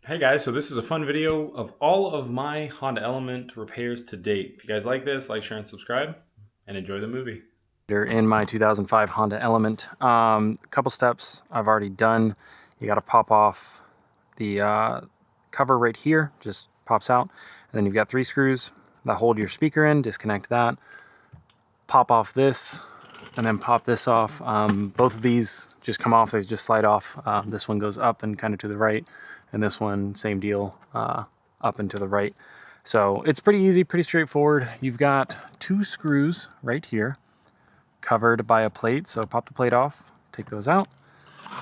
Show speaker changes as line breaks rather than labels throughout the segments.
Hey guys, so this is a fun video of all of my Honda Element repairs to date. If you guys like this, like, share, and subscribe, and enjoy the movie.
In my 2005 Honda Element. A couple steps I've already done. You got to pop off the cover right here, just pops out. And then you've got 3 screws that hold your speaker in, disconnect that. Pop off this, and then pop this off. Both of these just come off, they just slide off. This one goes up and kind of to the right, and this one, same deal, up and to the right. So it's pretty easy, pretty straightforward. You've got 2 screws right here, covered by a plate, so pop the plate off, take those out,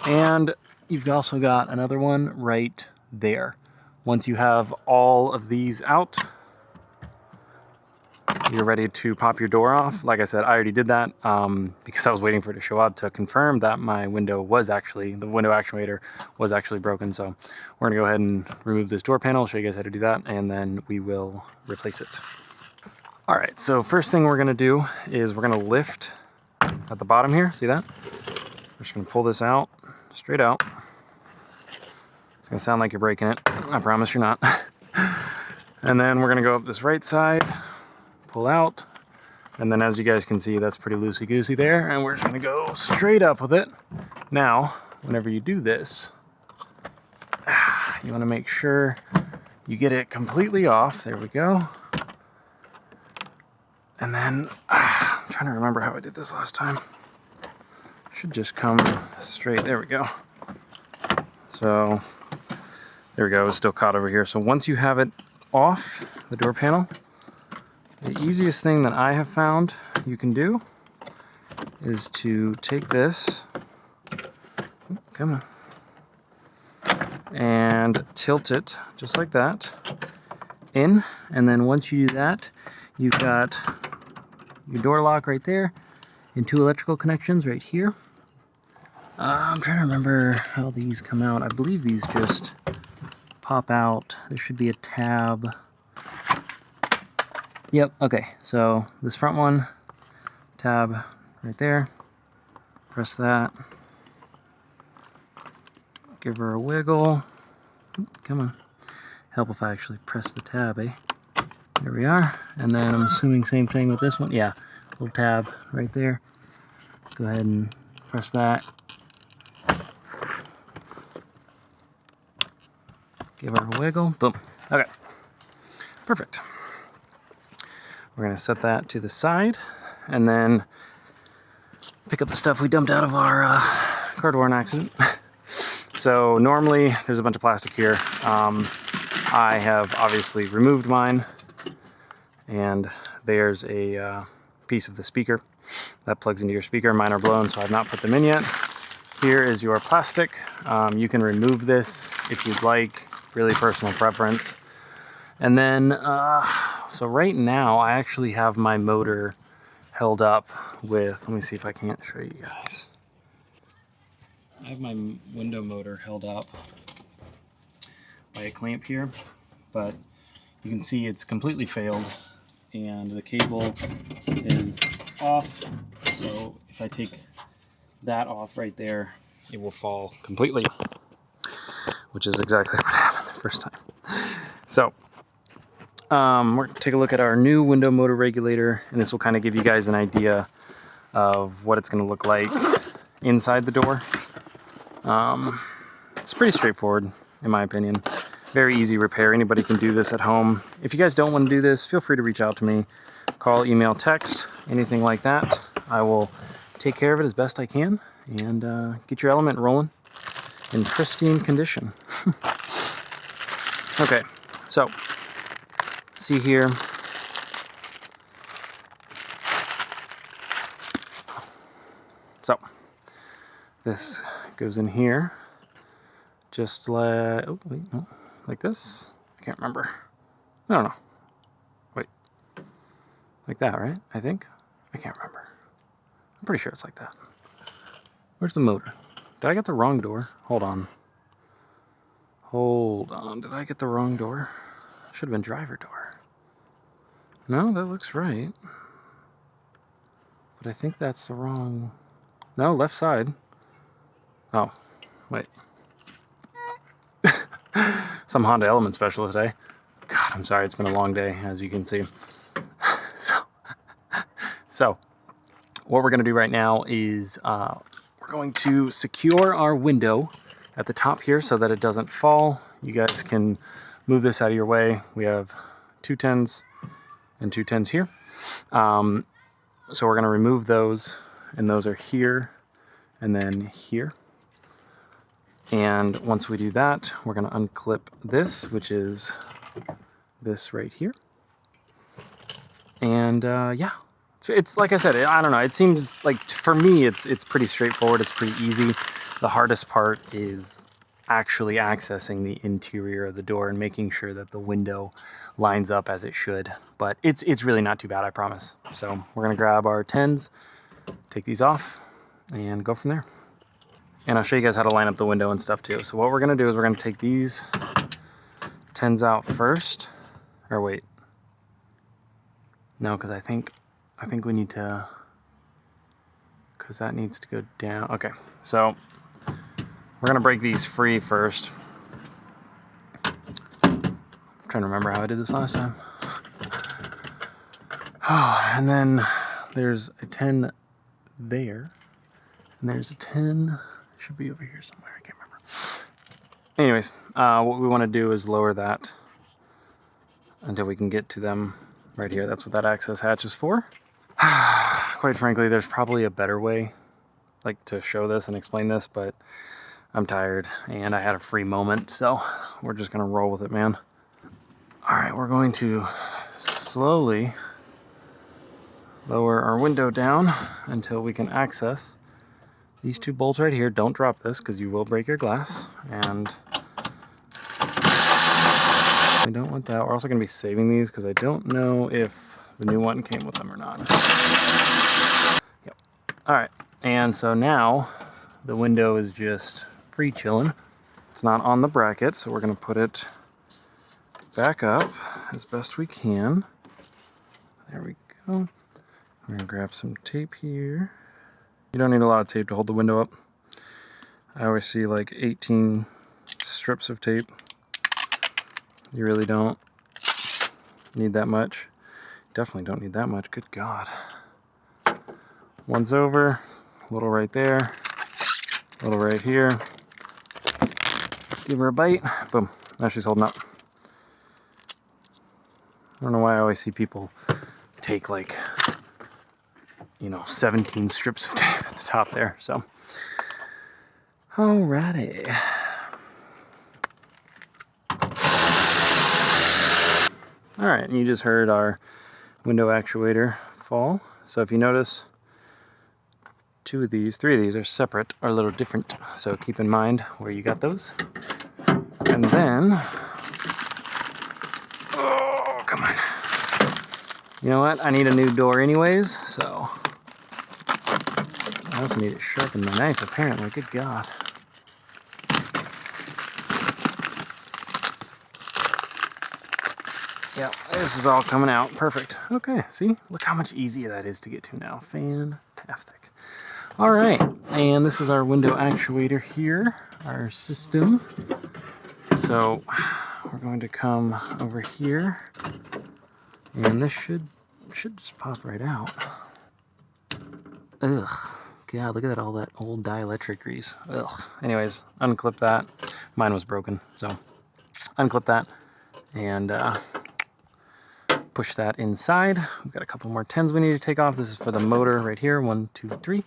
and you've also got another one right there. Once you have all of these out, you're ready to pop your door off. Like I said, I already did that because I was waiting for it to show up to confirm that my window was actually, the window actuator was actually broken. So we're gonna go ahead and remove this door panel, show you guys how to do that, and then we will replace it. All right, so first thing we're gonna do is we're gonna lift at the bottom here, see that? We're just gonna pull this out, straight out. It's gonna sound like you're breaking it. I promise you're not. And then we're gonna go up this right side, pull out, and then as you guys can see, that's pretty loosey-goosey there, and we're just gonna go straight up with it. Now, whenever you do this, you wanna make sure you get it completely off. There we go. And then, I'm trying to remember how I did this last time. Should just come straight, there we go. So, there we go, it's still caught over here. So once you have it off, the door panel, the easiest thing that I have found you can do is to take this, come on, and tilt it just like that, in, and then once you do that, you've got your door lock right there and 2 electrical connections right here. I'm trying to remember how these come out. I believe these just pop out. There should be a tab. Yep, okay, so this front one, tab right there. Press that. Give her a wiggle. Come on. Help if I actually press the tab, eh? There we are. And then I'm assuming same thing with this one. Yeah, little tab right there. Go ahead and press that. Give her a wiggle. Boom. Okay. Perfect. We're going to set that to the side and then pick up the stuff we dumped out of our car door in accident. So normally there's a bunch of plastic here. I have obviously removed mine, and there's a piece of the speaker that plugs into your speaker. Mine are blown, so I've not put them in yet. Here is your plastic. You can remove this if you'd like, really personal preference. And then, so right now I actually have my motor held up with, let me see if I can't show you guys. I have my window motor held up by a clamp here, but you can see it's completely failed and the cable is off. So if I take that off right there, it will fall completely, which is exactly what happened the first time. So we're going to take a look at our new window motor regulator, and this will kind of give you guys an idea of what it's going to look like inside the door. It's pretty straightforward, in my opinion. Very easy repair. Anybody can do this at home. If you guys don't want to do this, feel free to reach out to me. Call, email, text, anything like that. I will take care of it as best I can and get your element rolling in pristine condition. Okay, so see here. So this goes in here, just like, oh wait, no, like this. I can't remember. I don't know. Wait, like that, right? I think. I can't remember. I'm pretty sure it's like that. Where's the motor? Did I get the wrong door? Hold on. Hold on. Did I get the wrong door? Should have been driver door. No, that looks right. But I think that's the wrong... No, left side. Oh, wait. some Honda element specialist, eh? God, I'm sorry, it's been a long day, as you can see. So what we're going to do right now is we're going to secure our window at the top here so that it doesn't fall. You guys can move this out of your way. We have 2 10s and 2 10s here. So we're going to remove those, and those are here and then here. And once we do that, we're going to unclip this, which is this right here. And yeah, it's like I said, I don't know. It seems like for me, it's pretty straightforward. It's pretty easy. The hardest part is actually accessing the interior of the door and making sure that the window lines up as it should. But it's really not too bad, I promise. So we're going to grab our 10s, take these off, and go from there. And I'll show you guys how to line up the window and stuff too. So what we're going to do is we're going to take these 10s out first. Or wait. No, because I think we need to, because that needs to go down. Okay, so we're going to break these free first. I'm trying to remember how I did this last time. Oh, and then there's a 10 there. And there's a 10, should be over here somewhere, I can't remember. Anyways, what we want to do is lower that until we can get to them right here. That's what that access hatch is for. Quite frankly, there's probably a better way like to show this and explain this, but I'm tired and I had a free moment, so we're just gonna roll with it, man. All right, we're going to slowly lower our window down until we can access these 2 bolts right here. Don't drop this because you will break your glass, and we don't want that. We're also going to be saving these because I don't know if the new one came with them or not. Yep. All right, and so now the window is just free chilling. It's not on the bracket, so we're going to put it back up as best we can. There we go. We're going to grab some tape here. You don't need a lot of tape to hold the window up. I always see like 18 strips of tape. You really don't need that much. Definitely don't need that much, good God. One's over, a little right there, a little right here. Give her a bite, boom, now she's holding up. I don't know why I always see people take like, 17 strips of tape at the top there, so. Alrighty. Alright, and you just heard our window actuator fall. So if you notice, 3 of these are separate, are a little different. So keep in mind where you got those. And then, oh, come on. You know what? I need a new door anyways, so I also need to sharpen my knife apparently, good God. Yeah, this is all coming out. Perfect. Okay, see? Look how much easier that is to get to now. Fantastic. All right, and this is our window actuator here, our system. So we're going to come over here, and this should just pop right out. Ugh, God, look at that, all that old dielectric grease. Ugh. Anyways, unclip that. Mine was broken, so unclip that, and push that inside. We've got a couple more 10s we need to take off. This is for the motor right here. 1, 2, 3.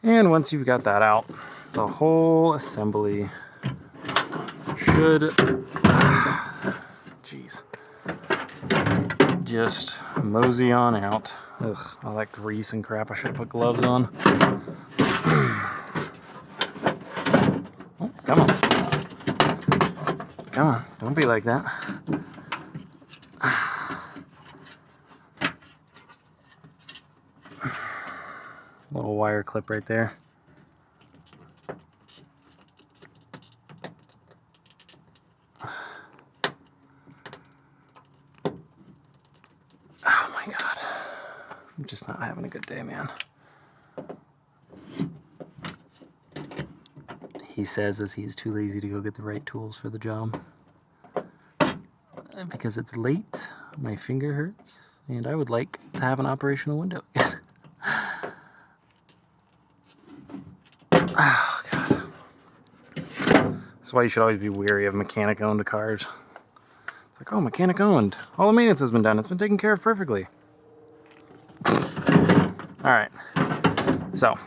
And once you've got that out, the whole assembly should, jeez, just mosey on out. Ugh, all that grease and crap. I should have put gloves on. Oh, come on. Come on, don't be like that. Little wire clip right there. Oh my God. I'm just not having a good day, man. he says as he's too lazy to go get the right tools for the job. Because it's late, my finger hurts, and I would like to have an operational window again. Oh, God. That's why you should always be wary of mechanic-owned cars. It's like, oh, mechanic-owned. All the maintenance has been done. It's been taken care of perfectly. Alright. So,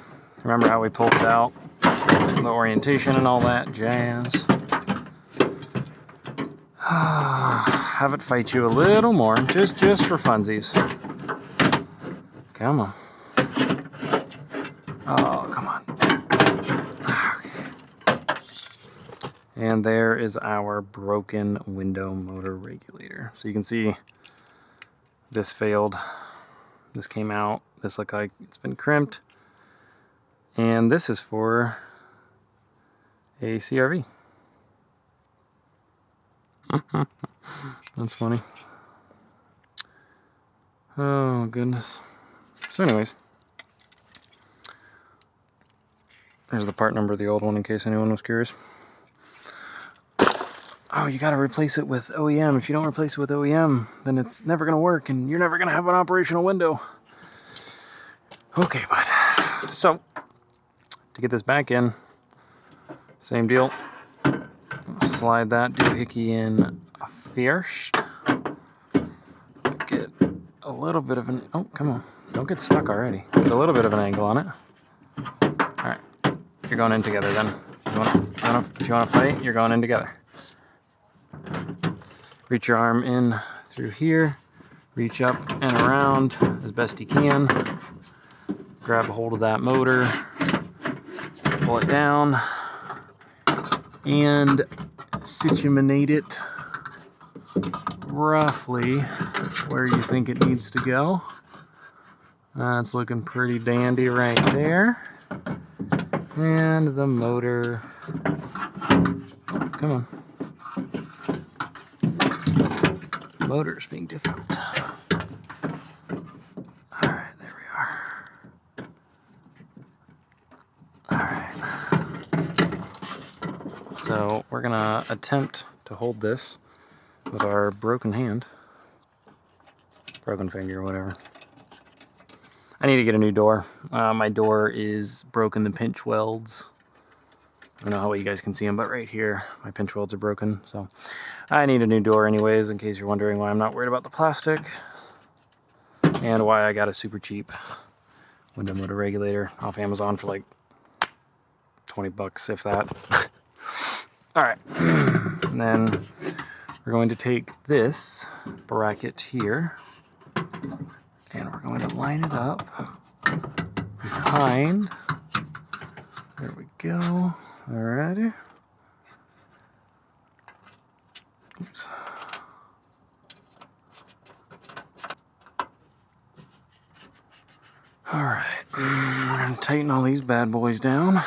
remember how we pulled it out? The orientation and all that jazz. Have it fight you a little more, just for funsies. Come on. Oh, come on. Okay. And there is our broken window motor regulator. So you can see this failed. This came out. This looked like it's been crimped. And this is for a CRV. That's funny. Oh, goodness. So anyways, there's the part number of the old one in case anyone was curious. Oh, you gotta replace it with OEM. If you don't replace it with OEM, then it's never gonna work and you're never gonna have an operational window. Okay, bud. So, to get this back in, same deal. Slide that doohickey in first. Get a little bit of an... Oh, come on. Don't get stuck already. Get a little bit of an angle on it. Alright. You're going in together then. If you want to fight, you're going in together. Reach your arm in through here. Reach up and around as best you can. Grab a hold of that motor. Pull it down. And situate it roughly where you think it needs to go. That's looking pretty dandy right there. And the motor, come on. Motor's being difficult. Alright, there we are. Alright. So we're gonna attempt to hold this with our broken hand. Broken finger, whatever. I need to get a new door. My door is broken, the pinch welds. I don't know how well you guys can see them, but right here, my pinch welds are broken. So I need a new door anyways, in case you're wondering why I'm not worried about the plastic. And why I got a super cheap window motor regulator off Amazon for like 20 bucks, if that. Alright, and then we're going to take this bracket here, and we're going to line it up behind. There we go. Alrighty. Oops. Alright, we're going to tighten all these bad boys down.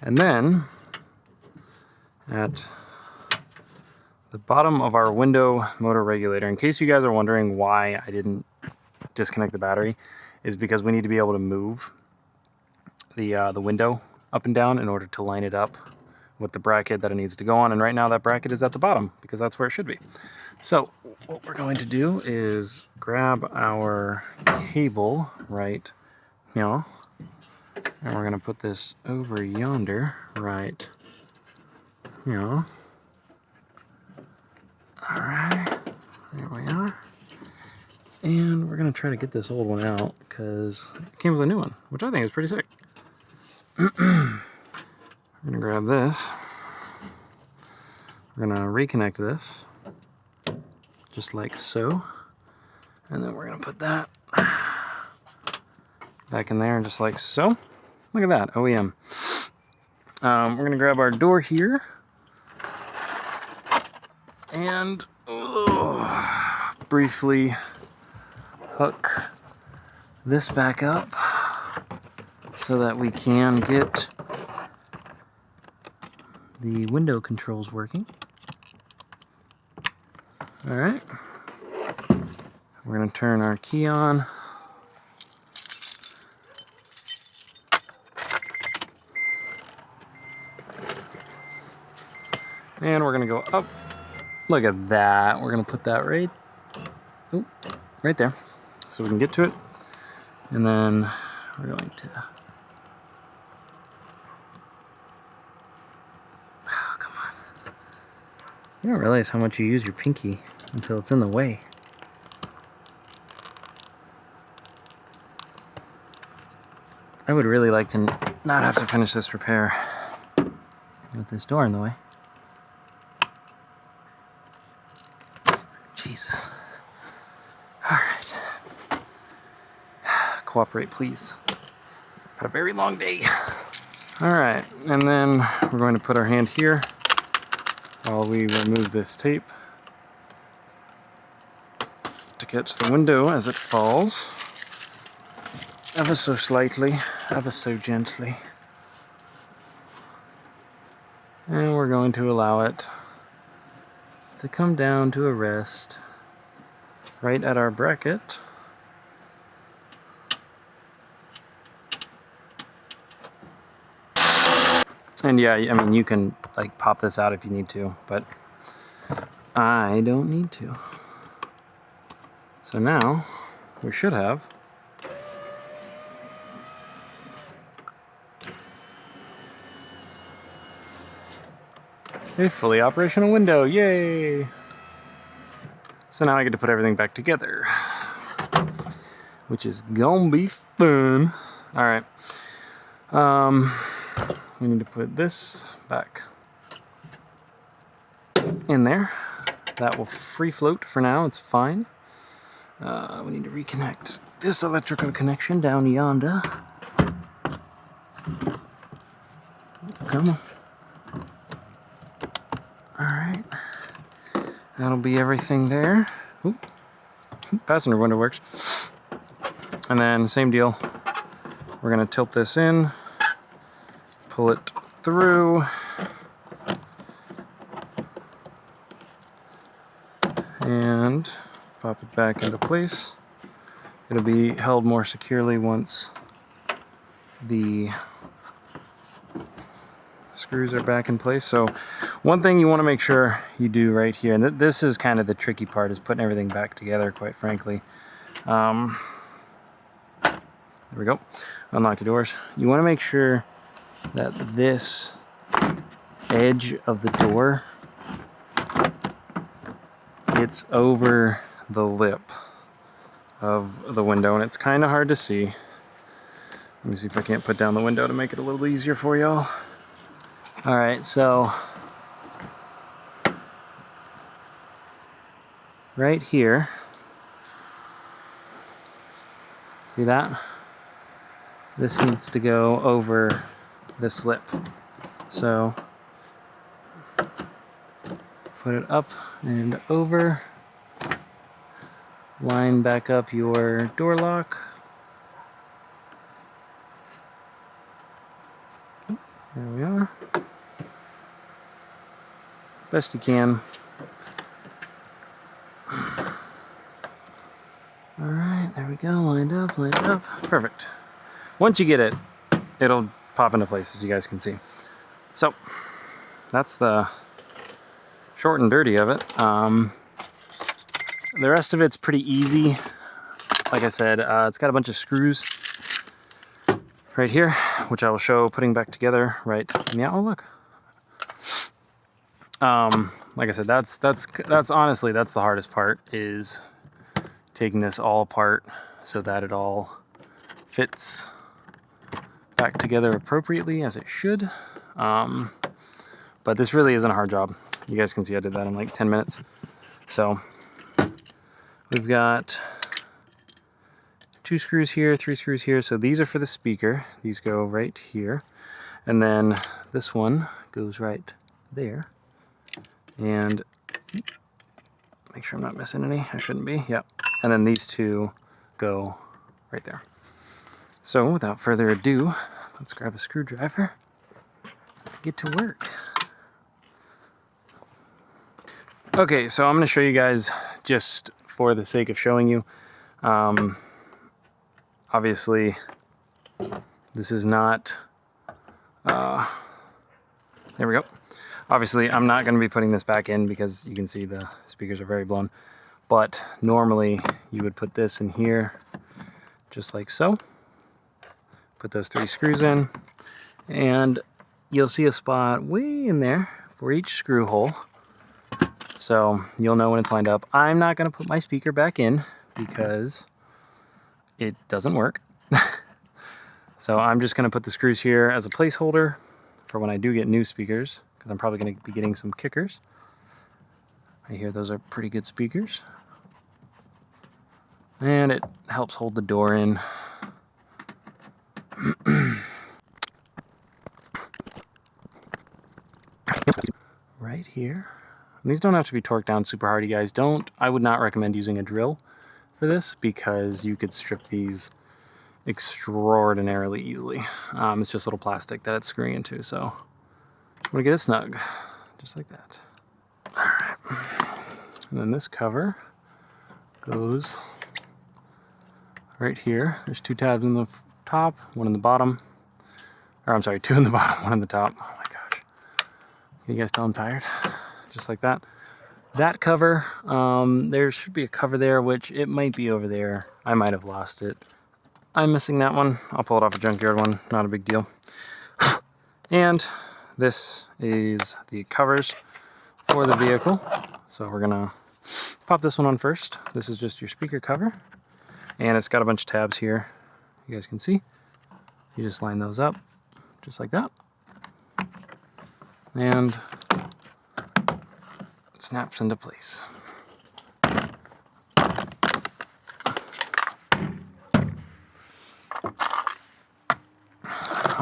And then, at the bottom of our window motor regulator, in case you guys are wondering why I didn't disconnect the battery, is because we need to be able to move the window up and down in order to line it up with the bracket that it needs to go on. And right now that bracket is at the bottom because that's where it should be. So what we're going to do is grab our cable right here, and we're going to put this over yonder right here. Alright, there we are. And we're going to try to get this old one out because it came with a new one, which I think is pretty sick. We're going to grab this. We're going to reconnect this, just like so. And then we're going to put that back in there, just like so. Look at that, OEM. We're going to grab our door here. And briefly hook this back up so that we can get the window controls working. Alright. We're going to turn our key on. And we're gonna go up. Look at that. We're gonna put that right there, so we can get to it. And then we're going to, oh, come on. You don't realize how much you use your pinky until it's in the way. I would really like to not have to finish this repair with this door in the way. Jesus. All right. Cooperate, please. Had a very long day. All right, and then we're going to put our hand here while we remove this tape to catch the window as it falls. Ever so slightly, ever so gently. And we're going to allow it to come down to a rest right at our bracket. And yeah, I mean, you can like pop this out if you need to, but I don't need to. So now we should have a fully operational window. Yay! So now I get to put everything back together, which is gonna be fun. All right. We need to put this back in there. That will free float for now. It's fine. We need to reconnect this electrical connection down yonder. Come on. All right. That'll be everything there. Oop. Passenger window works. And then same deal. We're gonna tilt this in, pull it through, and pop it back into place. It'll be held more securely once the screws are back in place. So one thing you want to make sure you do right here, and this is kind of the tricky part, is putting everything back together, quite frankly. There we go. Unlock your doors. You want to make sure that this edge of the door gets over the lip of the window, and it's kind of hard to see. Let me see if I can't put down the window to make it a little easier for y'all. All right, so right here, see that? This needs to go over this lip. So put it up and over. Line back up your door lock. There we are. Best you can. All right, there we go. Lined up, lined up. Perfect. Once you get it, it'll pop into place, as you guys can see. So that's the short and dirty of it. The rest of it's pretty easy. Like I said, it's got a bunch of screws right here, which I will show putting back together right. Yeah, oh look. Like I said, that's honestly, that's the hardest part, is taking this all apart so that it all fits back together appropriately as it should. But this really isn't a hard job. You guys can see I did that in like 10 minutes. So we've got 2 screws here, 3 screws here. So these are for the speaker. These go right here. And then this one goes right there. And make sure I'm not missing any. I shouldn't be. Yep. And then these 2 go right there. So without further ado, let's grab a screwdriver and get to work. Okay, so I'm going to show you guys, just for the sake of showing you. Obviously, this is not, there we go. Obviously, I'm not going to be putting this back in because you can see the speakers are very blown. But normally, you would put this in here, just like so. Put those 3 screws in, and you'll see a spot way in there for each screw hole. So you'll know when it's lined up. I'm not going to put my speaker back in because it doesn't work. So I'm just going to put the screws here as a placeholder for when I do get new speakers, because I'm probably going to be getting some kickers. I hear those are pretty good speakers. And it helps hold the door in. Right here. And these don't have to be torqued down super hard, you guys. I would not recommend using a drill for this because you could strip these extraordinarily easily. It's just little plastic that it's screwing into, so I'm gonna get it snug, just like that. All right. And then this cover goes right here. There's 2 tabs in the top, 1 in the bottom. Or I'm sorry, 2 in the bottom, 1 in the top. Oh my gosh. Can you guys tell I'm tired? Just like that. That cover, there should be a cover there, which it might be over there. I might have lost it. I'm missing that one. I'll pull it off a junkyard one, not a big deal. And this is the covers for the vehicle. So we're gonna pop this one on first. This is just your speaker cover. And it's got a bunch of tabs here. You guys can see. You just line those up, just like that. And it snaps into place.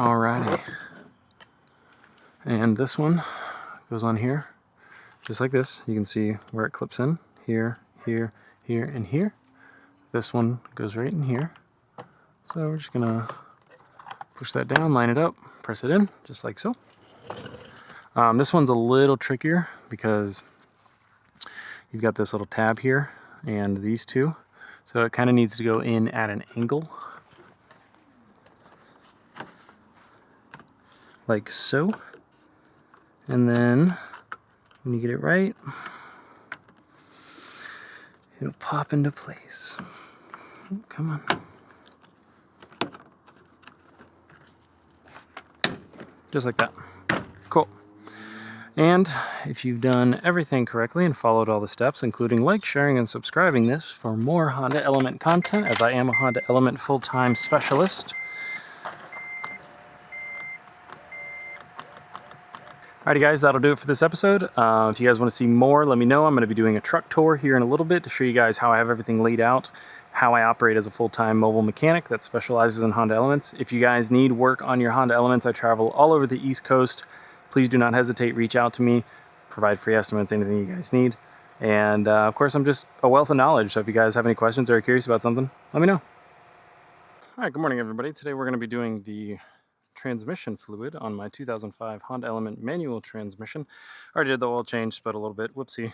Alrighty. And this one goes on here, just like this. You can see where it clips in, here, here, here, and here. This one goes right in here. So we're just gonna push that down, line it up, press it in, just like so. This one's a little trickier because you've got this little tab here and these 2. So it kind of needs to go in at an angle, like so. And then when you get it right, it'll pop into place. Oh, come on. Just like that. Cool. And if you've done everything correctly and followed all the steps, including like, sharing, and subscribing this for more Honda Element content, as I am a Honda Element full-time specialist. Alrighty guys, that'll do it for this episode. If you guys want to see more, let me know. I'm going to be doing a truck tour here in a little bit to show you guys how I have everything laid out, how I operate as a full-time mobile mechanic that specializes in Honda Elements. If you guys need work on your Honda Elements, I travel all over the East Coast. Please do not hesitate, reach out to me, provide free estimates, anything you guys need. And of course, I'm just a wealth of knowledge, so if you guys have any questions or are curious about something, let me know. All right, good morning everybody. Today we're going to be doing the transmission fluid on my 2005 Honda Element manual transmission. I already did the oil change, sped a little bit, whoopsie.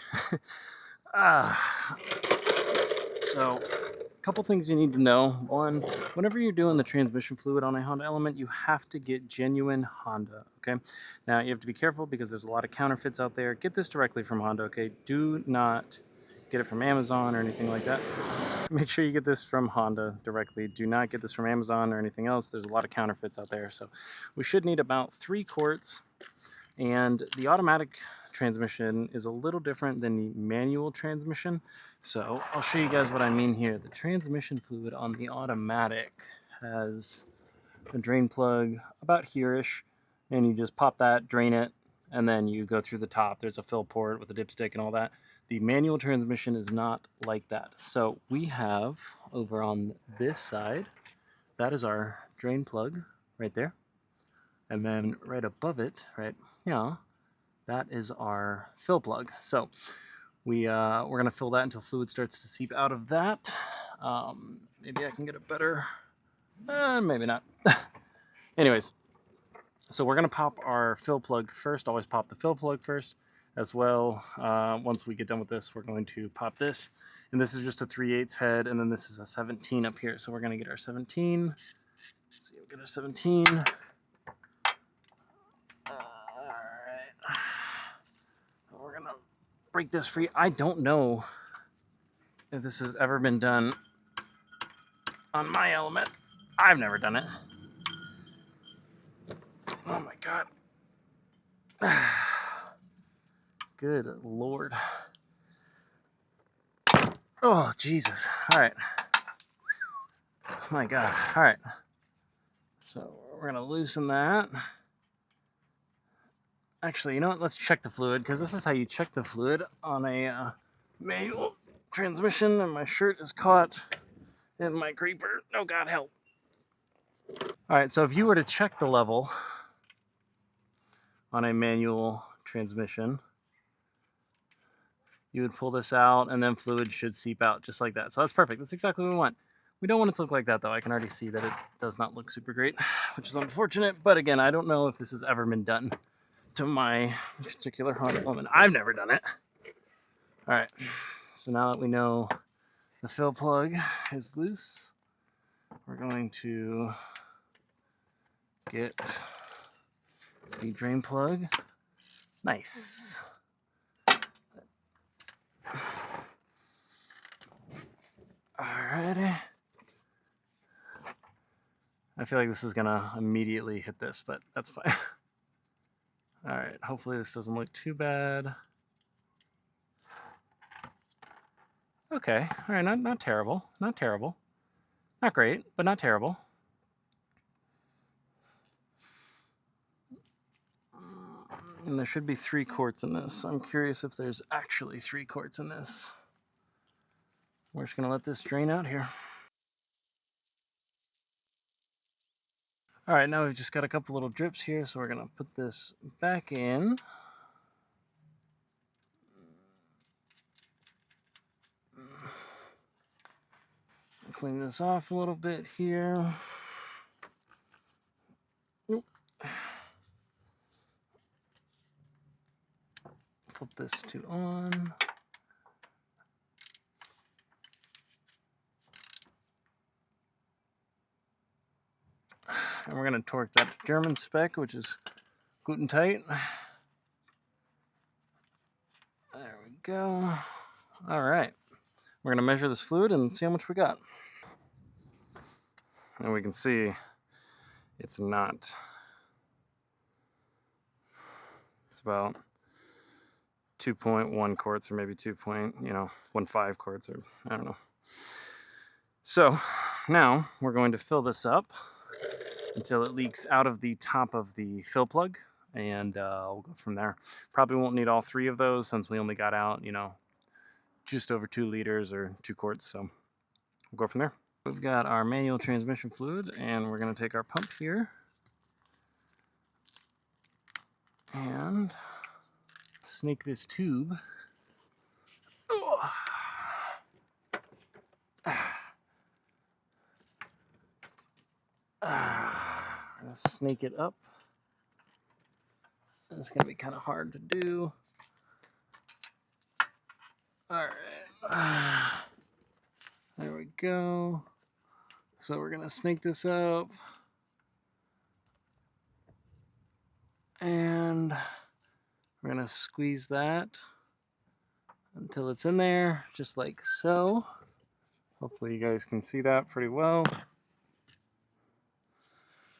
So a couple things you need to know. One, whenever you're doing the transmission fluid on a Honda Element, you have to get genuine Honda, okay? Now you have to be careful because there's a lot of counterfeits out there. Get this directly from Honda, okay? Do not get it from Amazon or anything like that. Make sure you get this from Honda directly. Do not get this from Amazon or anything else. There's a lot of counterfeits out there. So we should need about 3 quarts. And the automatic transmission is a little different than the manual transmission. So I'll show you guys what I mean here. The transmission fluid on the automatic has a drain plug about here-ish. And you just pop that, drain it, and then you go through the top. There's a fill port with a dipstick and all that. The manual transmission is not like that. So we have over on this side, that is our drain plug right there. And then right above it, right here, that is our fill plug. So we're gonna fill that until fluid starts to seep out of that. Maybe I can get it better, maybe not. Anyways, so we're gonna pop our fill plug first. Always pop the fill plug first as well. Once we get done with this, we're going to pop this. And this is just a 3/8 head, and then this is a 17 up here. So we're gonna get our 17. Let's see, we'll get our 17. All right. break this free. I don't know if this has ever been done on my element. I've never done it. Oh my God. Good Lord. Oh, Jesus. All right. My God. All right. So we're going to loosen that. Actually, you know what? Let's check the fluid, because this is how you check the fluid on a manual transmission, and my shirt is caught in my creeper. Oh, God, help. All right, so if you were to check the level on a manual transmission, you would pull this out, and then fluid should seep out just like that. So that's perfect. That's exactly what we want. We don't want it to look like that, though. I can already see that it does not look super great, which is unfortunate. But again, I don't know if this has ever been done to my particular Honda element. I've never done it. All right, so now that we know the fill plug is loose, we're going to get the drain plug. Nice. Alrighty. I feel like this is gonna immediately hit this, but that's fine. Alright, hopefully this doesn't look too bad. Okay, alright, not terrible. Not terrible. Not great, but not terrible. And there should be 3 quarts in this. I'm curious if there's actually 3 quarts in this. We're just gonna let this drain out here. All right, now we've just got a couple little drips here, so we're gonna put this back in. Clean this off a little bit here. Oop. Flip this to on. And we're gonna torque that to German spec, which is gluten tight. There we go. All right. We're gonna measure this fluid and see how much we got. And we can see it's not. It's about 2.1 quarts, or maybe 2.15 quarts, or I don't know. So now we're going to fill this up until it leaks out of the top of the fill plug, and we'll go from there. Probably won't need all 3 of those, since we only got out, just over 2 liters or 2 quarts, so we'll go from there. We've got our manual transmission fluid, and we're going to take our pump here and snake this tube. We're going to snake it up. It's going to be kind of hard to do. All right. There we go. So we're going to snake this up. And we're going to squeeze that until it's in there, just like so. Hopefully you guys can see that pretty well.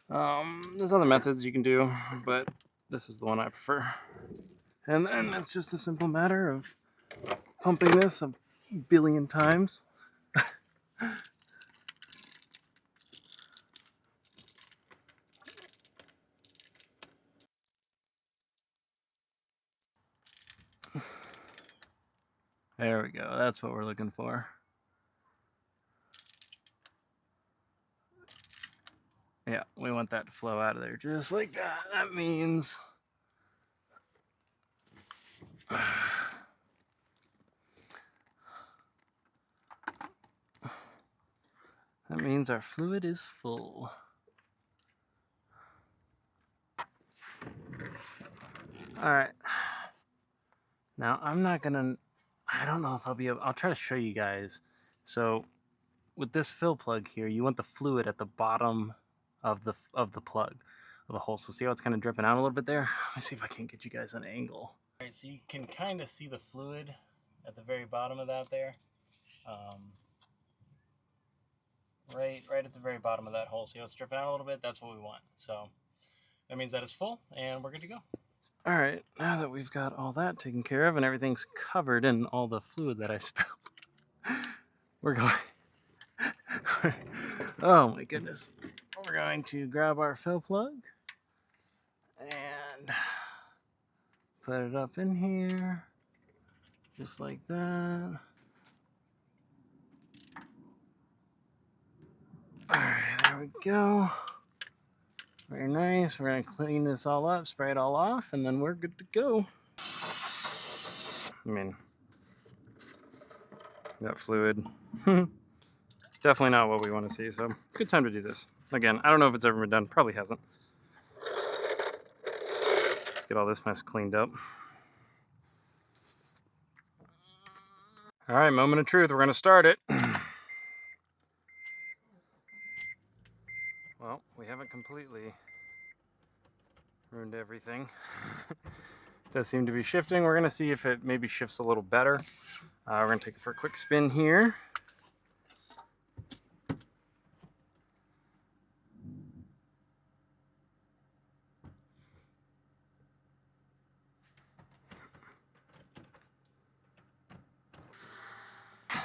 There's other methods you can do, but this is the one I prefer. And then it's just a simple matter of pumping this a billion times. There we go. That's what we're looking for. Yeah, we want that to flow out of there just like that. That means our fluid is full. All right. Now I don't know if I'll try to show you guys. So with this fill plug here, you want the fluid at the bottom of the plug, of the hole. So see how it's kind of dripping out a little bit there? Let me see if I can get you guys an angle. Alright, so you can kind of see the fluid at the very bottom of that there. Right at the very bottom of that hole. See how it's dripping out a little bit? That's what we want. So that means that it's full and we're good to go. Alright, now that we've got all that taken care of and everything's covered in all the fluid that I spilled, we're going... oh my goodness. We're going to grab our fill plug and put it up in here, just like that. Alright, there we go. Very nice. We're going to clean this all up, spray it all off, and then we're good to go. I mean, that fluid, definitely not what we want to see, so good time to do this. Again, I don't know if it's ever been done. Probably hasn't. Let's get all this mess cleaned up. Alright, moment of truth. We're going to start it. Well, we haven't completely ruined everything. Does seem to be shifting. We're going to see if it maybe shifts a little better. We're going to take it for a quick spin here.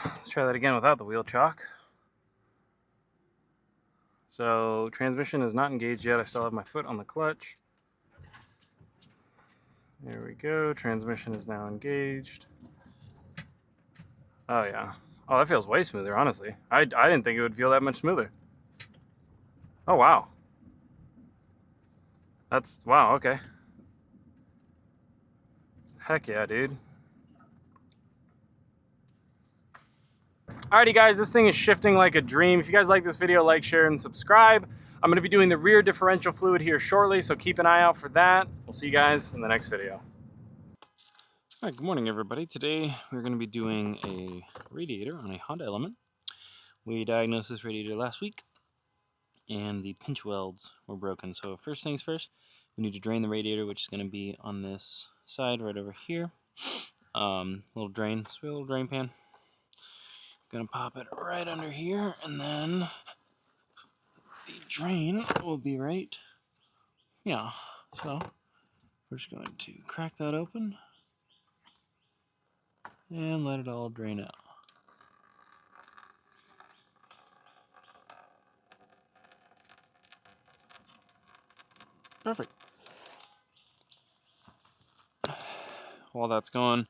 Let's try that again without the wheel chock. So transmission is not engaged yet. I still have my foot on the clutch. There we go. Transmission is now engaged. Oh yeah. Oh, that feels way smoother, honestly. I didn't think it would feel that much smoother. Oh wow. That's, wow, okay. Heck yeah, dude. Alrighty guys, this thing is shifting like a dream. If you guys like this video, like, share, and subscribe. I'm going to be doing the rear differential fluid here shortly, so keep an eye out for that. We'll see you guys in the next video. Alright, good morning everybody. Today we're going to be doing a radiator on a Honda Element. We diagnosed this radiator last week, and the pinch welds were broken. So first things first, we need to drain the radiator, which is going to be on this side right over here. Little drain, so we have a little drain pan. Gonna pop it right under here, and then the drain will be right, yeah. So we're just going to crack that open and let it all drain out. Perfect. While that's going,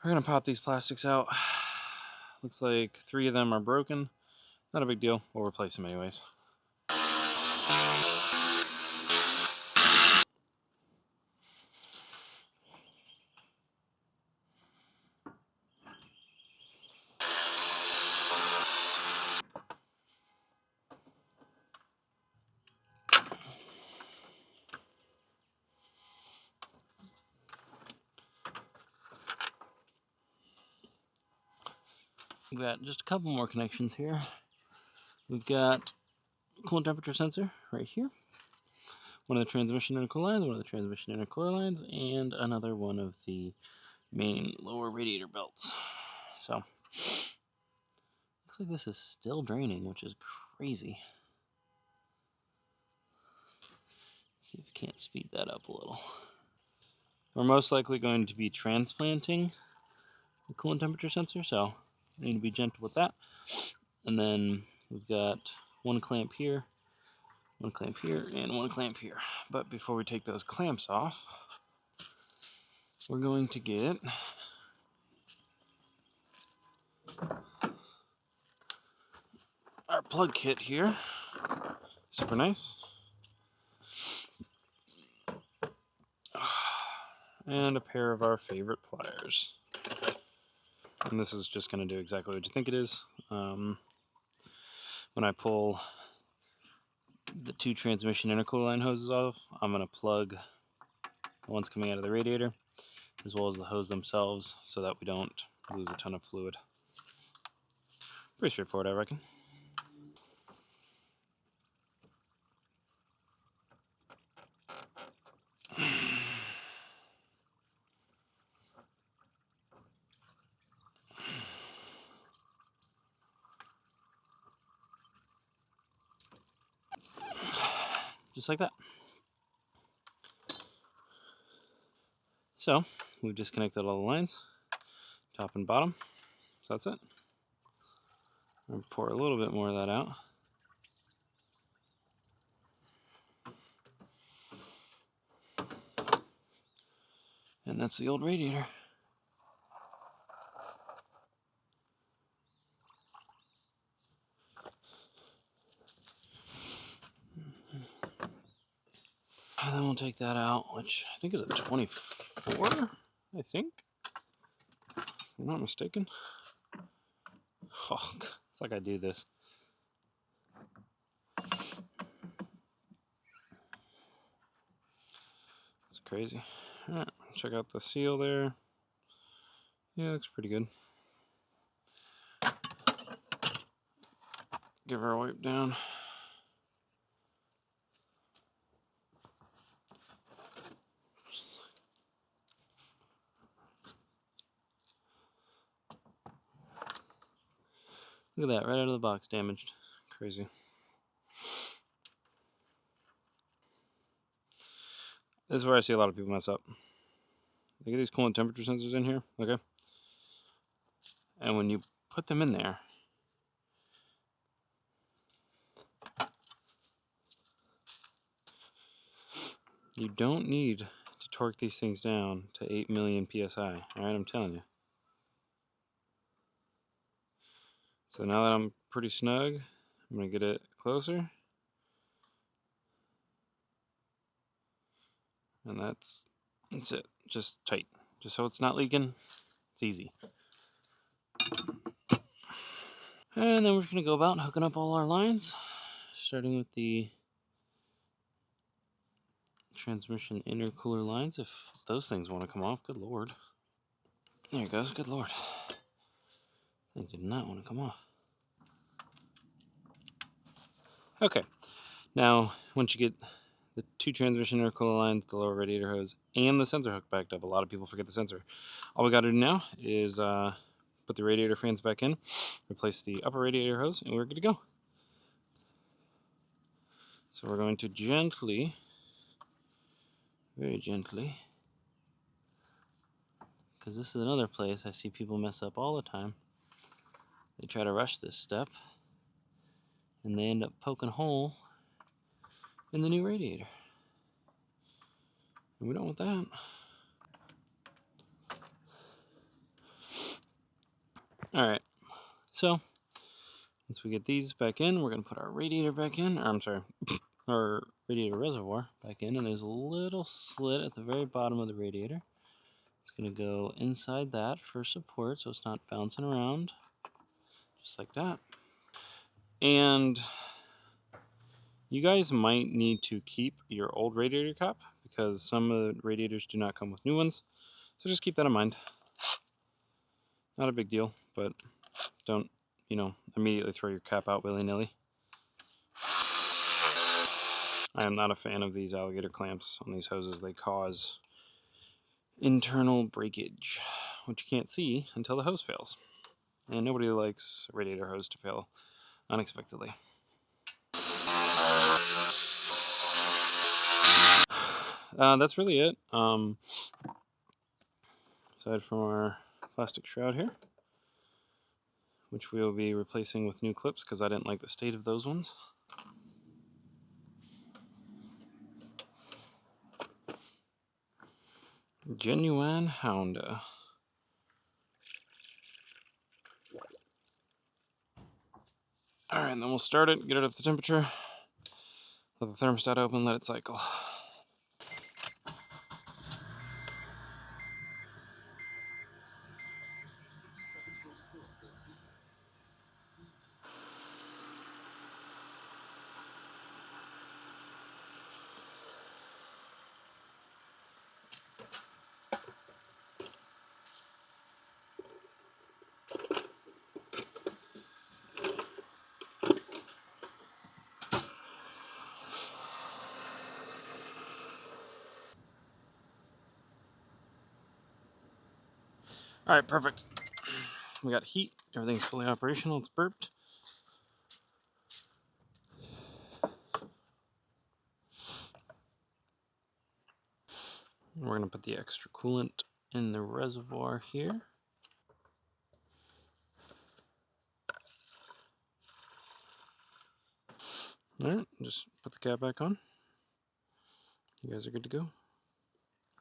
we're gonna pop these plastics out. Looks like 3 of them are broken. Not a big deal. We'll replace them anyways. We've got just a couple more connections here. We've got a coolant temperature sensor right here. One of the transmission intercooler lines, one of the transmission intercooler lines, and another one of the main lower radiator belts. So, looks like this is still draining, which is crazy. Let's see if we can't speed that up a little. We're most likely going to be transplanting the coolant temperature sensor, so we need to be gentle with that. And then we've got one clamp here, and one clamp here. But before we take those clamps off, we're going to get our plug kit here. Super nice. And a pair of our favorite pliers. And this is just going to do exactly what you think it is. When I pull the 2 transmission intercooler line hoses off, I'm going to plug the ones coming out of the radiator, as well as the hose themselves, so that we don't lose a ton of fluid. Pretty straightforward, I reckon. just like that. So we've disconnected all the lines, top and bottom. So that's it. I'm going to pour a little bit more of that out. And that's the old radiator. And then we'll take that out, which I think is a 24, I think. If I'm not mistaken. Oh, it's like I do this. It's crazy. All right, check out the seal there. Yeah, looks pretty good. Give her a wipe down. Look at that, right out of the box, damaged. Crazy. This is where I see a lot of people mess up. Look at these coolant temperature sensors in here, okay? And when you put them in there, you don't need to torque these things down to 8 million PSI, all right? I'm telling you. So now that I'm pretty snug, I'm gonna get it closer. And that's it, just tight. Just so it's not leaking, it's easy. And then we're just gonna go about hooking up all our lines, starting with the transmission intercooler lines, if those things want to come off. Good lord. There it goes. Good lord. They did not want to come off. Okay. Now, once you get the two transmission intercooler lines, the lower radiator hose, and the sensor hook backed up, a lot of people forget the sensor. All we got to do now is put the radiator fans back in, replace the upper radiator hose, and we're good to go. So we're going to gently, very gently, because this is another place I see people mess up all the time. They try to rush this step, and they end up poking a hole in the new radiator. And we don't want that. Alright, so once we get these back in, we're going to put our radiator back in. I'm sorry, our radiator reservoir back in, and there's a little slit at the very bottom of the radiator. It's going to go inside that for support so it's not bouncing around, just like that. And you guys might need to keep your old radiator cap because some of the radiators do not come with new ones. So just keep that in mind. Not a big deal, but don't, immediately throw your cap out willy-nilly. I am not a fan of these alligator clamps on these hoses. They cause internal breakage, which you can't see until the hose fails. And nobody likes a radiator hose to fail unexpectedly. That's really it. Aside from our plastic shroud here, which we will be replacing with new clips because I didn't like the state of those ones. Genuine Honda. Alright, and then we'll start it, get it up to temperature, let the thermostat open, let it cycle. Alright, perfect. We got heat, everything's fully operational, it's burped. We're going to put the extra coolant in the reservoir here. Alright, just put the cap back on. You guys are good to go.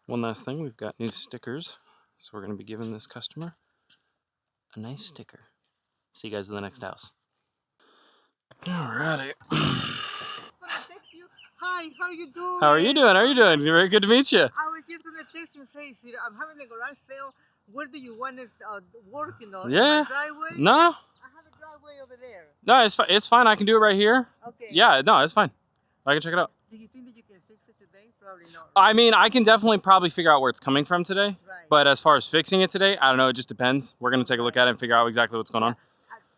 One last thing, we've got new stickers. So we're going to be giving this customer a nice sticker. See you guys in the next house. Alrighty.
Hi, how are you doing?
How are you doing? How are you doing? Very good to meet you.
I was just gonna text you and say, see, I'm having a garage sale. Where do you want us working on?
Yeah.
In my driveway?
No.
I have a driveway over there.
No, it's fine. It's fine. I can do it right here.
Okay.
Yeah, no, it's fine. I can check it out.
Do you think that you can fix it today? Probably not.
I mean, I can definitely probably figure out where it's coming from today.
Right.
But as far as fixing it today, I don't know. It just depends. We're going to take a look at it and figure out exactly what's going on.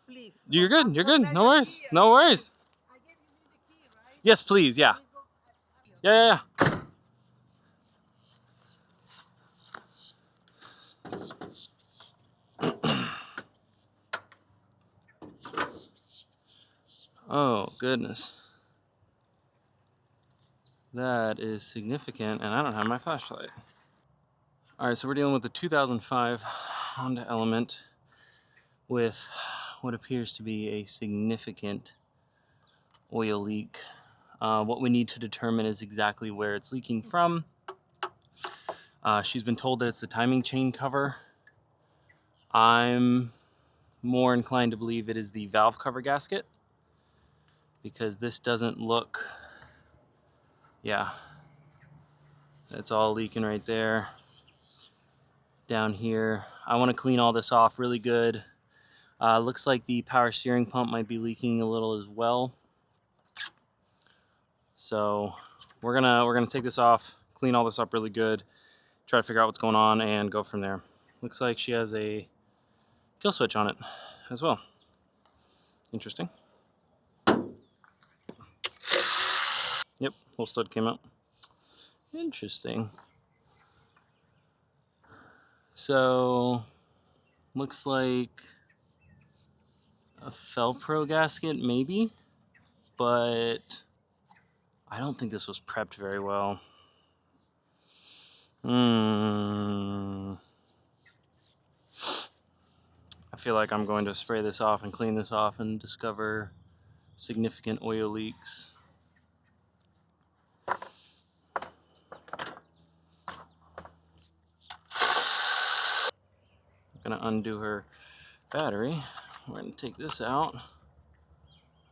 Please.
You're good. You're good.
glad
No
you're
worries.
here.
No worries.
I guess you need the key, right?
Yes, please. Yeah. Yeah. Oh, goodness. That is significant, and I don't have my flashlight. All right, so we're dealing with the 2005 Honda Element with what appears to be a significant oil leak. What we need to determine is exactly where it's leaking from. She's been told that it's the timing chain cover. I'm more inclined to believe it is the valve cover gasket, because this doesn't look, yeah, it's all leaking right there. Down here, I want to clean all this off really good. Looks like the power steering pump might be leaking a little as well. So we're gonna take this off, clean all this up really good, try to figure out what's going on, and go from there. Looks like she has a kill switch on it as well. Interesting. Yep, whole stud came out. Interesting. So looks like a Felpro gasket maybe, but I don't think this was prepped very well. I feel like I'm going to spray this off and clean this off and discover significant oil leaks. I'm gonna undo her battery. We're gonna take this out.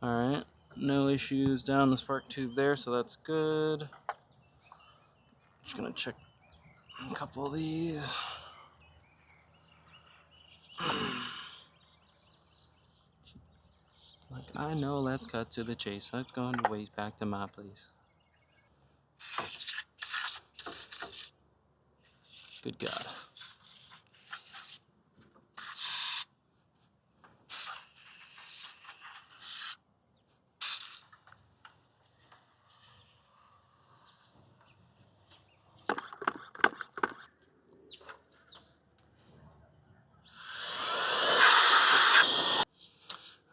All right, no issues down the spark tube there, so that's good. Just gonna check a couple of these. Like, I know, let's cut to the chase. Let's go on the ways back to my place. Good God.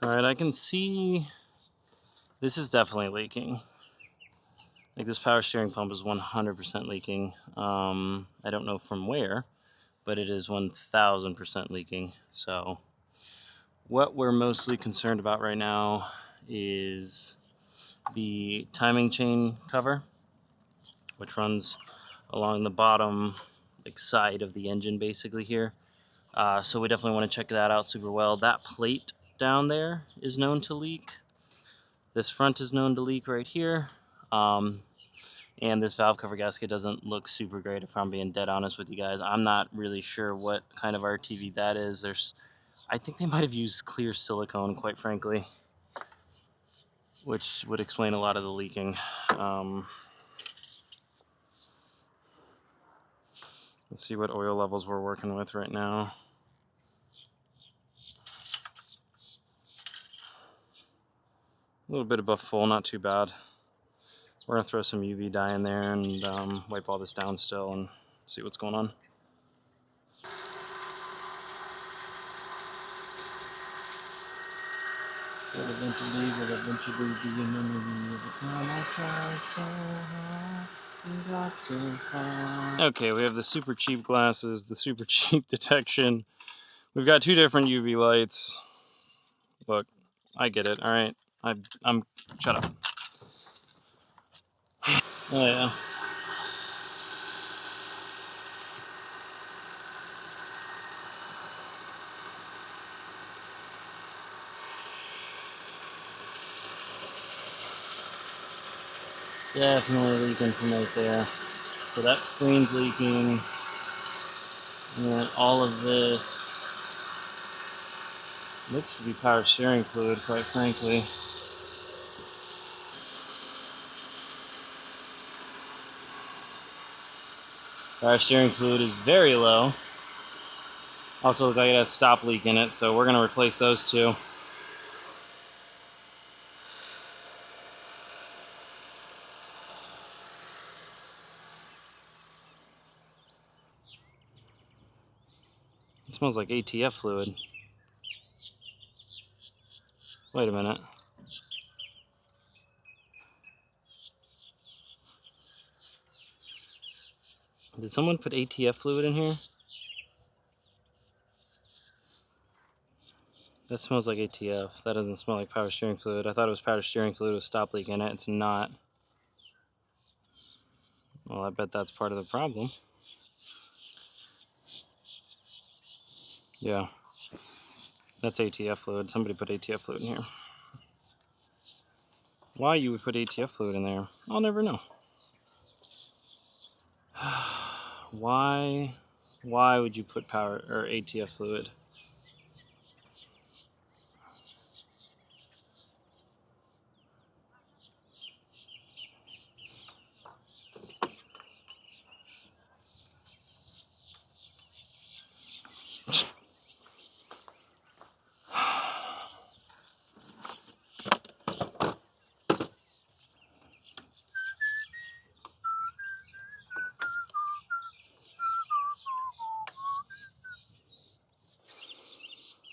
All right, I can see this is definitely leaking. Like, this power steering pump is 100% leaking. I don't know from where, but it is 1000% leaking. So what we're mostly concerned about right now is the timing chain cover, which runs along the bottom side of the engine basically here. So we definitely want to check that out super well. That plate down there is known to leak. This front is known to leak right here. And this valve cover gasket doesn't look super great, if I'm being dead honest with you guys. I'm not really sure what kind of RTV that is. I think they might have used clear silicone, quite frankly, which would explain a lot of the leaking. Let's see what oil levels we're working with right now. A little bit above full, not too bad. We're gonna throw some UV dye in there and wipe all this down still and see what's going on. Will eventually be a memory of the time I tried so hard. Okay, we have the super cheap glasses, the super cheap detection. We've got two different UV lights. Look, I get it. All right, I'm shut up. Oh yeah. Definitely leaking from right there. So that screen's leaking. And then all of this looks to be power steering fluid, quite frankly. Power steering fluid is very low. Also looks like it has stop leak in it, so we're going to replace those two. It smells like ATF fluid. Wait a minute. Did someone put ATF fluid in here? That smells like ATF. That doesn't smell like power steering fluid. I thought it was power steering fluid with stop leak in it. It's not. Well, I bet that's part of the problem. Yeah. That's ATF fluid. Somebody put ATF fluid in here. Why you would put ATF fluid in there, I'll never know. Why would you put power or ATF fluid?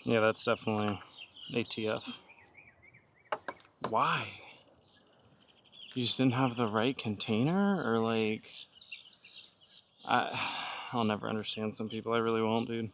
Yeah, that's definitely ATF. Why? You just didn't have the right container, or like, I'll never understand some people. I really won't, dude.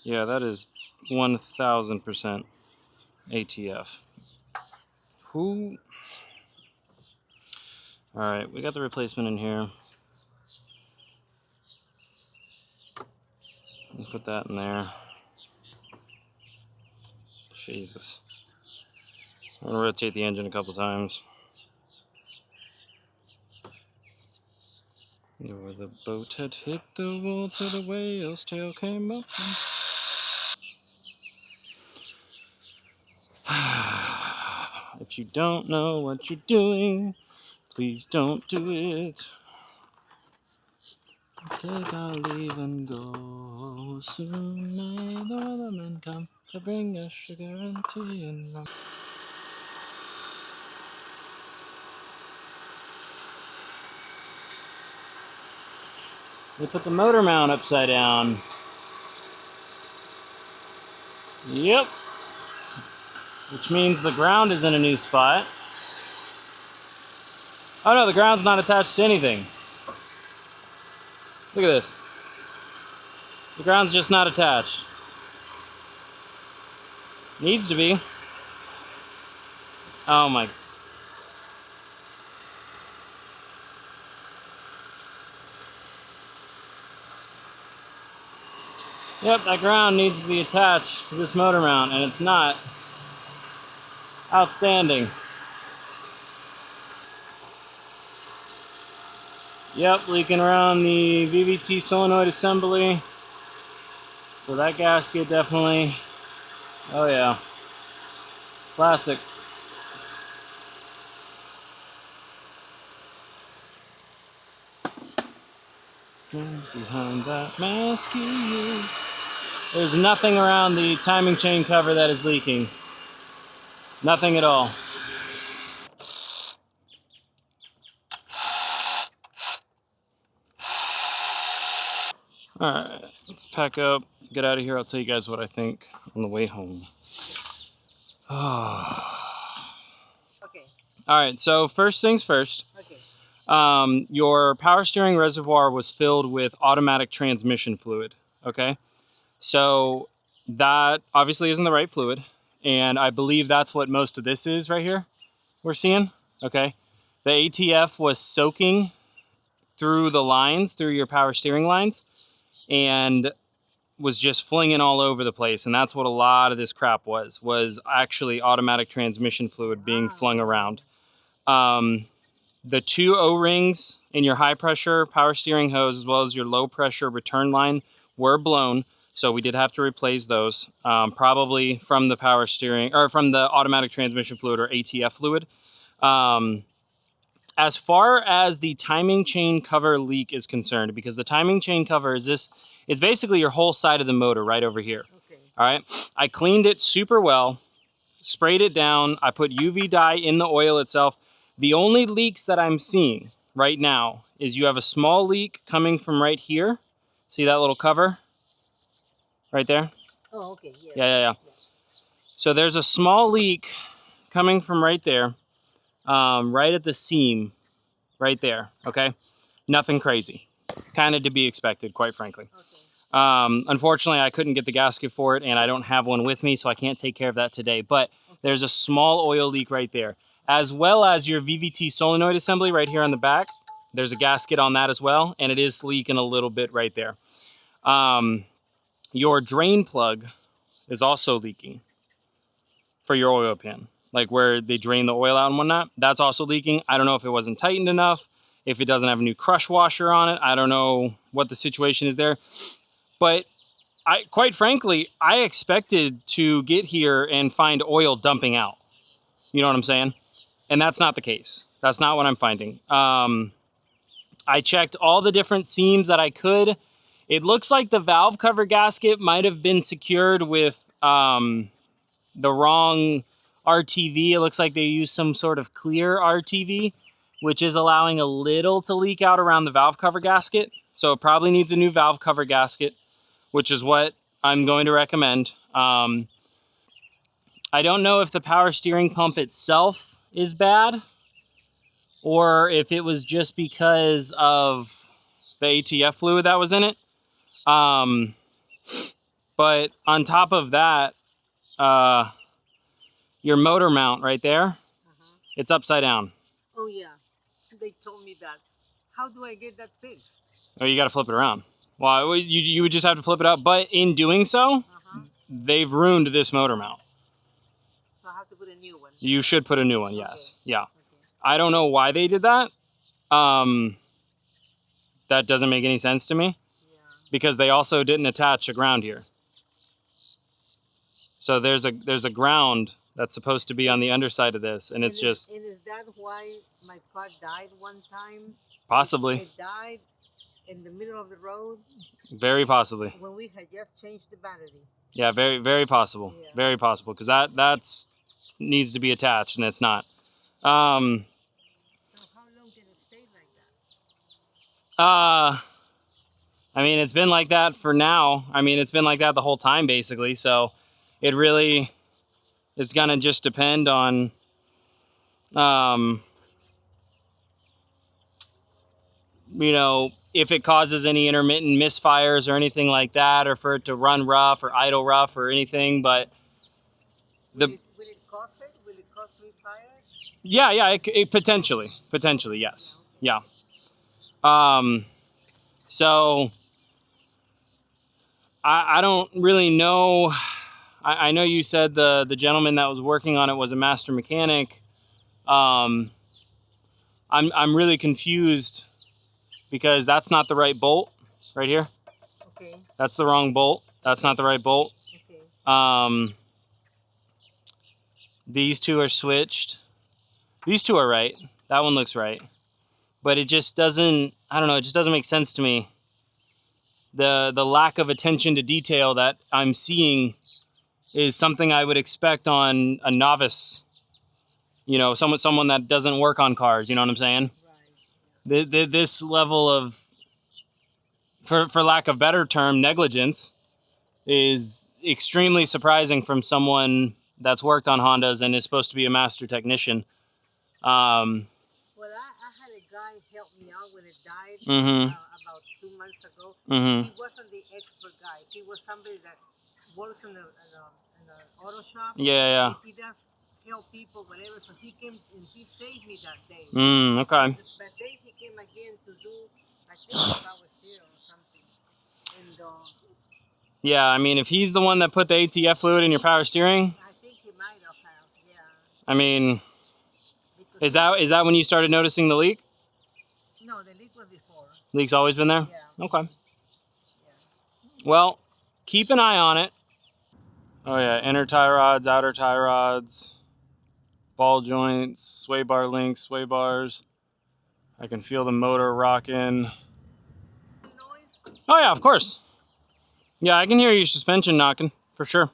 Yeah, that is 1000% ATF. Who? Alright, we got the replacement in here. Let's put that in there. Jesus. I'm gonna rotate the engine a couple times. Where the boat had hit the water, the whale's tail came up. If you don't know what you're doing, please don't do it. Take our leave and go. Soon may the weathermen come to bring us sugar and tea and rum. They put the motor mount upside down. Yep. Which means the ground is in a new spot. Oh no, the ground's not attached to anything. Look at this. The ground's just not attached. Needs to be. Oh my. Yep, that ground needs to be attached to this motor mount, and it's not. Outstanding. Yep, leaking around the VVT solenoid assembly. So that gasket definitely, oh yeah, classic. Behind that mask is... There's nothing around the timing chain cover that is leaking. Nothing at all. Alright, let's pack up, get out of here. I'll tell you guys what I think on the way home.
Okay.
Alright, so first things first.
Okay.
Your power steering reservoir was filled with automatic transmission fluid, okay? So that obviously isn't the right fluid, and I believe that's what most of this is right here we're seeing, okay? The ATF was soaking through the lines, through your power steering lines, and was just flinging all over the place, and that's what a lot of this crap was actually automatic transmission fluid being flung around. The two O-rings in your high pressure power steering hose as well as your low pressure return line were blown, so we did have to replace those, probably from the power steering or from the automatic transmission fluid or ATF fluid. As far as the timing chain cover leak is concerned, because the timing chain cover is this, it's basically your whole side of the motor right over here.
Okay.
All right, I cleaned it super well, sprayed it down, I put UV dye in the oil itself. The only leaks that I'm seeing right now is you have a small leak coming from right here. See that little cover right there?
Oh, okay. Yeah.
Yeah. So there's a small leak coming from right there, right at the seam, right there, okay? Nothing crazy. Kind of to be expected, quite frankly.
Okay.
Unfortunately, I couldn't get the gasket for it, and I don't have one with me, so I can't take care of that today. But there's a small oil leak right there, as well as your VVT solenoid assembly right here on the back. There's a gasket on that as well, and it is leaking a little bit right there. Your drain plug is also leaking for your oil pan, like where they drain the oil out and whatnot. That's also leaking. I don't know if it wasn't tightened enough, if it doesn't have a new crush washer on it. I don't know what the situation is there. But quite frankly, I expected to get here and find oil dumping out. You know what I'm saying? And that's not the case. That's not what I'm finding. I checked all the different seams that I could. It looks like the valve cover gasket might have been secured with the wrong RTV. It looks like they used some sort of clear RTV, which is allowing a little to leak out around the valve cover gasket. So it probably needs a new valve cover gasket, which is what I'm going to recommend. I don't know if the power steering pump itself is bad or if it was just because of the ATF fluid that was in it. But on top of that, your motor mount right there, it's upside down.
Oh yeah, they told me that. How do I get that fixed?
Oh, you got to flip it around. Well, you would just have to flip it up. But in doing so, they've ruined this motor mount.
So I have to put a new one.
You should put a new one, yes.
Okay.
Yeah.
Okay.
I don't know why they did that. That doesn't make any sense to me.
Yeah.
Because they also didn't attach a ground here. So there's a ground that's supposed to be on the underside of this, and it's just...
And is that why my car died one time?
Possibly.
It died in the middle of the road?
Very possibly.
When we had just changed the battery.
Yeah, very, very possible.
Yeah.
Very possible, because that's needs to be attached, and it's not.
So how long can it stay like that?
I mean, it's been like that for now. I mean, it's been like that the whole time, basically. So it really is going to just depend on, you know, if it causes any intermittent misfires or anything like that, or for it to run rough or idle rough or anything. But
Will it cost it? Will it cost $3,500?
Yeah, it potentially, yes, yeah. So I don't really know. I know you said the gentleman that was working on it was a master mechanic. I'm really confused because that's not the right bolt right here.
Okay.
That's the wrong bolt. That's not the right bolt.
Okay.
These two are switched. These two are right. That one looks right. But it just doesn't, I don't know, it just doesn't make sense to me. The lack of attention to detail that I'm seeing is something I would expect on a novice, you know, someone that doesn't work on cars, you know what I'm saying?
Right.
This level of, for lack of better term, negligence is extremely surprising from someone that's worked on Hondas and is supposed to be a master technician.
Well, I had a guy help me out when it died about 2 months ago. He wasn't the expert guy. He was somebody that works in an auto shop.
Yeah.
He does help people, whatever. So he came and he saved me that day.
Okay.
That day he came again to do, I think I was here or something. And
yeah, I mean, if he's the one that put the ATF fluid in your power steering,
I think he might have, yeah.
I mean, is that when you started noticing the leak?
No, the leak was before.
Leak's always been there?
Yeah.
Okay.
Yeah.
Well, keep an eye on it. Oh yeah, inner tie rods, outer tie rods, ball joints, sway bar links, sway bars. I can feel the motor rocking.
Noise?
Oh yeah, of course. Yeah, I can hear your suspension knocking, for sure.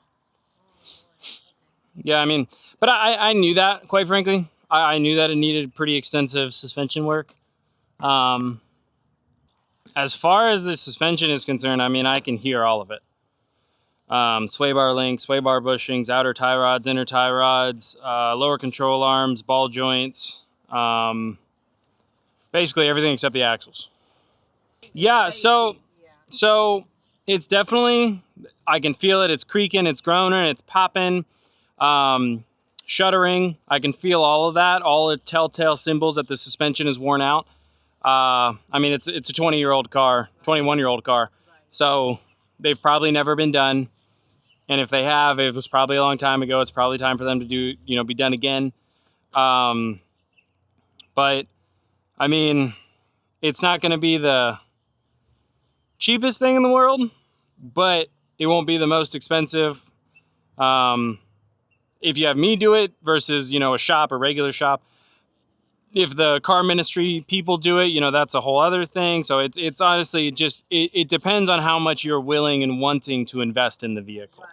Yeah, I mean, but I knew that, quite frankly. I knew that it needed pretty extensive suspension work. As far as the suspension is concerned, I mean, I can hear all of it. Sway bar links, sway bar bushings, outer tie rods, inner tie rods, lower control arms, ball joints, basically everything except the axles. Yeah, so it's definitely, I can feel it. It's creaking, it's groaning, it's popping, shuddering. I can feel all of that, all the telltale symbols that the suspension is worn out. I mean, it's a 20-year-old car, 21-year-old car. So they've probably never been done. And if they have, it was probably a long time ago. It's probably time for them to do, you know, be done again. But I mean, it's not going to be the cheapest thing in the world, but it won't be the most expensive. If you have me do it versus, you know, a shop, a regular shop. If the car ministry people do it, you know, that's a whole other thing. So it's honestly just, it depends on how much you're willing and wanting to invest in the vehicle.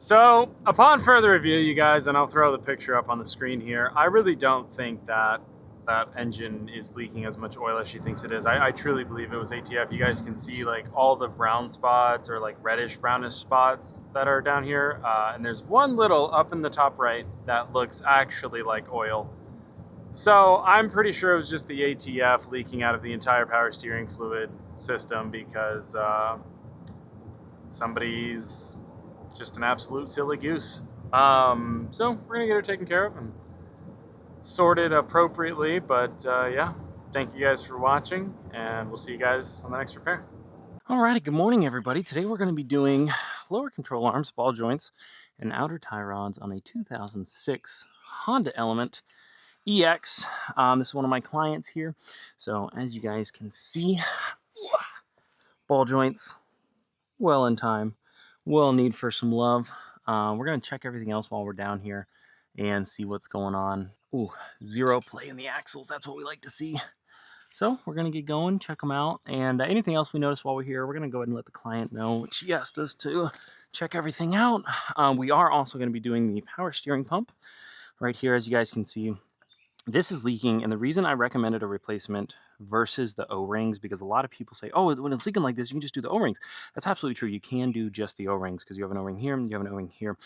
So upon further review, you guys, and I'll throw the picture up on the screen here, I really don't think that that engine is leaking as much oil as she thinks it is. I truly believe it was ATF. You guys can see like all the brown spots or like reddish brownish spots that are down here. And there's one little up in the top right that looks actually like oil. So I'm pretty sure it was just the ATF leaking out of the entire power steering fluid system because somebody's just an absolute silly goose. So we're gonna get her taken care of and sorted appropriately, but yeah, thank you guys for watching, and we'll see you guys on the next repair. Alrighty, good morning everybody. Today we're going to be doing lower control arms, ball joints, and outer tie rods on a 2006 Honda Element EX. This is one of my clients here. So as you guys can see, ball joints, well in time, well need for some love. We're going to check everything else while we're down here and see what's going on. Ooh, zero play in the axles. That's what we like to see. So we're going to get going, check them out, and anything else we notice while we're here, we're going to go ahead and let the client know, which she asked us to check everything out. We are also going to be doing the power steering pump right here, as you guys can see. This is leaking, and the reason I recommended a replacement versus the O-rings, because a lot of people say, oh, when it's leaking like this, you can just do the O-rings. That's absolutely true. You can do just the O-rings because you have an O-ring here, you have an O-ring here.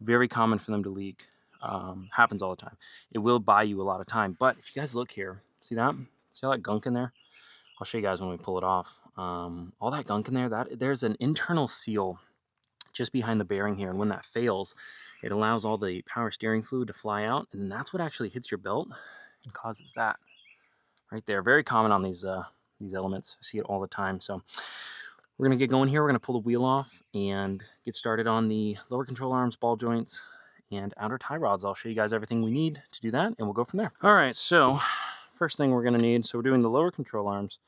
Very common for them to leak. Happens all the time. It will buy you a lot of time. But if you guys look here, see that? See all that gunk in there? I'll show you guys when we pull it off. All that gunk in there, there's an internal seal just behind the bearing here. And when that fails, it allows all the power steering fluid to fly out, and that's what actually hits your belt and causes that right there. Very common on these elements. I see it all the time. So we're gonna get going here. We're gonna pull the wheel off and get started on the lower control arms, ball joints, and outer tie rods. I'll show you guys everything we need to do that, and we'll go from there. All right, so first thing we're gonna need, so we're doing the lower control arms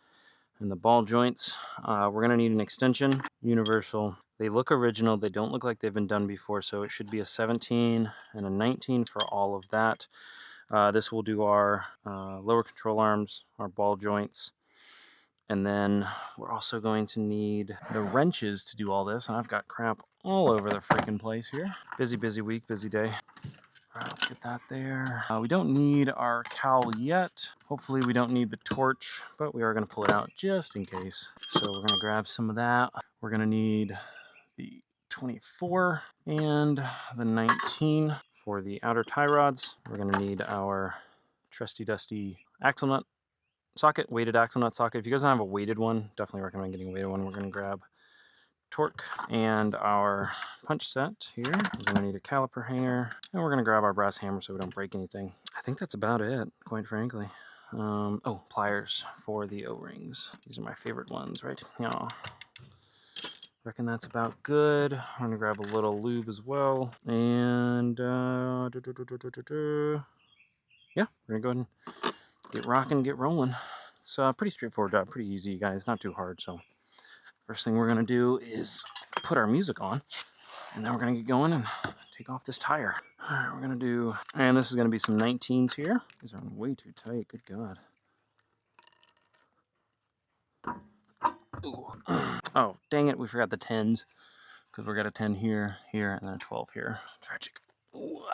and the ball joints. We're gonna need an extension, universal. They look original, they don't look like they've been done before, so it should be a 17 and a 19 for all of that. This will do our lower control arms, our ball joints, and then we're also going to need the wrenches to do all this, and I've got crap all over the freaking place here. Busy, busy week, busy day. All right, let's get that there. We don't need our cowl yet. Hopefully we don't need the torch, but we are gonna pull it out just in case. So we're gonna grab some of that. We're gonna need the 24 and the 19 for the outer tie rods. We're gonna need our trusty dusty axle nut socket, weighted axle nut socket. If you guys don't have a weighted one, definitely recommend getting a weighted one. We're gonna grab torque and our punch set here. We're gonna need a caliper hanger, and we're gonna grab our brass hammer so we don't break anything. I think that's about it, quite frankly. Oh, pliers for the O-rings. These are my favorite ones, right? Yeah. Reckon that's about good. I'm gonna grab a little lube as well. And yeah, we're gonna go ahead and get rocking, get rolling. It's a pretty straightforward job, pretty easy, you guys, not too hard. So first thing we're gonna do is put our music on, and then we're gonna get going and take off this tire. All right, we're gonna do, and this is gonna be some 19s here. These are way too tight, good God. Ooh. Oh, dang it, we forgot the 10s, because we got a 10 here, here, and then a 12 here. Tragic. Ooh.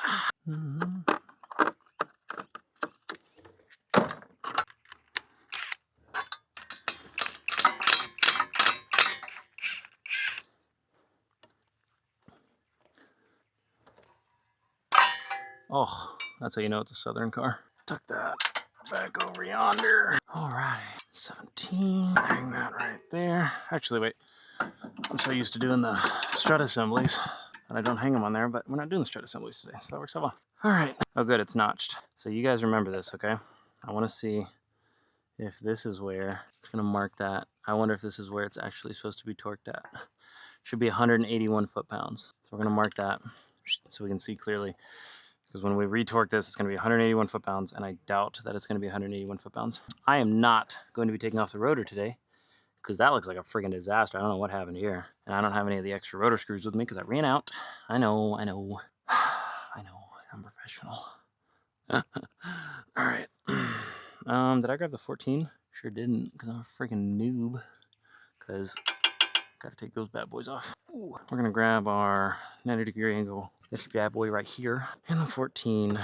Oh, that's how you know it's a Southern car. Tuck that back over yonder. Alrighty, 17. Hang that right there. Actually, wait. I'm so used to doing the strut assemblies that I don't hang them on there, but we're not doing the strut assemblies today, so that works out well. Alright. Oh good, it's notched. So you guys remember this, okay? I want to see if this is where it's going to mark that. I wonder if this is where it's actually supposed to be torqued at. Should be 181 foot-pounds. So we're going to mark that so we can see clearly. Because when we retorque this, it's going to be 181 foot-pounds, and I doubt that it's going to be 181 foot-pounds. I am not going to be taking off the rotor today, because that looks like a friggin' disaster. I don't know what happened here. And I don't have any of the extra rotor screws with me because I ran out. I know. I know, I'm professional. Alright. Did I grab the 14? Sure didn't, because I'm a freaking noob. Because gotta take those bad boys off. Ooh. We're gonna grab our 90-degree angle, this bad boy right here, and the 14.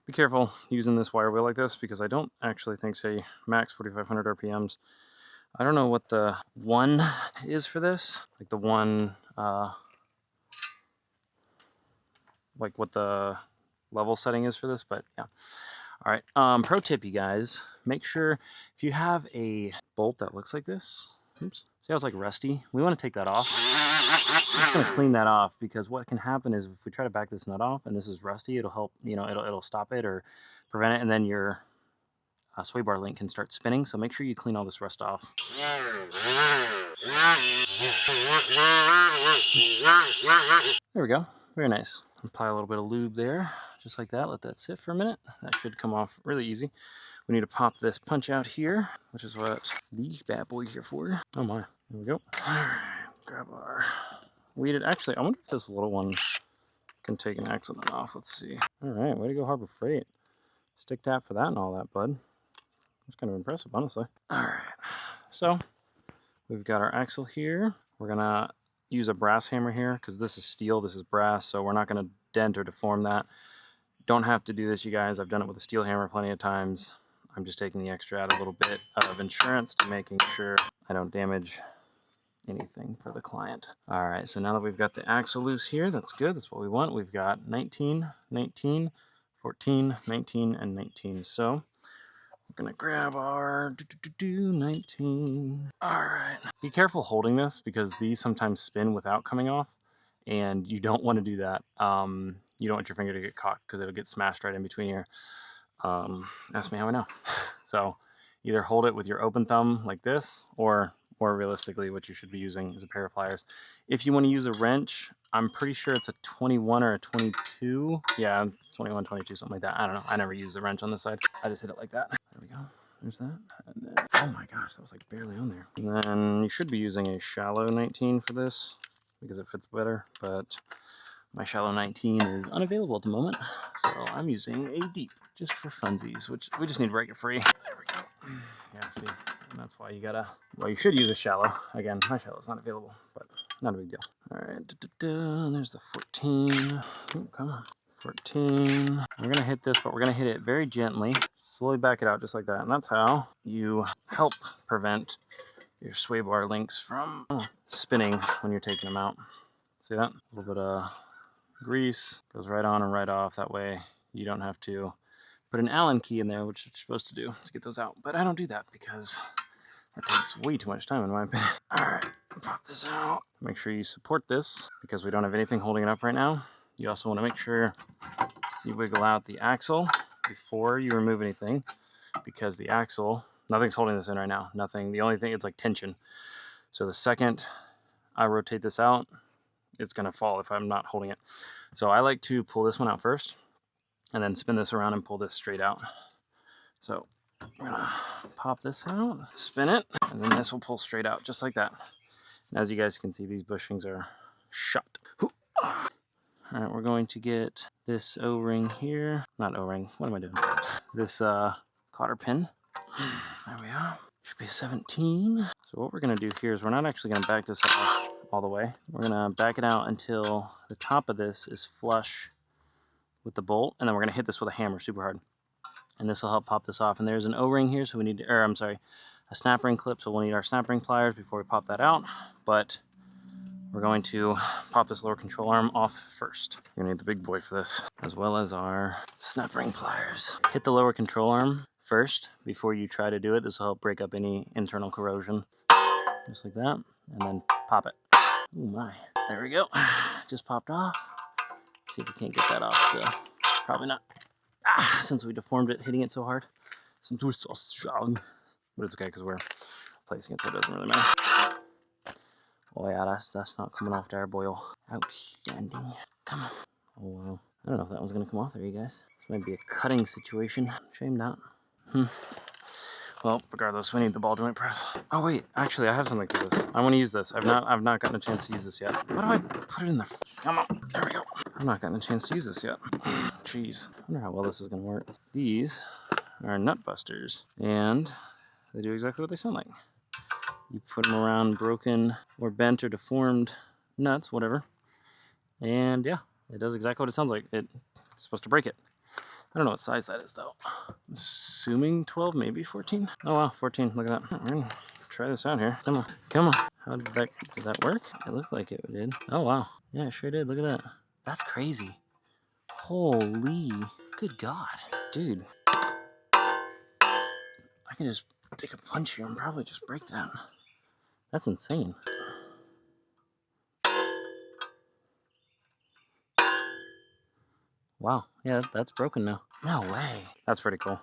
Be careful using this wire wheel like this, because I don't actually think, say, max 4,500 RPMs. I don't know what the 1 is for this, like the 1, like what the level setting is for this, but yeah. All right, pro tip, you guys, make sure if you have a bolt that looks like this, oops, see how it's like rusty? We want to take that off. I'm just gonna clean that off, because what can happen is if we try to back this nut off and this is rusty, it'll help, you know, it'll stop it or prevent it, and then your sway bar link can start spinning. So make sure you clean all this rust off. There we go. Very nice. Apply a little bit of lube there, just like that. Let that sit for a minute. That should come off really easy. We need to pop this punch out here, which is what these bad boys are for. Oh my. There we go. All right. Grab our weighted. Actually, I wonder if this little one can take an axle nut off. Let's see. All right. Way to go, Harbor Freight. Stick tap for that and all that, bud. It's kind of impressive, honestly. All right. So we've got our axle here. We're gonna use a brass hammer here because this is steel, this is brass, so we're not gonna dent or deform that. Don't have to do this, you guys. I've done it with a steel hammer plenty of times. I'm just taking the extra out, a little bit of insurance to making sure I don't damage anything for the client. All right, so now that we've got the axle loose here, that's good, that's what we want. We've got 19, 19, 14, 19, and 19. So we're gonna grab our 19. All right. Be careful holding this because these sometimes spin without coming off. and you don't want to do that. You don't want your finger to get caught because it'll get smashed right in between here. Ask me how I know. So either hold it with your open thumb like this, or more realistically, what you should be using is a pair of pliers. If you want to use a wrench, I'm pretty sure it's a 21 or a 22. Yeah, 21, 22, something like that. I don't know. I never use a wrench on this side. I just hit it like that. There we go. There's that. And then, oh my gosh, that was like barely on there. And then you should be using a shallow 19 for this because it fits better, but my shallow 19 is unavailable at the moment, so I'm using a deep just for funsies, which we just need to break it free. There we go. Yeah, see, and that's why you should use a shallow. Again, my shallow is not available, but not a big deal. All right, there's the 14. Ooh, come on, 14. We're gonna hit this, but we're gonna hit it very gently. Slowly back it out just like that, and that's how you help prevent your sway bar links from spinning when you're taking them out. See that? A little bit of grease goes right on and right off. That way you don't have to put an Allen key in there, which you're supposed to do to get those out. But I don't do that because that takes way too much time in my opinion. All right, pop this out. Make sure you support this because we don't have anything holding it up right now. You also want to make sure you wiggle out the axle before you remove anything, because the axle, nothing's holding this in right now. Nothing. The only thing, it's like tension. So the second I rotate this out, it's going to fall if I'm not holding it. So I like to pull this one out first and then spin this around and pull this straight out. So we're going to pop this out, spin it, and then this will pull straight out just like that. And as you guys can see, these bushings are shut. All right, we're going to get this O-ring here. Not O-ring, what am I doing? This cotter pin. There we are. Should be 17. So what we're going to do here is we're not actually going to back this off all the way. We're going to back it out until the top of this is flush with the bolt, and then we're going to hit this with a hammer super hard. And this will help pop this off. And there's an O-ring here, so we need to, or I'm sorry, a snap ring clip, so we'll need our snap ring pliers before we pop that out. But we're going to pop this lower control arm off first. You're going to need the big boy for this, as well as our snap ring pliers. Hit the lower control arm first before you try to do it. This will help break up any internal corrosion. Just like that, and then pop it. Oh my, there we go. Just popped off. See if we can't get that off still. Probably not. Since we deformed it, hitting it so hard. Since we're so strong. But it's okay because we're placing it, so it doesn't really matter. Oh yeah, that's not coming off there, boy. Outstanding. Come on. Oh wow. I don't know if that one's gonna come off there, you guys. This might be a cutting situation. Shame not. Well, regardless, we need the ball joint press. Oh wait, actually I have something for this. I want to use this. I've not gotten a chance to use this yet. Why do I put it in there? Come on, there we go. I've not gotten a chance to use this yet. Jeez, I wonder how well this is gonna work. These are nut busters, and they do exactly what they sound like. You put them around broken or bent or deformed nuts, whatever, and yeah, it does exactly what it sounds like. It's supposed to break it. I don't know what size that is though. I'm assuming 12, maybe 14. Oh wow, 14. Look at that. We're gonna try this out here. Come on, come on. How did that work? It looked like it did. Oh wow, yeah, it sure did. Look at that. That's crazy. Holy, good God, dude. I can just take a punch here and probably just break that. That's insane. Wow, yeah, that's broken now. No way. That's pretty cool.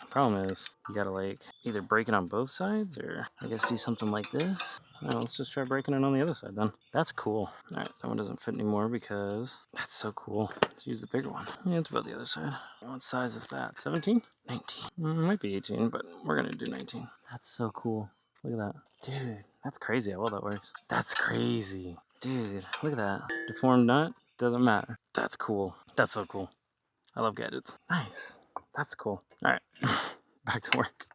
Problem is, you gotta like either break it on both sides or I guess do something like this. No, let's just try breaking it on the other side then. That's cool. All right, that one doesn't fit anymore because that's so cool. Let's use the bigger one. Yeah, it's about the other side. What size is that? 17? 19. Might be 18, but we're gonna do 19. That's so cool. Look at that. Dude, that's crazy how well that works. That's crazy. Dude, look at that. Deformed nut, doesn't matter. That's cool. That's so cool. I love gadgets. Nice. That's cool. All right, back to work.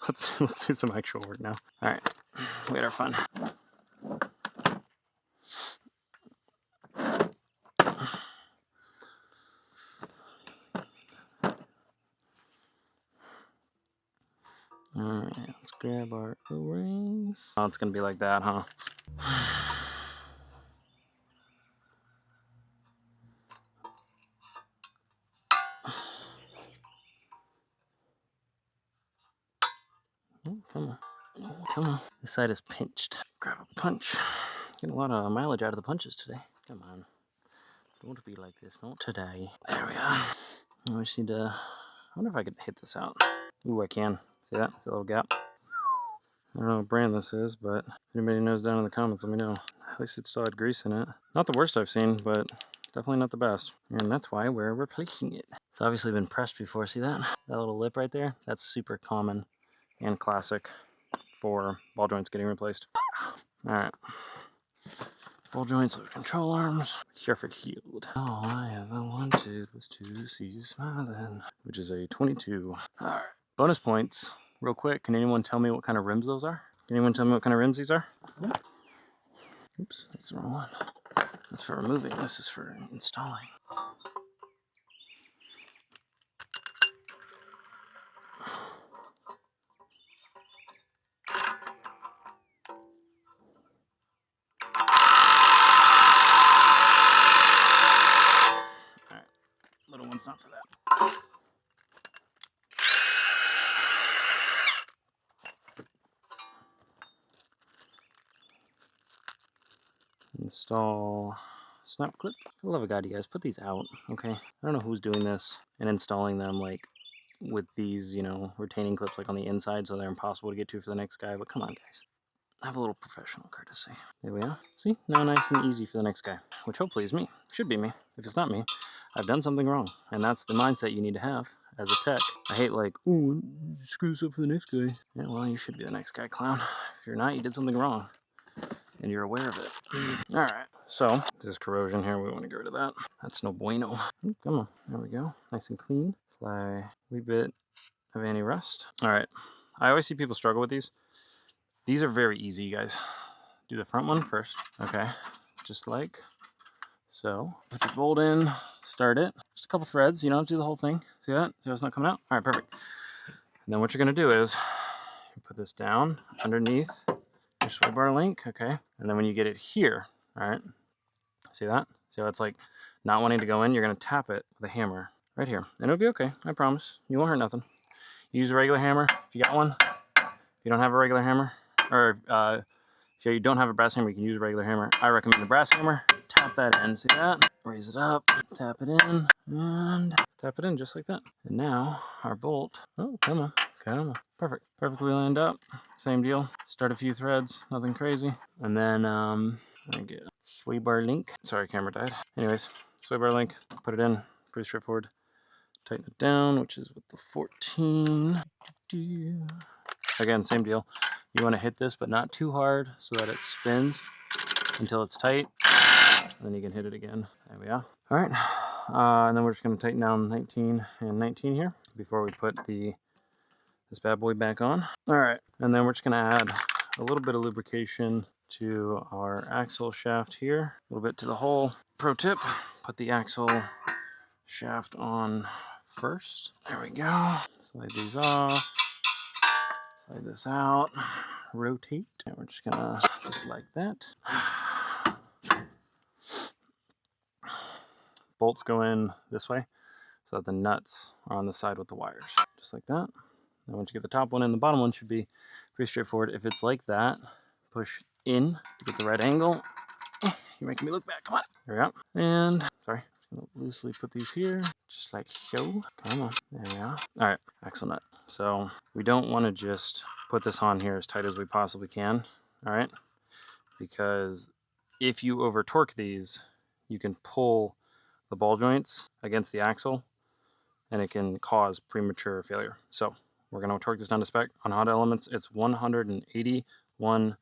Let's do some actual work now. All right, we had our fun. All right, let's grab our O-rings. Oh, it's gonna be like that, huh? Oh, come on. Oh, come on. This side is pinched. Grab a punch. Getting a lot of mileage out of the punches today. Come on. Don't be like this. Not today. There we are. I just need to... I wonder if I could hit this out. Ooh, I can. See that? It's a little gap. I don't know what brand this is, but if anybody knows down in the comments, let me know. At least it still had grease in it. Not the worst I've seen, but definitely not the best. And that's why we're replacing it. It's obviously been pressed before. See that? That little lip right there? That's super common and classic for ball joints getting replaced. Alright. Ball joints with control arms. Surface shield. All I ever wanted was to see you smiling. Which is a 22. Alright. Bonus points. Real quick, can anyone tell me what kind of rims those are? Can anyone tell me what kind of rims these are? Oops, that's the wrong one. That's for removing. This is for installing. Alright, little one's not for that. Install snap clip. For the love of God, you guys, put these out, okay? I don't know who's doing this and installing them like with these, you know, retaining clips like on the inside so they're impossible to get to for the next guy, but come on, guys. Have a little professional courtesy. There we are. See? Now nice and easy for the next guy, which hopefully is me. Should be me. If it's not me, I've done something wrong. And that's the mindset you need to have as a tech. I hate like, oh, screw this up for the next guy. Yeah, well, you should be the next guy, clown. If you're not, you did something wrong. And you're aware of it. Alright, so there's corrosion here. We want to get rid of that. That's no bueno. Ooh, come on. There we go. Nice and clean. Apply a wee bit of anti-rust. Alright. I always see people struggle with these. These are very easy, you guys. Do the front one first. Okay. Just like so. Put your bolt in. Start it. Just a couple threads. You don't have to do the whole thing. See that? See how it's not coming out? Alright, perfect. And then what you're going to do is you put this down underneath your sway bar link, okay? And then when you get it here, all right, see that? See how it's like not wanting to go in? You're gonna tap it with a hammer right here. And it'll be okay, I promise. You won't hurt nothing. Use a regular hammer if you got one. If you don't have a regular hammer, or if you don't have a brass hammer, you can use a regular hammer. I recommend a brass hammer. Tap that in, see that? Raise it up, tap it in, and tap it in just like that. And now our bolt, oh, come on. Perfect. Perfectly lined up. Same deal. Start a few threads, nothing crazy. And then I get sway bar link. Sorry, camera died. Anyways, sway bar link, put it in, pretty straightforward. Tighten it down, which is with the 14. Again, same deal. You want to hit this, but not too hard so that it spins until it's tight. And then you can hit it again. There we are. All right. And then we're just going to tighten down 19 and 19 here before we put this bad boy back on. All right, and then we're just gonna add a little bit of lubrication to our axle shaft here, a little bit to the hole. Pro tip, put the axle shaft on first. There we go. Slide these off, slide this out, rotate. And we're just gonna, just like that. Bolts go in this way so that the nuts are on the side with the wires, just like that. And once you get the top one in, the bottom one should be pretty straightforward. If it's like that, push in to get the right angle. You're making me look back. Come on. There we go. And, sorry, I'm going to loosely put these here, just like so. Come on. There we go. All right, axle nut. So we don't want to just put this on here as tight as we possibly can. All right, because if you over torque these, you can pull the ball joints against the axle and it can cause premature failure. So we're going to torque this down to spec. On hot elements, it's 181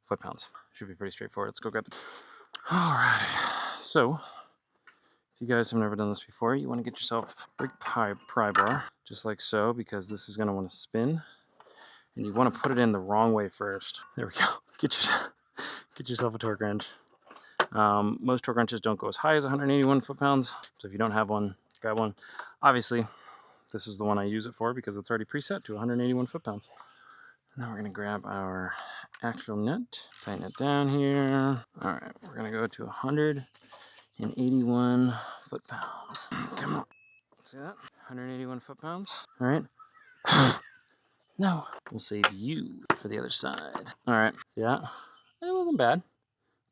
foot-pounds. Should be pretty straightforward. Let's go grab it. Alrighty. So, if you guys have never done this before, you want to get yourself a big pry bar, just like so, because this is going to want to spin. And you want to put it in the wrong way first. There we go. Get yourself a torque wrench. Most torque wrenches don't go as high as 181 foot-pounds. So if you don't have one, grab one. Obviously, this is the one I use it for because it's already preset to 181 foot-pounds. Now we're going to grab our actual nut, tighten it down here. All right, we're going to go to 181 foot-pounds. Come on. See that? 181 foot-pounds. All right. No, we'll save you for the other side. All right, see that? It wasn't bad.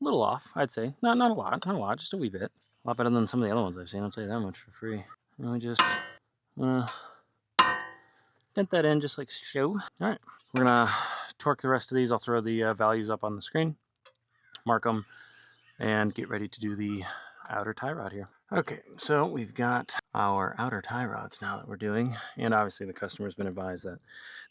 A little off, I'd say. Not a lot, not a lot, just a wee bit. A lot better than some of the other ones I've seen, I'll tell you that much for free. And we just dent that in just like so. All right, we're gonna torque the rest of these. I'll throw the values up on the screen, mark them, and get ready to do the outer tie rod here. Okay, so we've got our outer tie rods now that we're doing, and obviously the customer's been advised that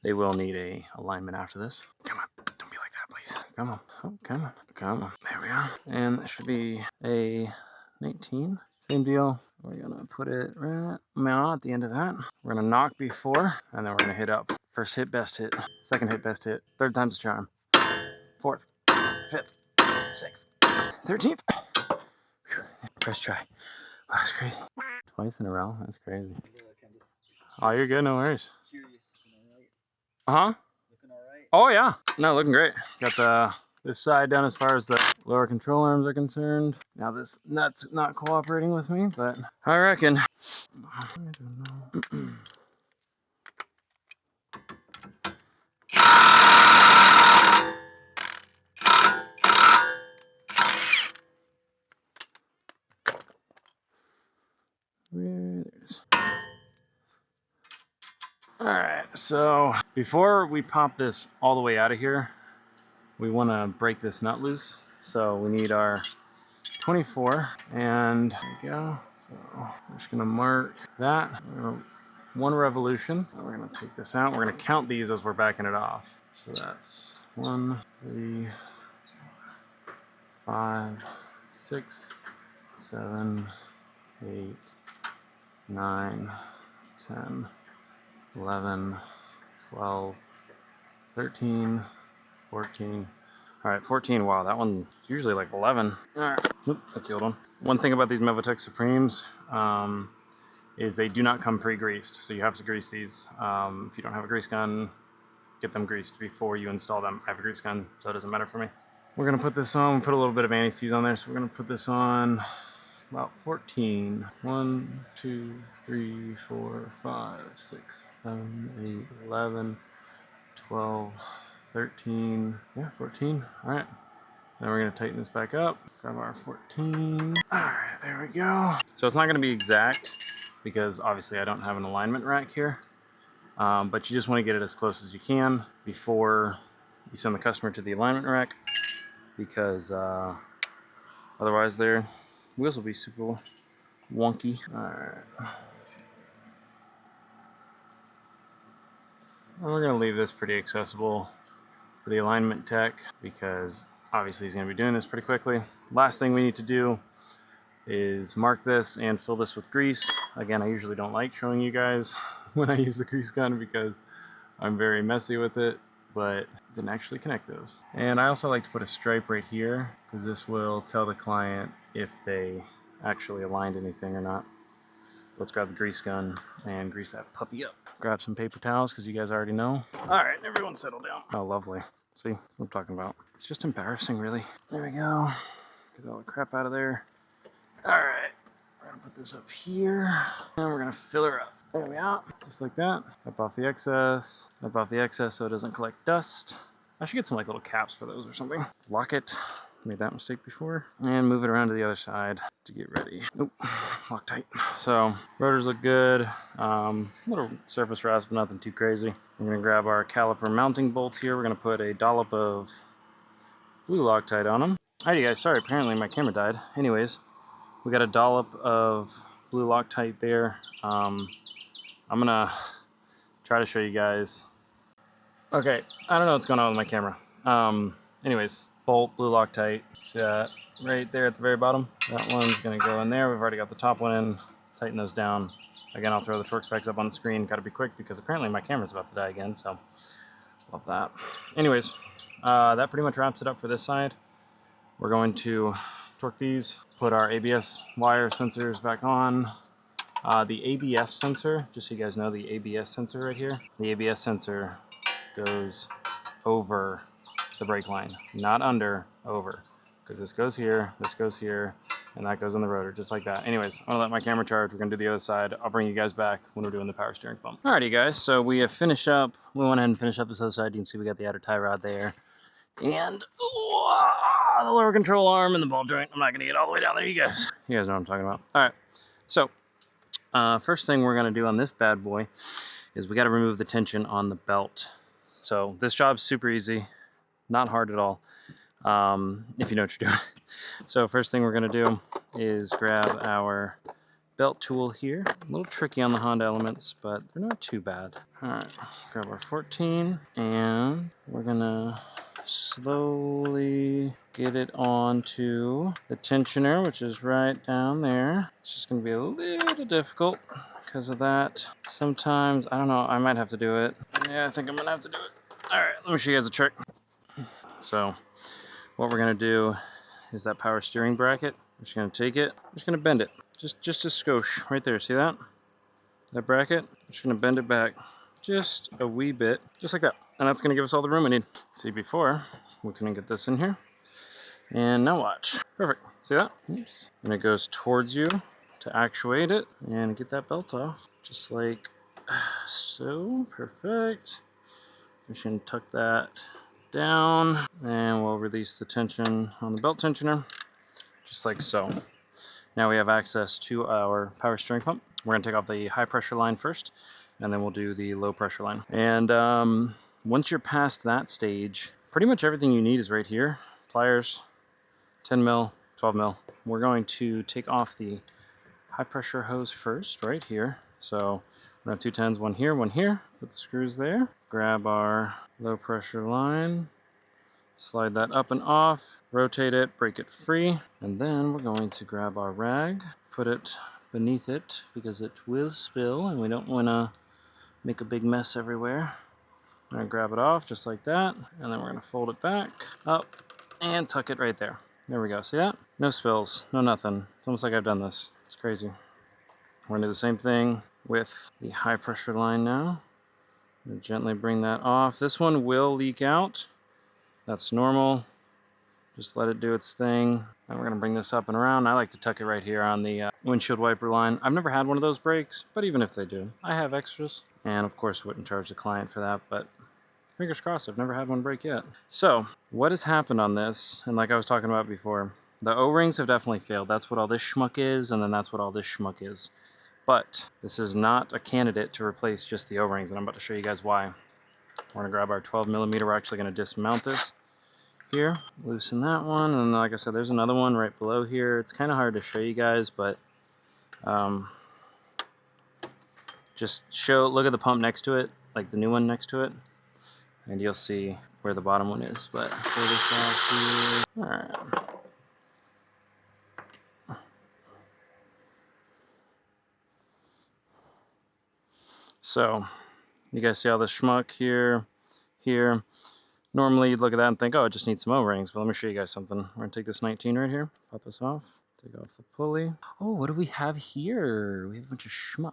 they will need a alignment after this. Come on, don't be like that, please. Come on, oh, come on, come on. There we are. And this should be a 19. Same deal. We're gonna put it right now at the end of that. We're gonna knock before, and then we're gonna hit up. First hit, best hit. Second hit, best hit. Third time's a charm. Fourth, fifth, sixth, 13th. First try. Oh, that's crazy. Twice in a row? That's crazy. Oh, you're good. No worries. Uh-huh. Looking all right? Oh, yeah. No, looking great. Got this side done as far as the lower control arms are concerned. Now this nut's not cooperating with me, but I reckon. I don't know. Alright, so before we pop this all the way out of here, we want to break this nut loose. So we need our 24, and there we go. So we're just going to mark that. One revolution. We're going to take this out. We're going to count these as we're backing it off. So that's 1, 3, 5, 6, 7, 8, 9, 10, 11, 12, 13, 14. All right, 14. Wow, that one's usually like 11. All right, nope, that's the old one. One thing about these Mevotech Supremes is they do not come pre-greased, so you have to grease these. If you don't have a grease gun, get them greased before you install them. I have a grease gun, so it doesn't matter for me. We're gonna put this on, put a little bit of anti-seize on there, so we're gonna put this on about 14. 1, 2, 3, 4, 5, 6, 7, 8, 11, 12, 13, yeah, 14. All right, then we're gonna tighten this back up. Grab our 14. All right, there we go. So it's not gonna be exact because obviously I don't have an alignment rack here, but you just wanna get it as close as you can before you send the customer to the alignment rack, because otherwise their wheels will be super wonky. All right. And we're gonna leave this pretty accessible for the alignment tech because obviously he's gonna be doing this pretty quickly. Last thing we need to do is mark this and fill this with grease. Again, I usually don't like showing you guys when I use the grease gun because I'm very messy with it, but didn't actually connect those. And I also like to put a stripe right here because this will tell the client if they actually aligned anything or not. Let's grab the grease gun and grease that puppy up. Grab some paper towels because you guys already know. All right, everyone settle down. Oh, lovely. See what I'm talking about. It's just embarrassing, really. There we go. Get all the crap out of there. All right, we're gonna put this up here and we're gonna fill her up. There we are, just like that. Wipe off the excess so it doesn't collect dust. I should get some like little caps for those or something. Lock it. Made that mistake before. And move it around to the other side to get ready. Nope, lock tight. So rotors look good. Little surface rust, but nothing too crazy. We're gonna grab our caliper mounting bolts here. We're gonna put a dollop of blue Loctite on them. Alrighty guys, sorry, apparently my camera died. Anyways, we got a dollop of blue Loctite there. I'm gonna try to show you guys. Okay, I don't know what's going on with my camera. Anyways, bolt, blue Loctite. See that right there at the very bottom? That one's gonna go in there. We've already got the top one in. Tighten those down. Again, I'll throw the torque specs up on the screen. Gotta be quick because apparently my camera's about to die again, so love that. Anyways, that pretty much wraps it up for this side. We're going to torque these, put our ABS wire sensors back on. The ABS sensor, just so you guys know, the ABS sensor right here, the ABS sensor goes over the brake line, not under, over. Because this goes here, and that goes on the rotor, just like that. Anyways, I'm gonna let my camera charge. We're gonna do the other side. I'll bring you guys back when we're doing the power steering foam. Alrighty guys, so we have finished up. We went ahead and finished up this other side. You can see we got the outer tie rod there. And the lower control arm and the ball joint. I'm not gonna get all the way down there, you guys know what I'm talking about. All right, so first thing we're gonna do on this bad boy is we gotta remove the tension on the belt. So this job's super easy, not hard at all, if you know what you're doing. So first thing we're gonna do is grab our belt tool here. A little tricky on the Honda Elements, but they're not too bad. All right, grab our 14, and we're gonna slowly get it onto the tensioner, which is right down there. It's just gonna be a little difficult because of that. Sometimes, I don't know, I might have to do it. Yeah, I think I'm gonna have to do it. All right, let me show you guys a trick. So what we're gonna do is that power steering bracket. I'm just gonna take it, I'm just gonna bend it. Just a skosh right there, see that? That bracket, I'm just gonna bend it back just a wee bit, just like that. And that's gonna give us all the room we need. See, before, we couldn't get this in here. And now watch. Perfect, see that? Oops. And it goes towards you to actuate it and get that belt off. Just like so, perfect. We should tuck that down and we'll release the tension on the belt tensioner, just like so. Now we have access to our power steering pump. We're gonna take off the high pressure line first, and then we'll do the low pressure line. And once you're past that stage, pretty much everything you need is right here. Pliers, 10 mil, 12 mil. We're going to take off the high pressure hose first, right here. So we have two 10s, one here, put the screws there. Grab our low pressure line, slide that up and off, rotate it, break it free, and then we're going to grab our rag, put it beneath it because it will spill and we don't want to make a big mess everywhere. I'm going to grab it off just like that, and then we're going to fold it back, up, and tuck it right there. There we go, see that? No spills, no nothing. It's almost like I've done this. It's crazy. We're going to do the same thing with the high pressure line now. Gently bring that off. This one will leak out. That's normal. Just let it do its thing. And we're going to bring this up and around. I like to tuck it right here on the windshield wiper line. I've never had one of those breaks, but even if they do, I have extras. And of course, wouldn't charge the client for that, but fingers crossed, I've never had one break yet. So what has happened on this, and like I was talking about before, the O-rings have definitely failed. That's what all this schmuck is, and then that's what all this schmuck is. But this is not a candidate to replace just the O-rings, and I'm about to show you guys why. We're gonna grab our 12mm. We're actually gonna dismount this here, loosen that one, and like I said, there's another one right below here. It's kind of hard to show you guys, but just look at the pump next to it, like the new one next to it, and you'll see where the bottom one is. But pull this off here. All right. So you guys see all this schmuck here, here. Normally you'd look at that and think, oh, it just needs some O-rings, but let me show you guys something. We're gonna take this 19 right here, pop this off, take off the pulley. Oh, what do we have here? We have a bunch of schmuck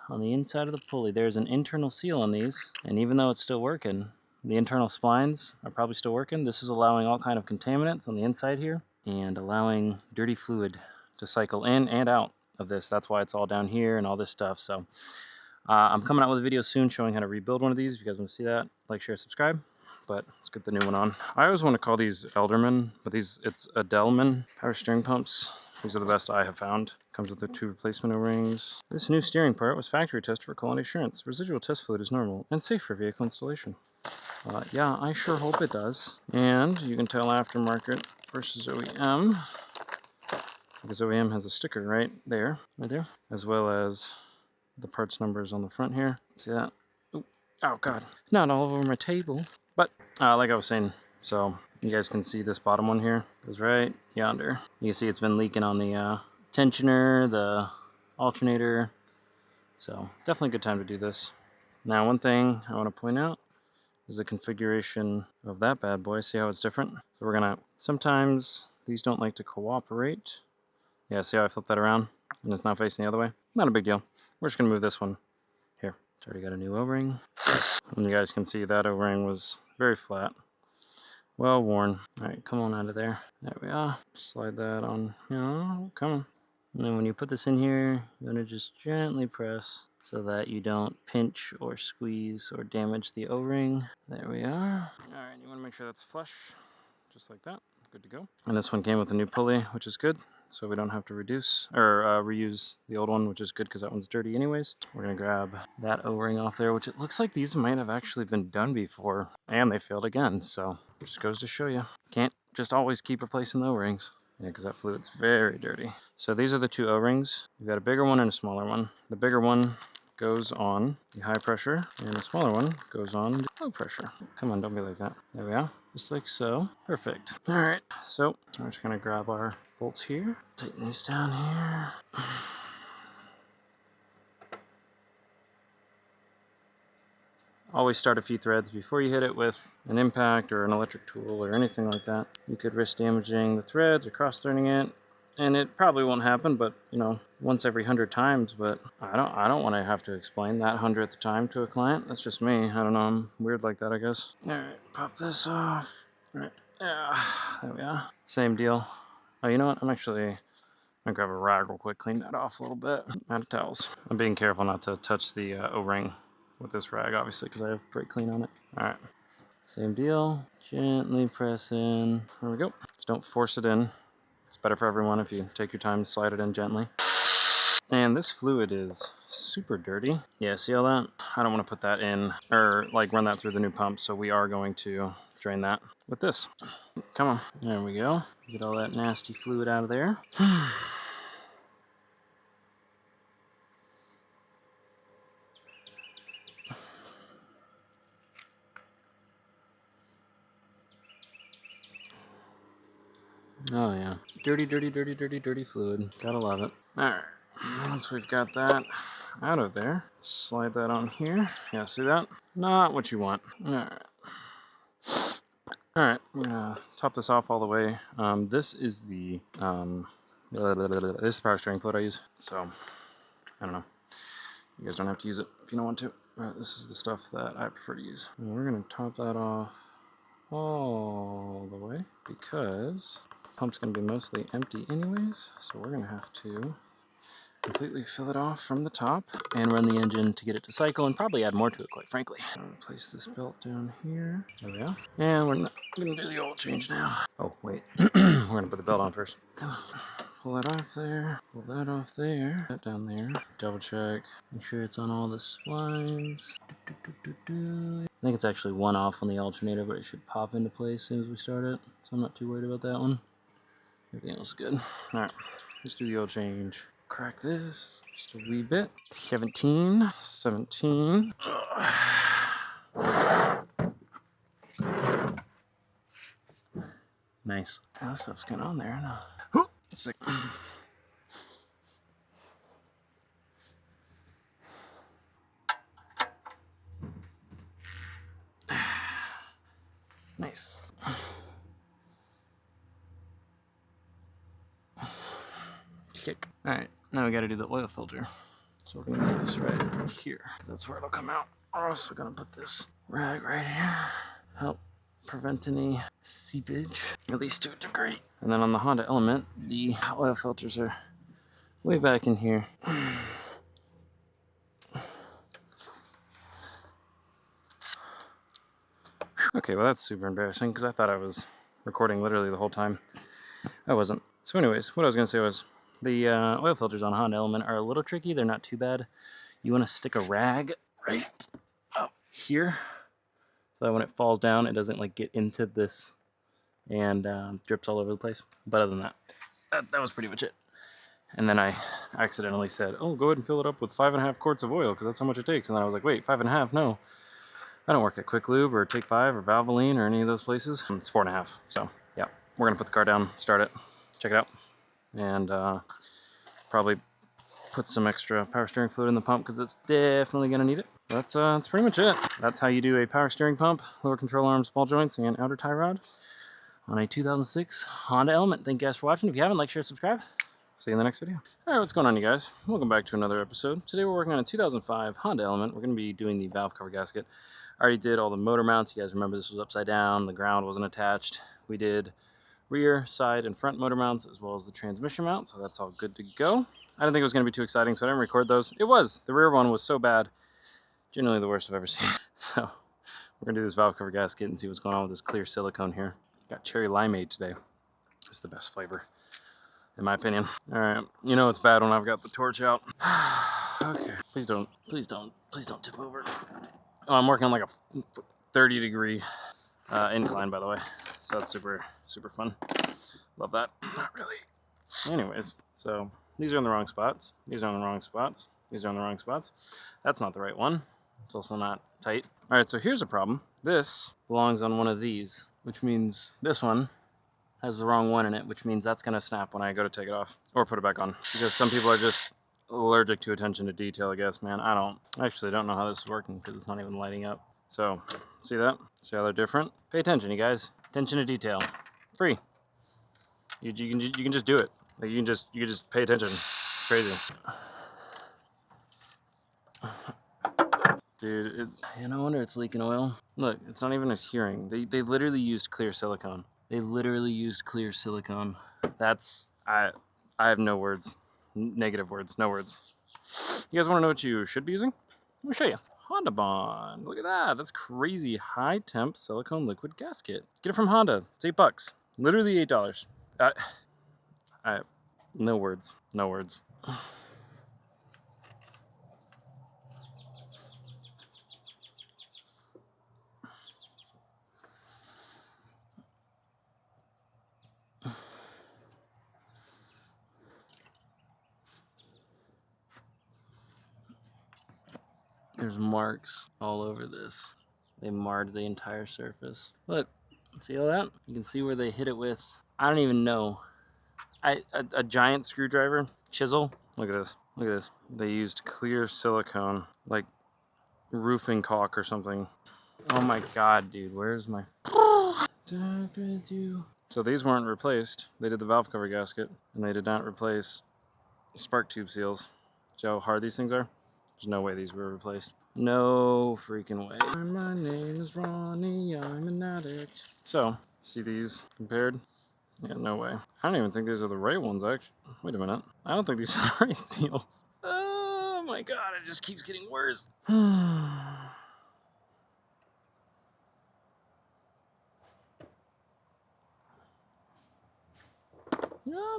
on the inside of the pulley. There's an internal seal on these, and even though it's still working, the internal splines are probably still working. This is allowing all kind of contaminants on the inside here and allowing dirty fluid to cycle in and out of this. That's why it's all down here and all this stuff. So I'm coming out with a video soon showing how to rebuild one of these. If you guys want to see that, like, share, subscribe. But let's get the new one on. I always want to call these Elderman, but it's Edelman power steering pumps. These are the best I have found. Comes with the 2 replacement O-rings. This new steering part was factory tested for quality assurance. Residual test fluid is normal and safe for vehicle installation. Yeah, I sure hope it does. And you can tell aftermarket versus OEM, because OEM has a sticker right there, as well as the parts numbers on the front here. See that? Ooh, oh God, not all over my table. But like I was saying, so you guys can see this bottom one here goes right yonder. You can see it's been leaking on the tensioner, the alternator. So definitely a good time to do this. Now, one thing I want to point out is the configuration of that bad boy. See how it's different? So we're gonna, sometimes these don't like to cooperate. Yeah, see how I flipped that around and it's now facing the other way? Not a big deal. We're just gonna move this one here. It's already got a new O-ring. And you guys can see that O-ring was very flat, well worn. All right, come on out of there. There we are. Slide that on. Come on. And then when you put this in here, you're gonna just gently press so that you don't pinch or squeeze or damage the O-ring. There we are. All right, you wanna make sure that's flush, just like that. good to go. And this one came with a new pulley, which is good. So we don't have to reduce or reuse the old one, which is good because that one's dirty anyways. We're gonna grab that O-ring off there, which it looks like these might have actually been done before and they failed again. So it just goes to show you, can't just always keep replacing the O-rings. Yeah, because that fluid's very dirty. So these are the two O-rings. You've got a bigger one and a smaller one. The bigger one goes on the high pressure, and the smaller one goes on the low pressure. Come on, don't be like that. There we are, just like so. Perfect. All right, so we're just gonna grab our bolts here, tighten these down here. Always start a few threads before you hit it with an impact or an electric tool or anything like that. You could risk damaging the threads or cross-threading it, and it probably won't happen, but you know, once every 100 times. But I don't want to have to explain that 100th time to a client. That's just me. I don't know. I'm weird like that, I guess. All right, pop this off. All right, yeah, there we are. Same deal. Oh, you know what? I'm gonna grab a rag real quick, clean that off a little bit. Out of towels. I'm being careful not to touch the O-ring with this rag, obviously, because I have brake clean on it. All right, same deal. Gently press in. There we go. Just don't force it in. It's better for everyone if you take your time to slide it in gently. And this fluid is super dirty. Yeah, see all that? I don't want to put that in or like run that through the new pump, so we are going to drain that with this. Come on. There we go. Get all that nasty fluid out of there. Oh yeah. Dirty, dirty, dirty, dirty, dirty fluid. Gotta love it. Alright. Once we've got that out of there, slide that on here. Yeah, see that? Not what you want. Alright. Alright, we're gonna top this off all the way. This is the this is the power steering fluid I use. So I don't know. You guys don't have to use it if you don't want to. Alright, this is the stuff that I prefer to use. And we're gonna top that off all the way because pump's going to be mostly empty anyways, so we're going to have to completely fill it off from the top and run the engine to get it to cycle and probably add more to it, quite frankly. I'm going to place this belt down here. There we go. And we're going to do the oil change now. Oh, wait. We're going to put the belt on first. Come on. Pull that off there. Pull that off there. That down there. Double check. Make sure it's on all the splines. I think it's actually one off on the alternator, but it should pop into place as soon as we start it. So I'm not too worried about that one. Everything else is good. Alright, let's do the oil change. Crack this just a wee bit. 17. Nice. That stuff's kind of on there now. Sick. Nice. Kick. Alright, now we gotta do the oil filter. So we're gonna do this right here. That's where it'll come out. We're also gonna put this rag right here. Help prevent any seepage, at least to a degree. And then on the Honda Element, the oil filters are way back in here. Okay, well that's super embarrassing because I thought I was recording literally the whole time. I wasn't. So anyways, what I was going to say was the oil filters on Honda Element are a little tricky. They're not too bad. You want to stick a rag right up here so that when it falls down, it doesn't like get into this and drips all over the place. But other than that was pretty much it. And then I accidentally said, oh, go ahead and fill it up with 5.5 quarts of oil because that's how much it takes. And then I was like, wait, 5.5? No. I don't work at Quick Lube or Take 5 or Valvoline or any of those places. It's 4.5. So yeah, we're gonna put the car down, start it, check it out, and probably put some extra power steering fluid in the pump because it's definitely gonna need it. That's pretty much it. That's how you do a power steering pump, lower control arms, ball joints, and outer tie rod on a 2006 Honda Element. Thank you guys for watching. If you haven't, like, share, subscribe. See you in the next video. All right, what's going on, you guys? Welcome back to another episode. Today we're working on a 2005 Honda Element. We're going to be doing the valve cover gasket. I already did all the motor mounts. You guys remember this was upside down. The ground wasn't attached. We did rear, side, and front motor mounts as well as the transmission mount, so that's all good to go. I didn't think it was going to be too exciting, so I didn't record those. It was. The rear one was so bad. Generally the worst I've ever seen. So we're going to do this valve cover gasket and see what's going on with this clear silicone here. Got cherry limeade today. is the best flavor, in my opinion. All right, you know it's bad when I've got the torch out. Okay, please don't tip over. Oh, I'm working on like a 30-degree incline, by the way, so that's super fun. Love that. Not really. Anyways, so these are in the wrong spots. These are in the wrong spots. These are in the wrong spots. That's not the right one. It's also not tight. All right, so here's a problem. This belongs on one of these, which means this one has the wrong one in it, which means that's gonna snap when I go to take it off or put it back on. Because some people are just allergic to attention to detail, I guess, man. I actually don't know how this is working because it's not even lighting up. So, see that? See how they're different? Pay attention, you guys. Attention to detail. Free. You can just do it. Like you can just pay attention. It's crazy. Dude, no wonder it's leaking oil. Look, it's not even adhering. They literally used clear silicone. They literally used clear silicone. That's I have no words. Negative words, no words. You guys want to know what you should be using? Let me show you. Honda Bond. Look at that. That's crazy. High temp silicone liquid gasket. Get it from Honda. It's $8. Literally $8. I no words. No words. There's marks all over this. They marred the entire surface. Look, see all that? You can see where they hit it with, I don't even know. A giant screwdriver, chisel. Look at this, look at this. They used clear silicone, like roofing caulk or something. Oh my God, dude, where's my... So these weren't replaced. They did the valve cover gasket, and they did not replace spark tube seals. See how hard these things are? There's no way these were replaced. No freaking way. My name is Ronnie, I'm an addict. So, see these compared? Yeah, no way. I don't even think these are the right ones, actually. Wait a minute. I don't think these are the right seals. Oh my God, it just keeps getting worse. I'm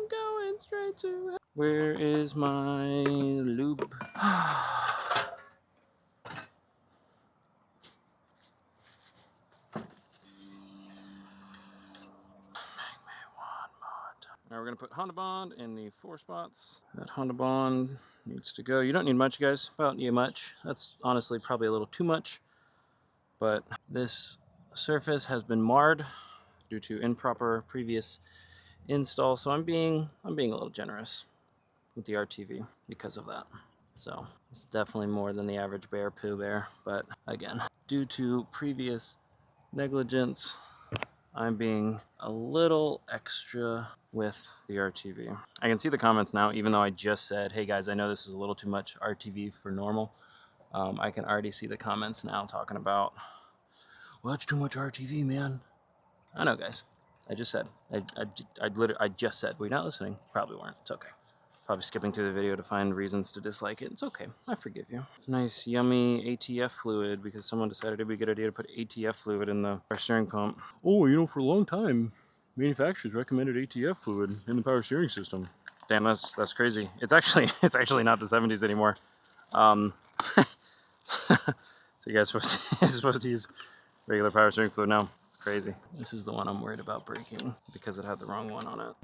going straight to it. Where is my lube? Now we're going to put Honda Bond in the 4 spots. That Honda Bond needs to go. You don't need much, guys. About need much. That's honestly probably a little too much. But this surface has been marred due to improper previous install. So I'm being a little generous with the RTV because of that. So it's definitely more than the average bear poo bear. But again, due to previous negligence, I'm being a little extra with the RTV. I can see the comments now, even though I just said, hey guys, I know this is a little too much RTV for normal. I can already see the comments now talking about, well, that's too much RTV, man. I know, guys. I just said. I just said. Were you not listening? Probably weren't. It's okay. Probably skipping through the video to find reasons to dislike it. It's okay. I forgive you. Nice, yummy ATF fluid, because someone decided it'd be a good idea to put ATF fluid in the power steering pump. Oh, you know, for a long time, manufacturers recommended ATF fluid in the power steering system. Damn, that's crazy. It's actually not the 70s anymore. So you guys are supposed to use regular power steering fluid now. It's crazy. This is the one I'm worried about breaking because it had the wrong one on it.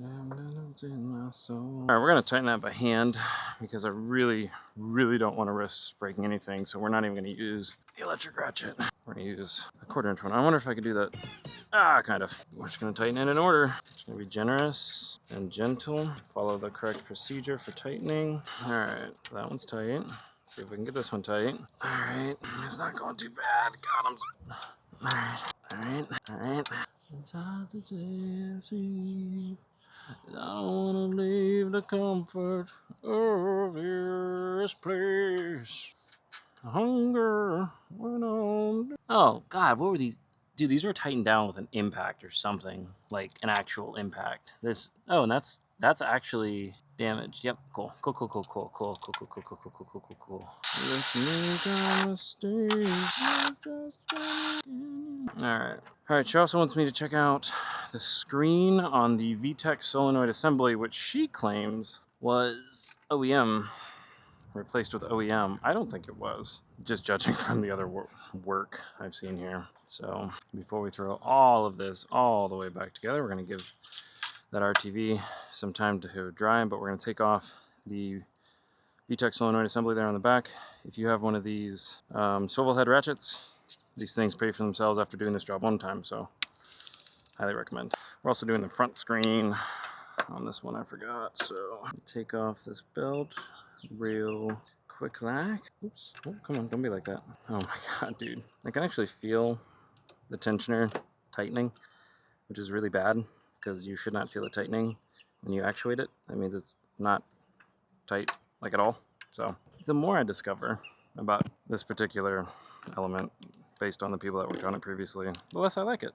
All right, we're gonna tighten that by hand because I really don't want to risk breaking anything. So we're not even gonna use the electric ratchet. We're gonna use a 1/4" one. I wonder if I could do that. Kind of. We're just gonna tighten it in order. It's gonna be generous and gentle. Follow the correct procedure for tightening. All right, that one's tight. See if we can get this one tight. All right, it's not going too bad. God, I'm sorry. All right. It's hard to see. I don't wanna leave the comfort of this place. Hunger went on. Oh God, what were these? Dude, these were tightened down with an impact or something, like an actual impact. And that's That's actually damaged. Yep, cool. Cool. Alright, she also wants me to check out the screen on the VTech solenoid assembly, which she claims was OEM, replaced with OEM. I don't think it was, just judging from the other work I've seen here. So before we throw all of this all the way back together, we're going to give that RTV some time to dry, but we're going to take off the VTech solenoid assembly there on the back. If you have one of these swivel head ratchets, these things pay for themselves after doing this job one time, so highly recommend. We're also doing the front screen on this one, I forgot, so take off this belt real quick like. Oops, oh, come on, don't be like that. Oh my god, dude. I can actually feel the tensioner tightening, which is really bad, because you should not feel it tightening when you actuate it. That means it's not tight, like at all. So the more I discover about this particular element, based on the people that worked on it previously, the less I like it.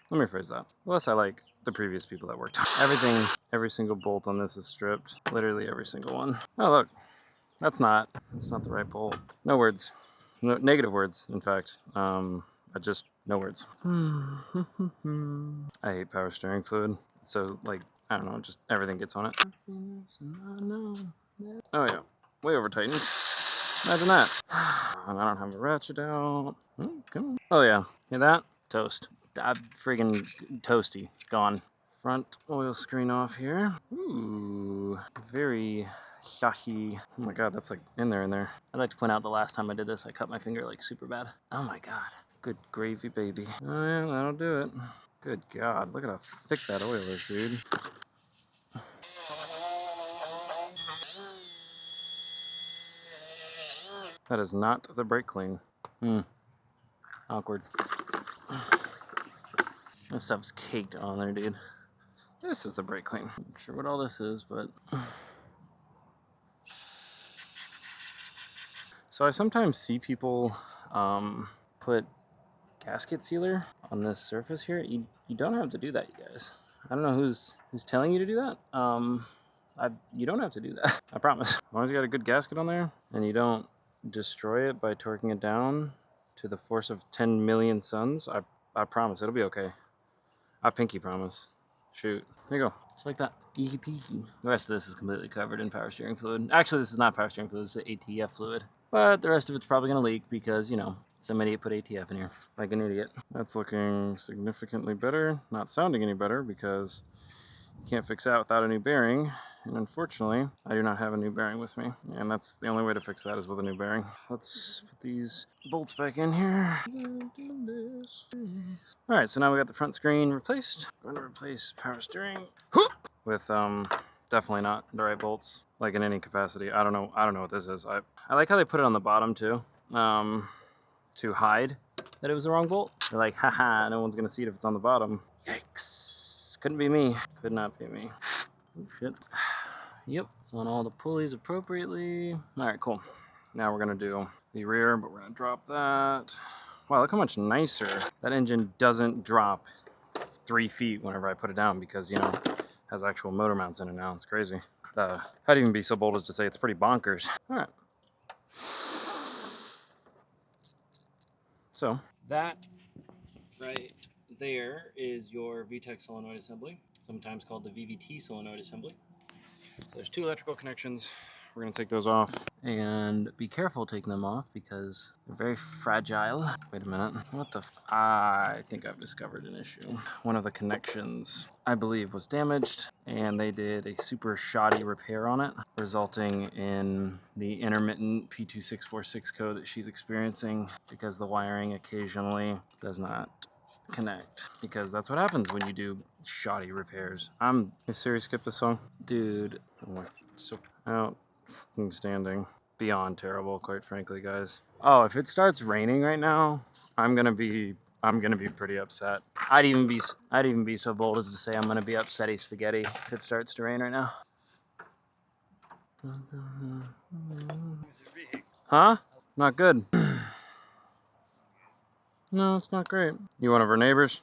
Let me rephrase that. The less I like the previous people that worked on it. Everything, every single bolt on this is stripped. Literally every single one. Oh, look. That's not the right bolt. No words. No, negative words, in fact. Just no words. I hate power steering fluid. So, like, I don't know, just everything gets on it. Oh, yeah. Way over tightened. Imagine that. And I don't have a ratchet out. Oh, come on. Oh, yeah. Hear that? Toast. Friggin' toasty. Gone. Front oil screen off here. Ooh. Very shashi. Oh my god, that's like in there. I'd like to point out the last time I did this, I cut my finger like super bad. Oh my god. Good gravy, baby. Oh yeah, that'll do it. Good god, look at how thick that oil is, dude. That is not the brake clean. Awkward. This stuff's caked on there, dude. This is the brake clean. Not sure what all this is, but... So I sometimes see people put gasket sealer on this surface here. You don't have to do that, you guys. I don't know who's telling you to do that. You don't have to do that. I promise. As long as you got a good gasket on there and you don't destroy it by torquing it down to the force of 10 million suns, I promise it'll be okay. I pinky promise. Shoot. There you go. Just like that. Easy peasy. The rest of this is completely covered in power steering fluid. Actually, this is not power steering fluid, it's ATF fluid. But the rest of it's probably going to leak because, you know, some idiot put ATF in here. Like an idiot. That's looking significantly better. Not sounding any better because you can't fix that without a new bearing. And unfortunately, I do not have a new bearing with me. And that's the only way to fix that is with a new bearing. Let's put these bolts back in here. Alright, so now we got the front screen replaced. I'm going to replace power steering with definitely not the right bolts, like in any capacity. I don't know what this is. I like how they put it on the bottom too, to hide that it was the wrong bolt. They're like, haha, no one's gonna see it if it's on the bottom. Yikes. Couldn't be me. Could not be me. Oh shit. Yep, it's on all the pulleys appropriately. Alright, cool. Now we're gonna do the rear, but we're gonna drop that. Wow, look how much nicer. That engine doesn't drop 3 feet whenever I put it down because, you know, has actual motor mounts in it now. It's crazy. I'd even be so bold as to say it's pretty bonkers. All right. So that right there is your VTech solenoid assembly, sometimes called the VVT solenoid assembly. So there's 2 electrical connections. We're gonna take those off and be careful taking them off because they're very fragile. Wait a minute, what the I think I've discovered an issue. One of the connections, I believe, was damaged and they did a super shoddy repair on it, resulting in the intermittent P2646 code that she's experiencing because the wiring occasionally does not connect, because that's what happens when you do shoddy repairs. Siri, skip this song. Dude, oh, so outstanding. Beyond terrible, quite frankly, guys. Oh, if it starts raining right now, I'm gonna be pretty upset. I'd even be so bold as to say I'm gonna be upsetty spaghetti if it starts to rain right now. Huh? Not good. No, it's not great. You one of our neighbors?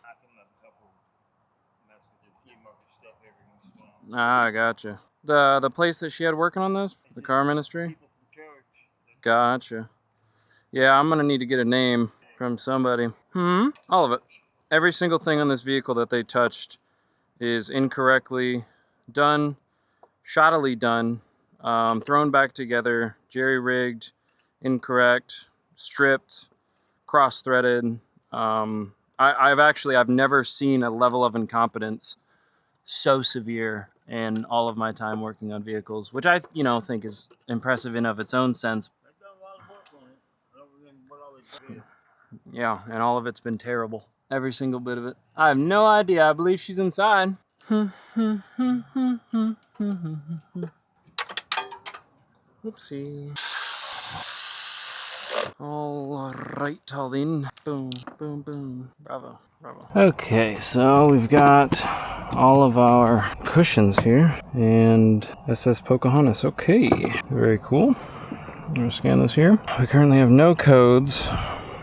Ah, I gotcha. The place that she had working on this, the car ministry. Gotcha. Yeah, I'm gonna need to get a name from somebody. All of it. Every single thing on this vehicle that they touched is incorrectly done, shoddily done, thrown back together, jerry-rigged, incorrect, stripped, cross-threaded. I've never seen a level of incompetence so severe in all of my time working on vehicles, which I think is impressive in of its own sense. Yeah, and all of it's been terrible. Every single bit of it. I have no idea. I believe she's inside. Oopsie. All right, then. Boom, boom, boom. Bravo, bravo. Okay, so we've got all of our cushions here, and SS Pocahontas. Okay, very cool. I'm gonna scan this here. We currently have no codes,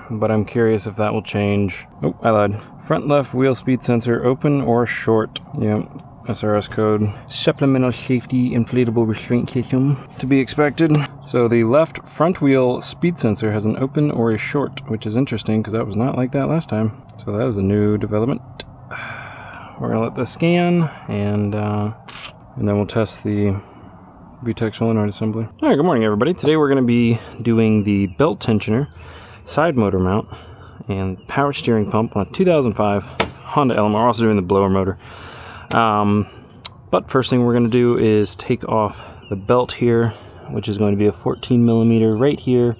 but I'm curious if that will change. Oh, I lied. Front left wheel speed sensor, open or short. Yep. SRS code. Supplemental safety inflatable restraint system to be expected. So the left front wheel speed sensor has an open or a short, which is interesting because that was not like that last time. So that is a new development. We're gonna let this scan, and then we'll test the VTEC solenoid assembly. All right, good morning, everybody. Today we're gonna be doing the belt tensioner, side motor mount, and power steering pump on a 2005 Honda Element. We're also doing the blower motor. But first thing we're going to do is take off the belt here, which is going to be a 14 millimeter right here.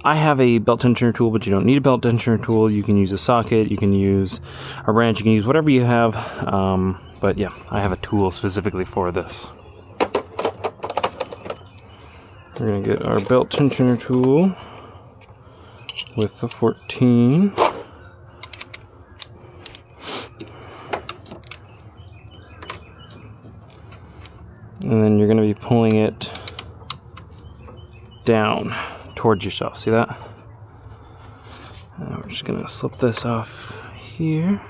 I have a belt tensioner tool, but you don't need a belt tensioner tool. You can use a socket, you can use a wrench, you can use whatever you have. But yeah, I have a tool specifically for this. We're going to get our belt tensioner tool with the 14. And then you're going to be pulling it down towards yourself. See that? And we're just going to slip this off here.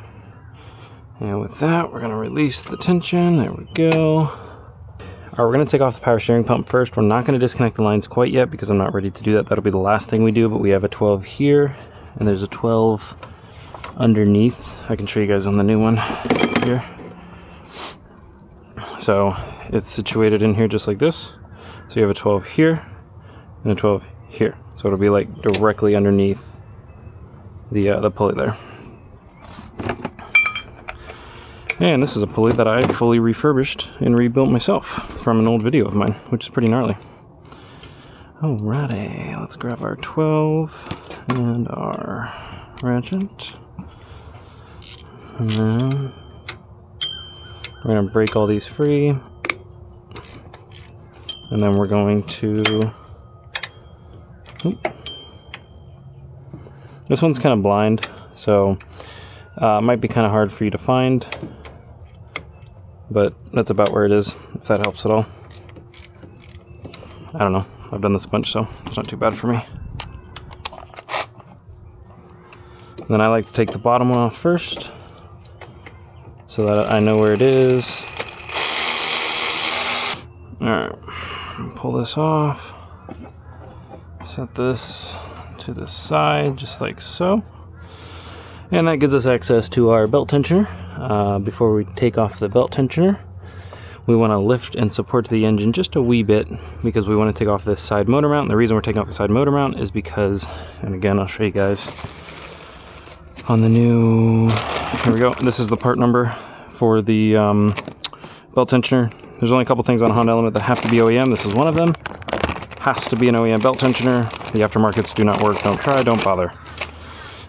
And with that, we're going to release the tension. There we go. All right, we're going to take off the power steering pump first. We're not going to disconnect the lines quite yet because I'm not ready to do that. That'll be the last thing we do, but we have a 12 here, and there's a 12 underneath. I can show you guys on the new one here. So it's situated in here just like this. So you have a 12 here and a 12 here. So it'll be like directly underneath the pulley there. And this is a pulley that I fully refurbished and rebuilt myself from an old video of mine, which is pretty gnarly. Alrighty, let's grab our 12 and our ratchet. And then we're going to break all these free. And then we're going to... This one's kind of blind, so it might be kind of hard for you to find. But that's about where it is, if that helps at all. I don't know. I've done this a bunch, so it's not too bad for me. And then I like to take the bottom one off first, so that I know where it is. Alright, pull this off. Set this to the side, just like so. And that gives us access to our belt tensioner. Before we take off the belt tensioner, we want to lift and support the engine just a wee bit because we want to take off this side motor mount. And the reason we're taking off the side motor mount is because, and again, I'll show you guys on the new, here we go. This is the part number for the belt tensioner. There's only a couple things on Honda Element that have to be OEM. This is one of them. Has to be an OEM belt tensioner. The aftermarkets do not work. Don't try, don't bother.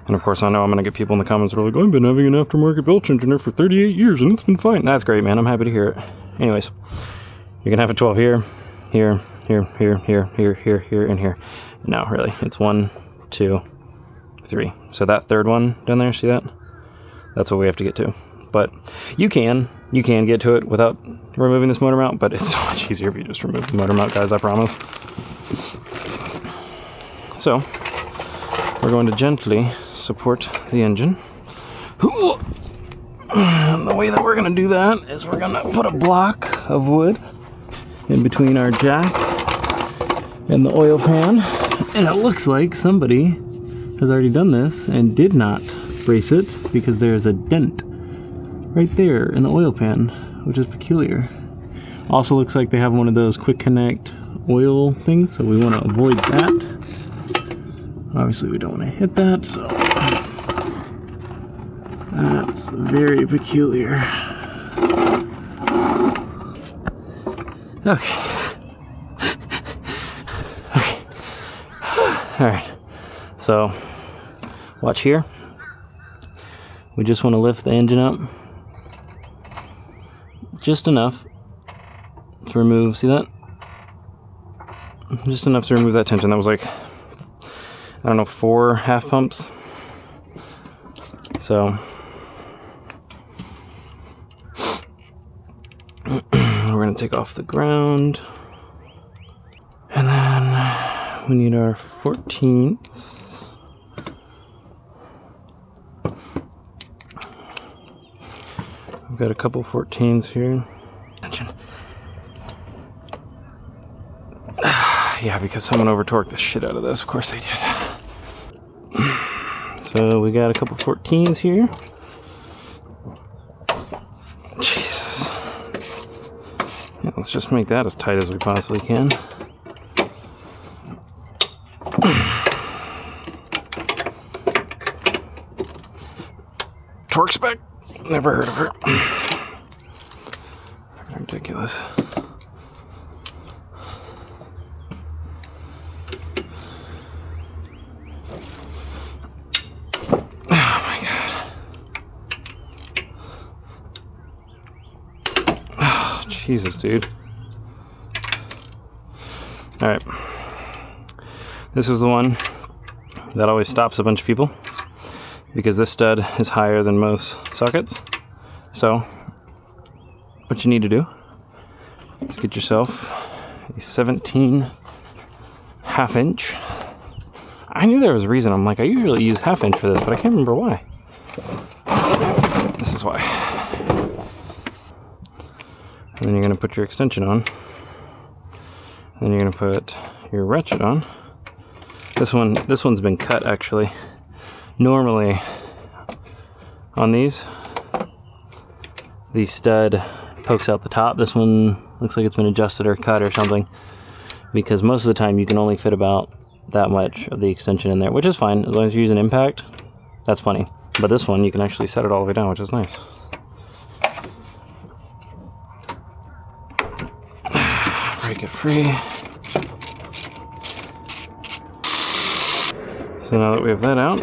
And of course, I know I'm going to get people in the comments that are like, I've been having an aftermarket belt tensioner for 38 years and it's been fine. That's great, man. I'm happy to hear it. Anyways, you can have a 12 here, here, here, here, here, here, here, here, and here. No, really, it's 1, 2, 3. So that third one down there, see that? That's what we have to get to. But you can get to it without removing this motor mount, but it's so much easier if you just remove the motor mount, guys, I promise. So, we're going to gently support the engine. And the way that we're going to do that is we're going to put a block of wood in between our jack and the oil pan. And it looks like somebody has already done this and did not brace it because there's a dent right there in the oil pan, which is peculiar. Also looks like they have one of those quick connect oil things, so we want to avoid that. Obviously we don't want to hit that, so that's very peculiar. Okay. Alright, so watch here. We just want to lift the engine up just enough to remove, see that? Just enough to remove that tension. That was like, I don't know, 4 half pumps. So we're going to take off the ground. And then we need our 14ths. I've got a couple 14s here. Yeah, because someone over-torqued the shit out of this. Of course they did. So we got a couple 14s here. Jesus. Yeah, let's just make that as tight as we possibly can. Torque spec? Never heard of her. Ridiculous. Jesus, dude. Alright. This is the one that always stops a bunch of people because this stud is higher than most sockets. So, what you need to do is get yourself a 17 half-inch. I knew there was a reason. I'm like, I usually use half-inch for this, but I can't remember why. This is why. And then you're going to put your extension on. Then you're going to put your ratchet on. This one's been cut actually. Normally on these, the stud pokes out the top. This one looks like it's been adjusted or cut or something, because most of the time you can only fit about that much of the extension in there, which is fine as long as you use an impact. That's plenty. But this one you can actually set it all the way down, which is nice. Break it free. So now that we have that out,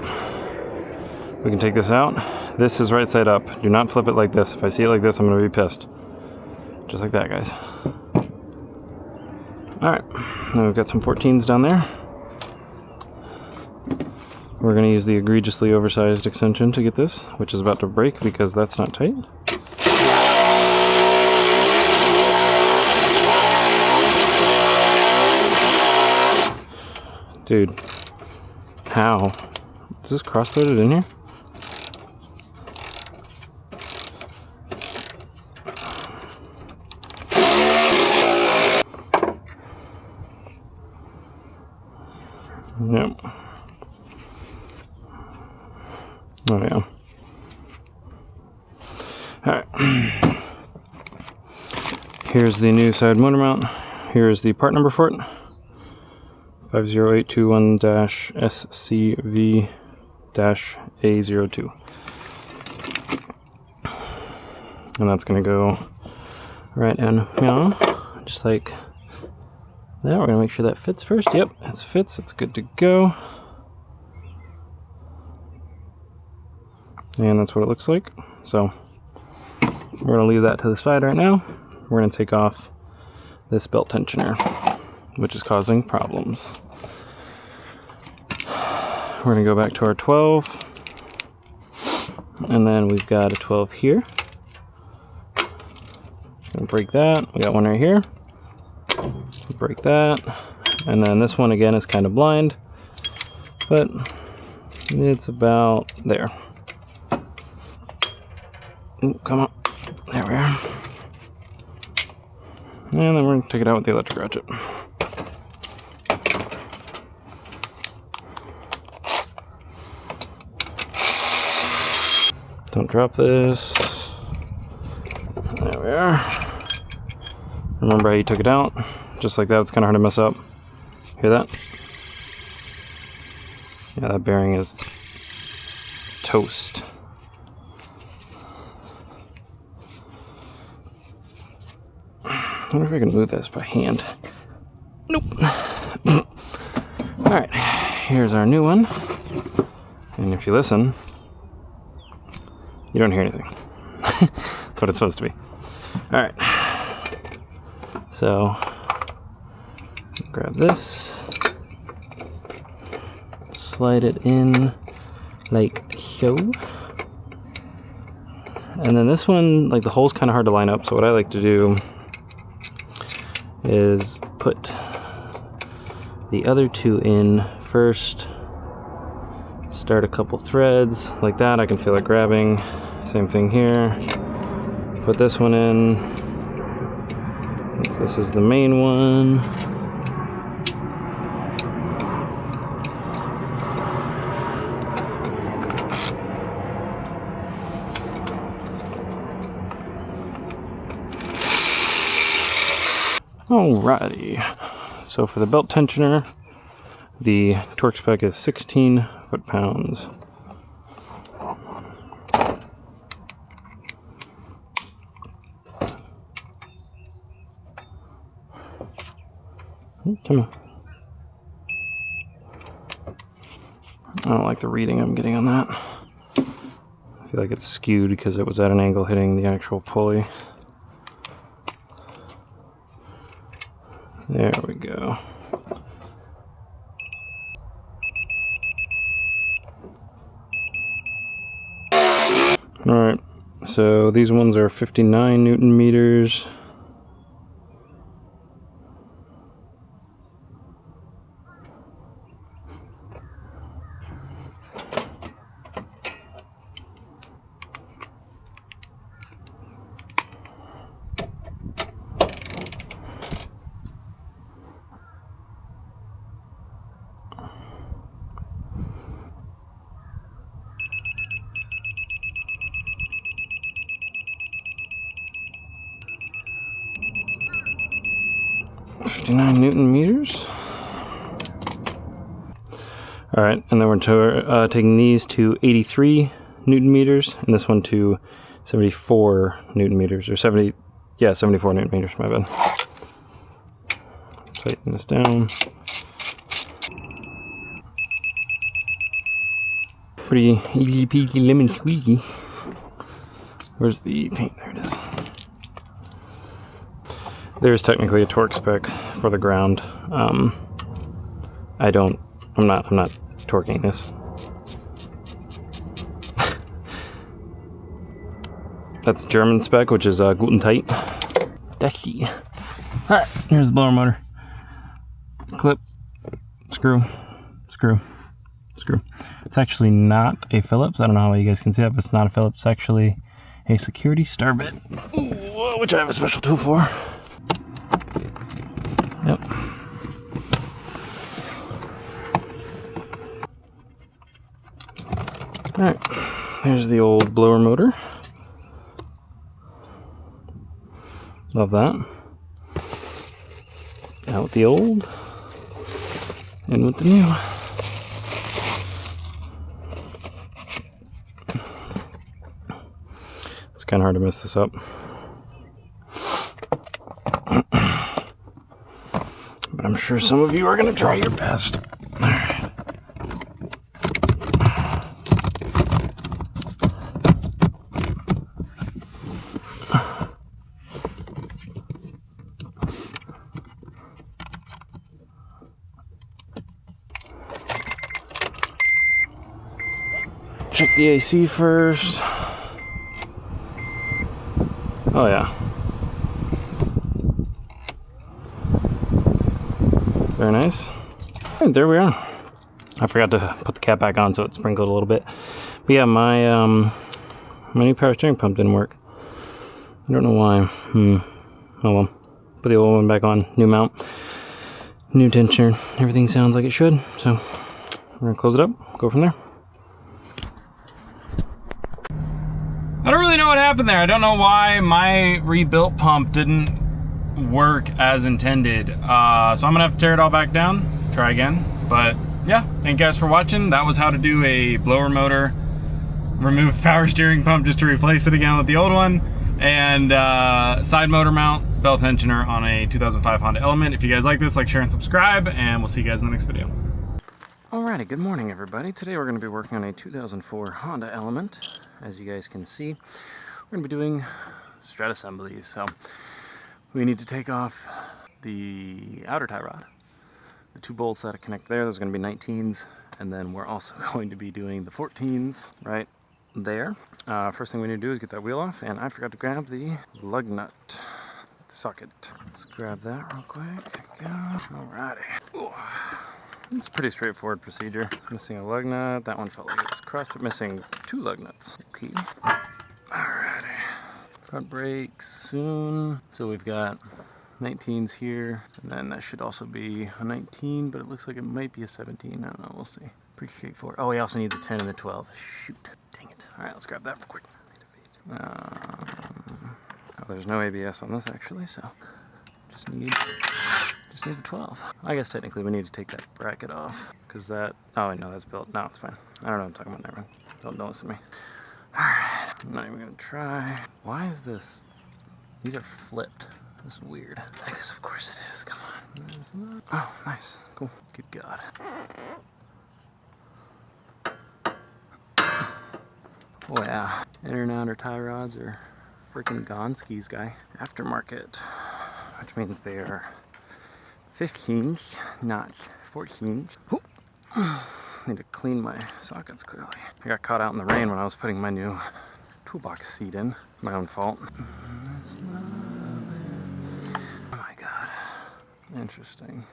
we can take this out. This is right side up. Do not flip it like this. If I see it like this, I'm going to be pissed. Just like that, guys. Alright, now we've got some 14s down there. We're going to use the egregiously oversized extension to get this, which is about to break because that's not tight. Dude, how? Is this cross-threaded in here? Yep. Oh yeah. Alright. Here's the new side motor mount. Here's the part number for it. 50821-SCV-A02. And that's going to go right in, just like that. We're going to make sure that fits first. Yep, it fits. It's good to go. And that's what it looks like. So we're going to leave that to the side right now. We're going to take off this belt tensioner, which is causing problems. We're going to go back to our 12. And then we've got a 12 here. Gonna break that. We got one right here. Break that. And then this one again is kind of blind, but it's about there. Ooh, come on. There we are. And then we're gonna take it out with the electric ratchet. Don't drop this. There we are. Remember how you took it out? Just like that, it's kind of hard to mess up. Hear that? Yeah, that bearing is toast. I wonder if I can move this by hand. Nope. Alright, here's our new one. And if you listen, you don't hear anything. That's what it's supposed to be. Alright. So, grab this. Slide it in like so. And then this one, like the hole's kind of hard to line up, so what I like to do is put the other two in first. Start a couple threads like that. I can feel it grabbing. Same thing here. Put this one in. This is the main one. Alrighty. So for the belt tensioner, the torque spec is 16 foot-pounds. Come on. I don't like the reading I'm getting on that. I feel like it's skewed because it was at an angle hitting the actual pulley. There we go. Alright, so these ones are 59 Newton meters. Newton meters. All right, and then we're taking these to 83 Newton meters, and this one to 74 Newton meters, or 74 Newton meters. My bad. Tighten this down. Pretty easy peasy lemon squeezy. Where's the paint? There it is. There's technically a torque spec for the ground. I'm not torquing this. That's German spec, which is Guten tight. Dusty. Alright, here's the blower motor. Clip, screw, screw, screw. It's actually not a Phillips. I don't know how you guys can see it, but it's not a Phillips. It's actually a security star bit, which I have a special tool for. Yep. Alright, there's the old blower motor. Love that. Out with the old, in with the new. It's kind of hard to mess this up. But I'm sure some of you are going to try your best. Alright. Check the AC first. Oh yeah. Very nice. And there we are. I forgot to put the cap back on so it sprinkled a little bit. But yeah, my new power steering pump didn't work. I don't know why. Oh well. Put the old one back on, new mount, new tensioner. Everything sounds like it should. So we're gonna close it up, go from there. I don't really know what happened there. I don't know why my rebuilt pump didn't work as intended. So I'm gonna have to tear it all back down, try again. But yeah, thank you guys for watching. That was how to do a blower motor, remove power steering pump just to replace it again with the old one, and side motor mount, belt tensioner on a 2005 Honda Element. If you guys like this, like, share, and subscribe, and we'll see you guys in the next video. Alrighty, good morning everybody. Today we're going to be working on a 2004 Honda Element. As you guys can see, we're going to be doing strut assemblies. So we need to take off the outer tie rod, the 2 bolts that connect there. Those are going to be 19s, and then we're also going to be doing the 14s right there. First thing we need to do is get that wheel off, and I forgot to grab the lug nut socket. Let's grab that real quick. There we go. Alrighty. Ooh. It's a pretty straightforward procedure. Missing a lug nut. That one felt like it was crossed. Missing 2 lug nuts. Okay. Alrighty. Front brakes soon. So we've got 19s here, and then that should also be a 19, but it looks like it might be a 17. I don't know. We'll see. Pretty straightforward. Oh, we also need the 10 and the 12. Shoot. Dang it. Alright, let's grab that real quick. Oh, there's no ABS on this actually, so just need the 12. I guess technically we need to take that bracket off, because that, oh no, that's built. No, it's fine. I don't know what I'm talking about. Never mind. Don't listen to me. Alright, I'm not even gonna try. Why is this? These are flipped. This is weird. I guess of course it is. Come on. It's not. Oh, nice. Cool. Good God. Oh yeah. Inner and outer tie rods are freaking Gonski's guy. Aftermarket, which means they are 15s, not 14s. Need to clean my sockets clearly. I got caught out in the rain when I was putting my new toolbox seat in. My own fault. Oh my God. Interesting.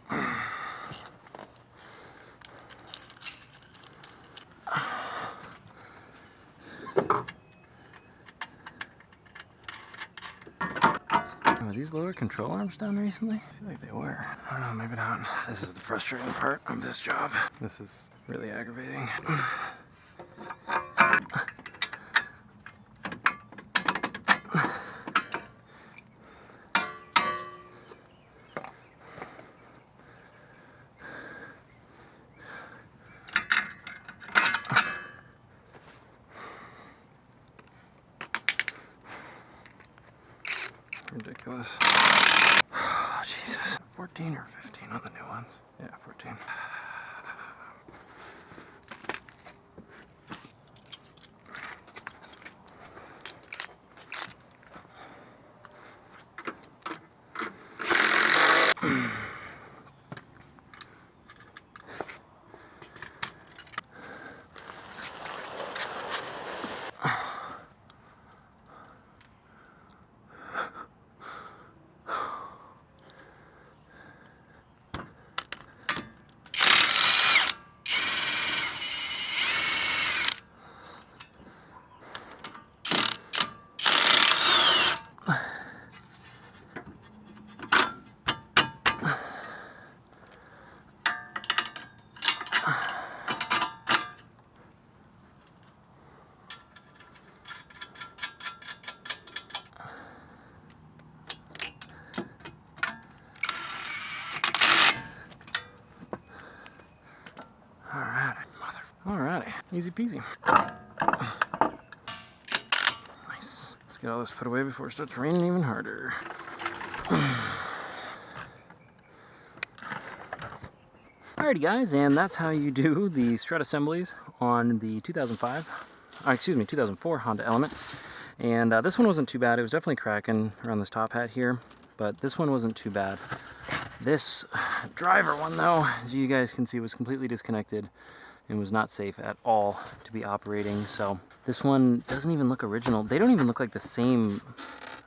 Were these lower control arms down recently? I feel like they were. I don't know, maybe not. This is the frustrating part of this job. This is really aggravating. Ridiculous. Oh, Jesus. 14 or 15 on the new ones? Yeah, 14. Alrighty, easy peasy. Nice. Let's get all this put away before it starts raining even harder. Alrighty guys, and that's how you do the strut assemblies on the 2004 Honda Element. And this one wasn't too bad. It was definitely cracking around this top hat here, but this one wasn't too bad. This driver one though, as you guys can see, was completely disconnected and was not safe at all to be operating. So this one doesn't even look original. They don't even look like the same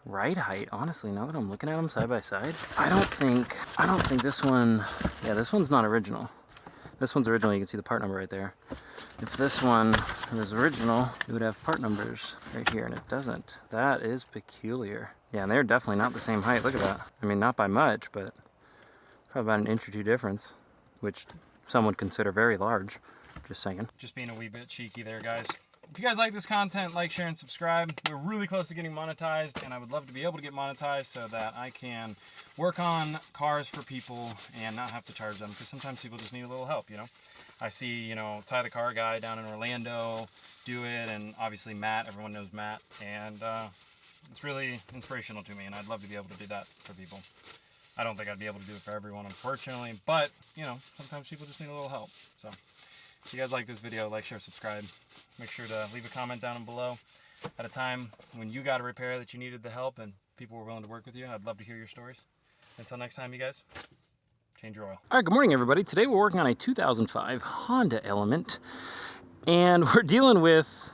ride height, honestly, now that I'm looking at them side by side. I don't think this one, yeah, this one's not original. This one's original, you can see the part number right there. If this one was original, it would have part numbers right here, and it doesn't. That is peculiar. Yeah, and they're definitely not the same height. Look at that. I mean, not by much, but probably about an inch or two difference, which some would consider very large. Just saying. Just being a wee bit cheeky there, guys. If you guys like this content, like, share, and subscribe. We're really close to getting monetized, and I would love to be able to get monetized so that I can work on cars for people and not have to charge them, because sometimes people just need a little help, you know? I see, you know, Ty the Car Guy down in Orlando do it, and obviously Matt, everyone knows Matt, and it's really inspirational to me, and I'd love to be able to do that for people. I don't think I'd be able to do it for everyone, unfortunately, but, you know, sometimes people just need a little help, so. If you guys like this video, like, share, subscribe. Make sure to leave a comment down below at a time when you got a repair that you needed the help and people were willing to work with you. I'd love to hear your stories. Until next time, you guys, change your oil. All right, good morning, everybody. Today we're working on a 2005 Honda Element, and we're dealing with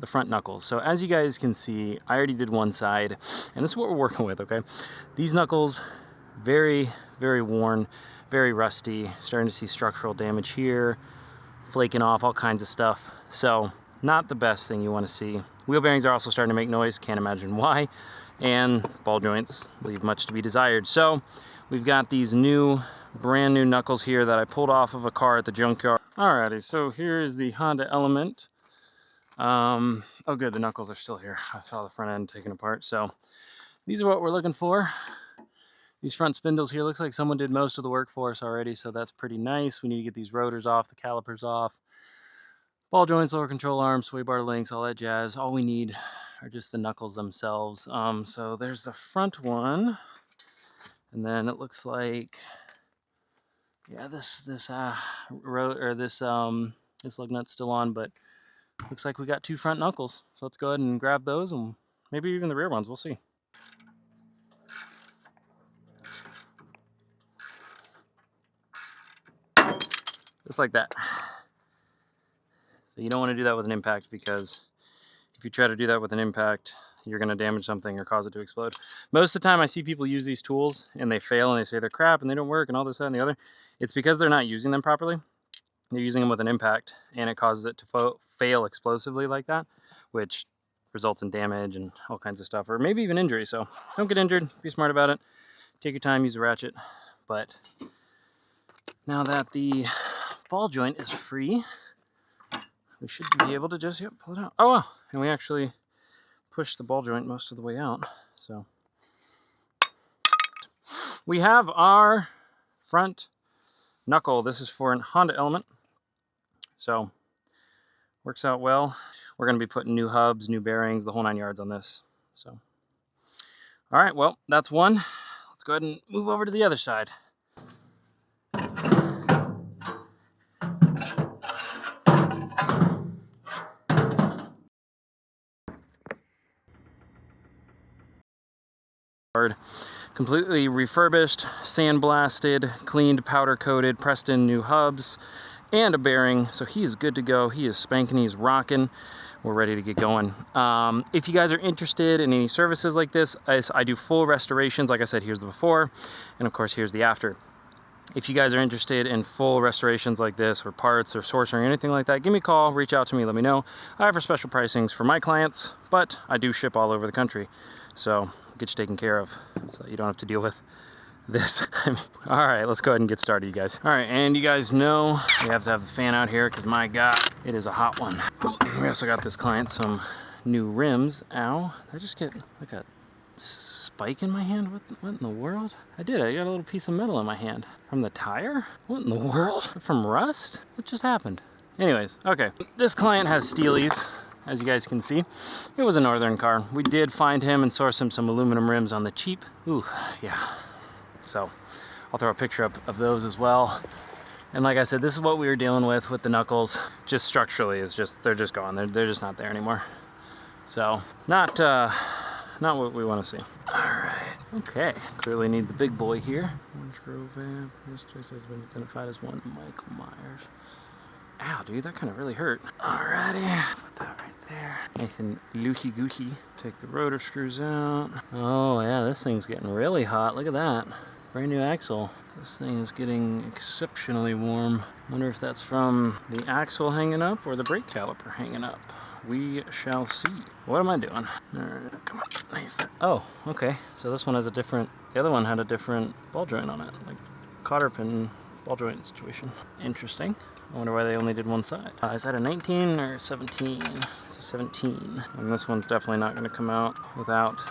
the front knuckles. So as you guys can see, I already did one side, and this is what we're working with, okay? These knuckles, very, very worn, very rusty, starting to see structural damage here, flaking off, all kinds of stuff. So not the best thing you want to see. Wheel bearings are also starting to make noise, can't imagine why, and ball joints leave much to be desired. So we've got these brand new knuckles here that I pulled off of a car at the junkyard. Alrighty, so here is the Honda Element. Oh good, the knuckles are still here. I saw the front end taken apart. So these are what we're looking for. These front spindles here, looks like someone did most of the work for us already, so that's pretty nice. We need to get these rotors off, the calipers off, ball joints, lower control arms, sway bar links, all that jazz. All we need are just the knuckles themselves. So there's the front one, and then it looks like, yeah, this lug nut's still on, but looks like we got two front knuckles. So let's go ahead and grab those, and maybe even the rear ones. We'll see. Just like that. So you don't want to do that with an impact, because if you try to do that with an impact, you're going to damage something or cause it to explode. Most of the time I see people use these tools and they fail and they say they're crap and they don't work and all this, that, and the other. It's because they're not using them properly. They're using them with an impact and it causes it to fail explosively like that, which results in damage and all kinds of stuff, or maybe even injury. So don't get injured. Be smart about it. Take your time, use a ratchet. But now that the ball joint is free, we should be able to just pull it out. Oh wow, and we actually pushed the ball joint most of the way out. So we have our front knuckle. This is for a Honda Element, so works out well. We're going to be putting new hubs, new bearings, the whole 9 yards on this. So all right, well, that's one. Let's go ahead and move over to the other side. Completely refurbished, sandblasted, cleaned, powder coated, pressed in new hubs and a bearing. So he is good to go. He is spanking, he's rocking. We're ready to get going. If you guys are interested in any services like this, I do full restorations. Like I said, here's the before, and of course here's the after. If you guys are interested in full restorations like this, or parts or sourcing or anything like that, give me a call, reach out to me, let me know. I offer special pricings for my clients, but I do ship all over the country. So get you taken care of so that you don't have to deal with this. All right, let's go ahead and get started, you guys. All right, and you guys know we have to have the fan out here because my God, it is a hot one. We also got this client some new rims. Ow, did I just get like a spike in my hand? What in the world? I got a little piece of metal in my hand. From the tire? What in the world? From rust? What just happened? Anyways, okay. This client has steelies. As you guys can see, it was a northern car. We did find him and source him some aluminum rims on the cheap. Ooh, yeah. So I'll throw a picture up of those as well. And like I said, this is what we were dealing with the knuckles. Just structurally, they're just gone. They're just not there anymore. So not what we want to see. All right. Okay. Clearly need the big boy here. Orange Grove amp. This trace has been identified as one Michael Myers. Ow, dude, that kind of really hurt. Alrighty, put that right there. Nice and loosey-goosey. Take the rotor screws out. Oh, yeah, this thing's getting really hot. Look at that. brand new axle. This thing is getting exceptionally warm. Wonder if that's from the axle hanging up or the brake caliper hanging up. We shall see. What am I doing? All right, come on, nice. Oh, okay. So this one has a different, the other one had a different ball joint on it, like cotter pin ball joint situation. Interesting. I wonder why they only did one side. Is that a 19 or 17? It's a 17. And this one's definitely not going to come out without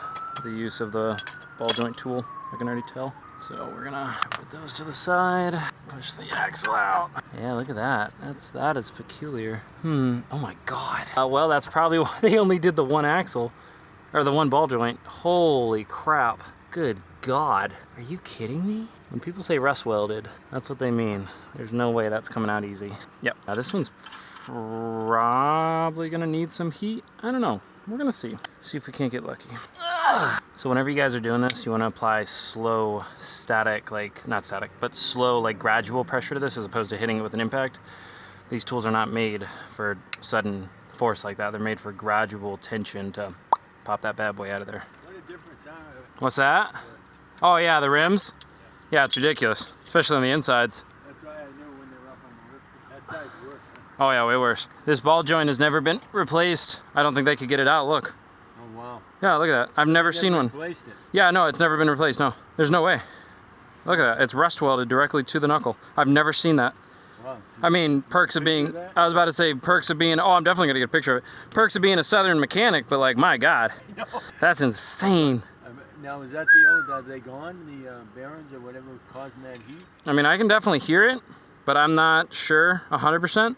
the use of the ball joint tool. I can already tell. So we're gonna put those to the side, push the axle out. Yeah, look at that. That is peculiar. Oh my God. Well, that's probably why they only did the one axle, or the one ball joint. Holy crap. Good God. Are you kidding me? When people say rust welded, that's what they mean. There's no way that's coming out easy. Yep. Now this one's probably gonna need some heat. I don't know. We're gonna see. See if we can't get lucky. So whenever you guys are doing this, you want to apply slow, static, like, not static, but slow, like gradual pressure to this as opposed to hitting it with an impact. These tools are not made for sudden force like that. They're made for gradual tension to pop that bad boy out of there.
What a difference, huh?
What's that? Oh yeah, the rims? Yeah, it's ridiculous, especially on the insides.
That's why I knew when they were up on the roof. That side's worse. Huh?
Oh yeah, way worse. This ball joint has never been replaced. I don't think they could get it out, look.
Oh wow.
Yeah, look at that. I've never seen one.
Replaced it.
Yeah, no, it's never been replaced, no. There's no way. Look at that, it's rust welded directly to the knuckle. I've never seen that.
Wow.
I mean, perks of being, I was about to say perks of being, oh, I'm definitely gonna get a picture of it. Perks of being a Southern mechanic, but like, my God, that's insane.
Now, is that the old, are they gone, the bearings or whatever causing that heat?
I mean, I can definitely hear it, but I'm not sure 100%.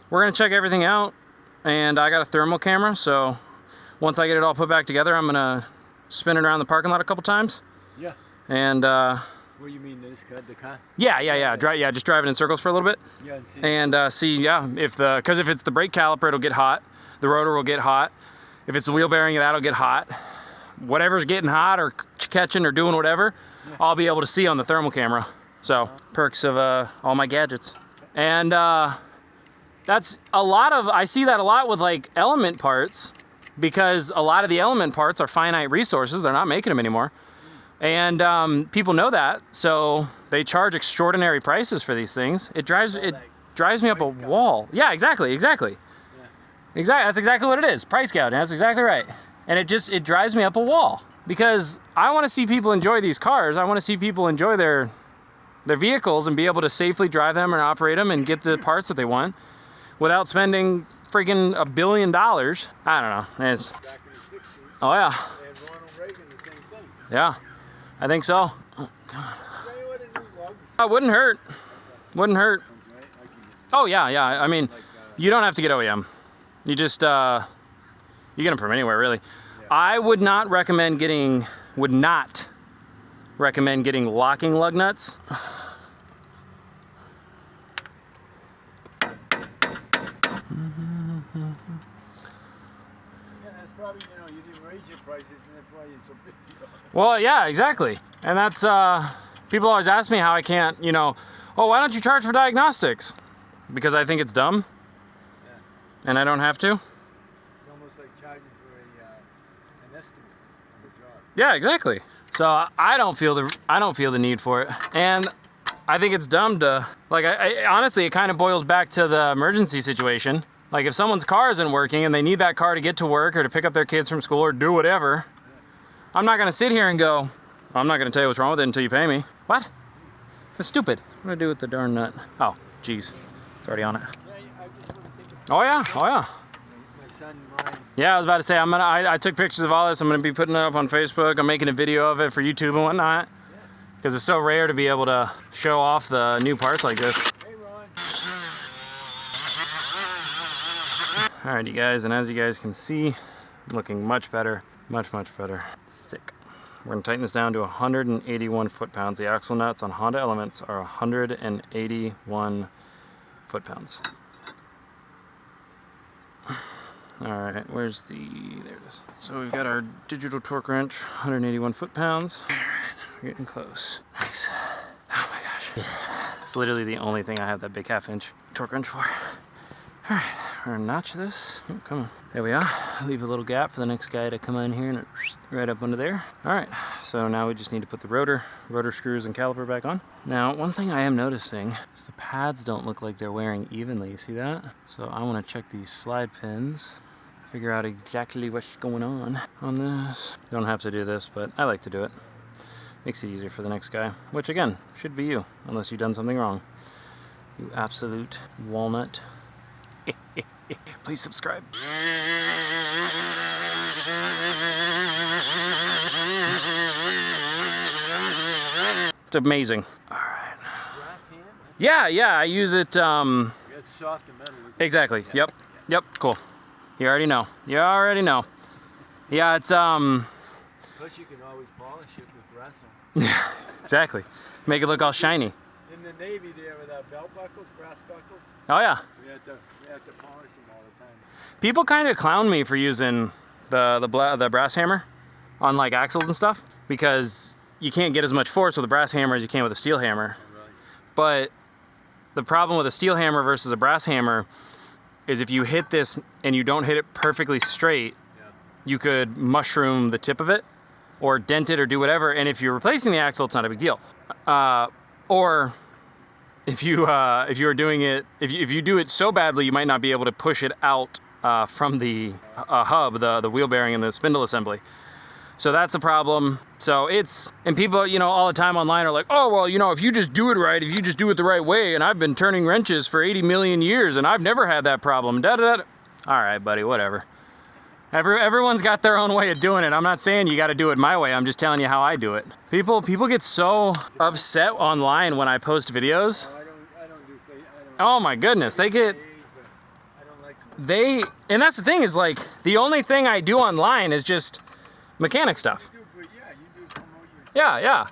We're gonna check everything out, and I got a thermal camera, so once I get it all put back together, I'm gonna spin it around the parking lot a couple times.
Yeah.
And
What do you mean, the car?
yeah, just drive it in circles for a little bit.
Yeah,
And see, yeah, because if it's the brake caliper, it'll get hot. The rotor will get hot. If it's the wheel bearing, that'll get hot. Whatever's getting hot or catching or doing whatever, I'll be able to see on the thermal camera. So perks of all my gadgets. And that's a lot of, I see that a lot with like element parts, because a lot of the element parts are finite resources. They're not making them anymore. And people know that, so they charge extraordinary prices for these things. It drives me up a wall. Yeah, exactly. Exactly. That's exactly what it is. Price gouging. That's exactly right. And it drives me up a wall, because I want to see people enjoy these cars. I want to see people enjoy their vehicles and be able to safely drive them and operate them and get the parts that they want without spending freaking $1 billion. I don't know. It's,
back in the 60s,
oh yeah.
they had Ronald Reagan, the same thing.
Yeah, I think so. Oh God.
Tell you what, it is, lugs.
It wouldn't hurt. Wouldn't hurt.
Right? I can get
Oh yeah. I mean, you don't have to get OEM. You just you get them from anywhere, really.
Yeah.
I would not recommend getting locking lug nuts.
Yeah, that's probably, you didn't raise your prices, and that's why you're so busy.
Well, yeah, exactly. And that's, people always ask me how I can't, oh, why don't you charge for diagnostics? Because I think it's dumb, and I don't have to.
It's almost like charging for an estimate of a job.
Yeah, exactly. So I don't feel the need for it, and I think it's dumb to, like, I honestly, it kind of boils back to the emergency situation. Like, if someone's car isn't working and they need that car to get to work or to pick up their kids from school or do whatever, I'm not gonna sit here and go, I'm not gonna tell you what's wrong with it until you pay me. What? That's stupid. What do I do with the darn nut? Oh, geez, it's already on it.
Yeah, I just want to think of
Oh yeah.
my son, Ryan.
Yeah, I was about to say, I took pictures of all this. I'm gonna be putting it up on Facebook. I'm making a video of it for YouTube and whatnot, because it's so rare to be able to show off the new parts like this.
Hey, Ron.
All right, you guys, and as you guys can see, looking much better, much better. Sick. We're gonna tighten this down to 181 foot-pounds. The axle nuts on Honda Elements are 181 foot-pounds. All right, there it is. So we've got our digital torque wrench, 181 foot-pounds. All right, we're getting close. Nice. Oh my gosh. It's literally the only thing I have that big 1/2 inch torque wrench for. All right, or notch this. Oh, come on. There we are. Leave a little gap for the next guy to come in here and right up under there. All right, so now we just need to put the rotor screws and caliper back on. Now, one thing I am noticing is the pads don't look like they're wearing evenly. You see that? So I want to check these slide pins, figure out exactly what's going on this. Don't have to do this, but I like to do it. Makes it easier for the next guy, which again, should be you, unless you've done something wrong. You absolute walnut. Please subscribe. It's amazing. All right. Yeah, I use it.
It's soft and metal.
Exactly. Yep. Cool. You already know. Yeah, it's
Plus, you can always polish it with brass on.
Yeah, exactly. Make it look all shiny.
In the Navy, there with our belt buckles, brass buckles.
Oh yeah.
We have to polish them all the time.
People kind of clown me for using the brass hammer on like axles and stuff because you can't get as much force with a brass hammer as you can with a steel hammer.
Right.
But the problem with a steel hammer versus a brass hammer is if you hit this and you don't hit it perfectly straight, you could mushroom the tip of it or dent it or do whatever. And if you're replacing the axle, it's not a big deal. Or if you are doing it, if you do it so badly, you might not be able to push it out from the hub, the wheel bearing and the spindle assembly. So that's a problem. So and people, all the time online are like, oh, well, if you just do it right, if you just do it the right way, and I've been turning wrenches for 80 million years and I've never had that problem. All right, buddy, whatever. Everyone's got their own way of doing it. I'm not saying you got to do it my way. I'm just telling you how I do it. People get so upset online when I post videos.
I don't do face.
Oh my goodness, they get. And that's the thing is like the only thing I do online is just mechanic stuff.
You do promote yourself.
Yeah.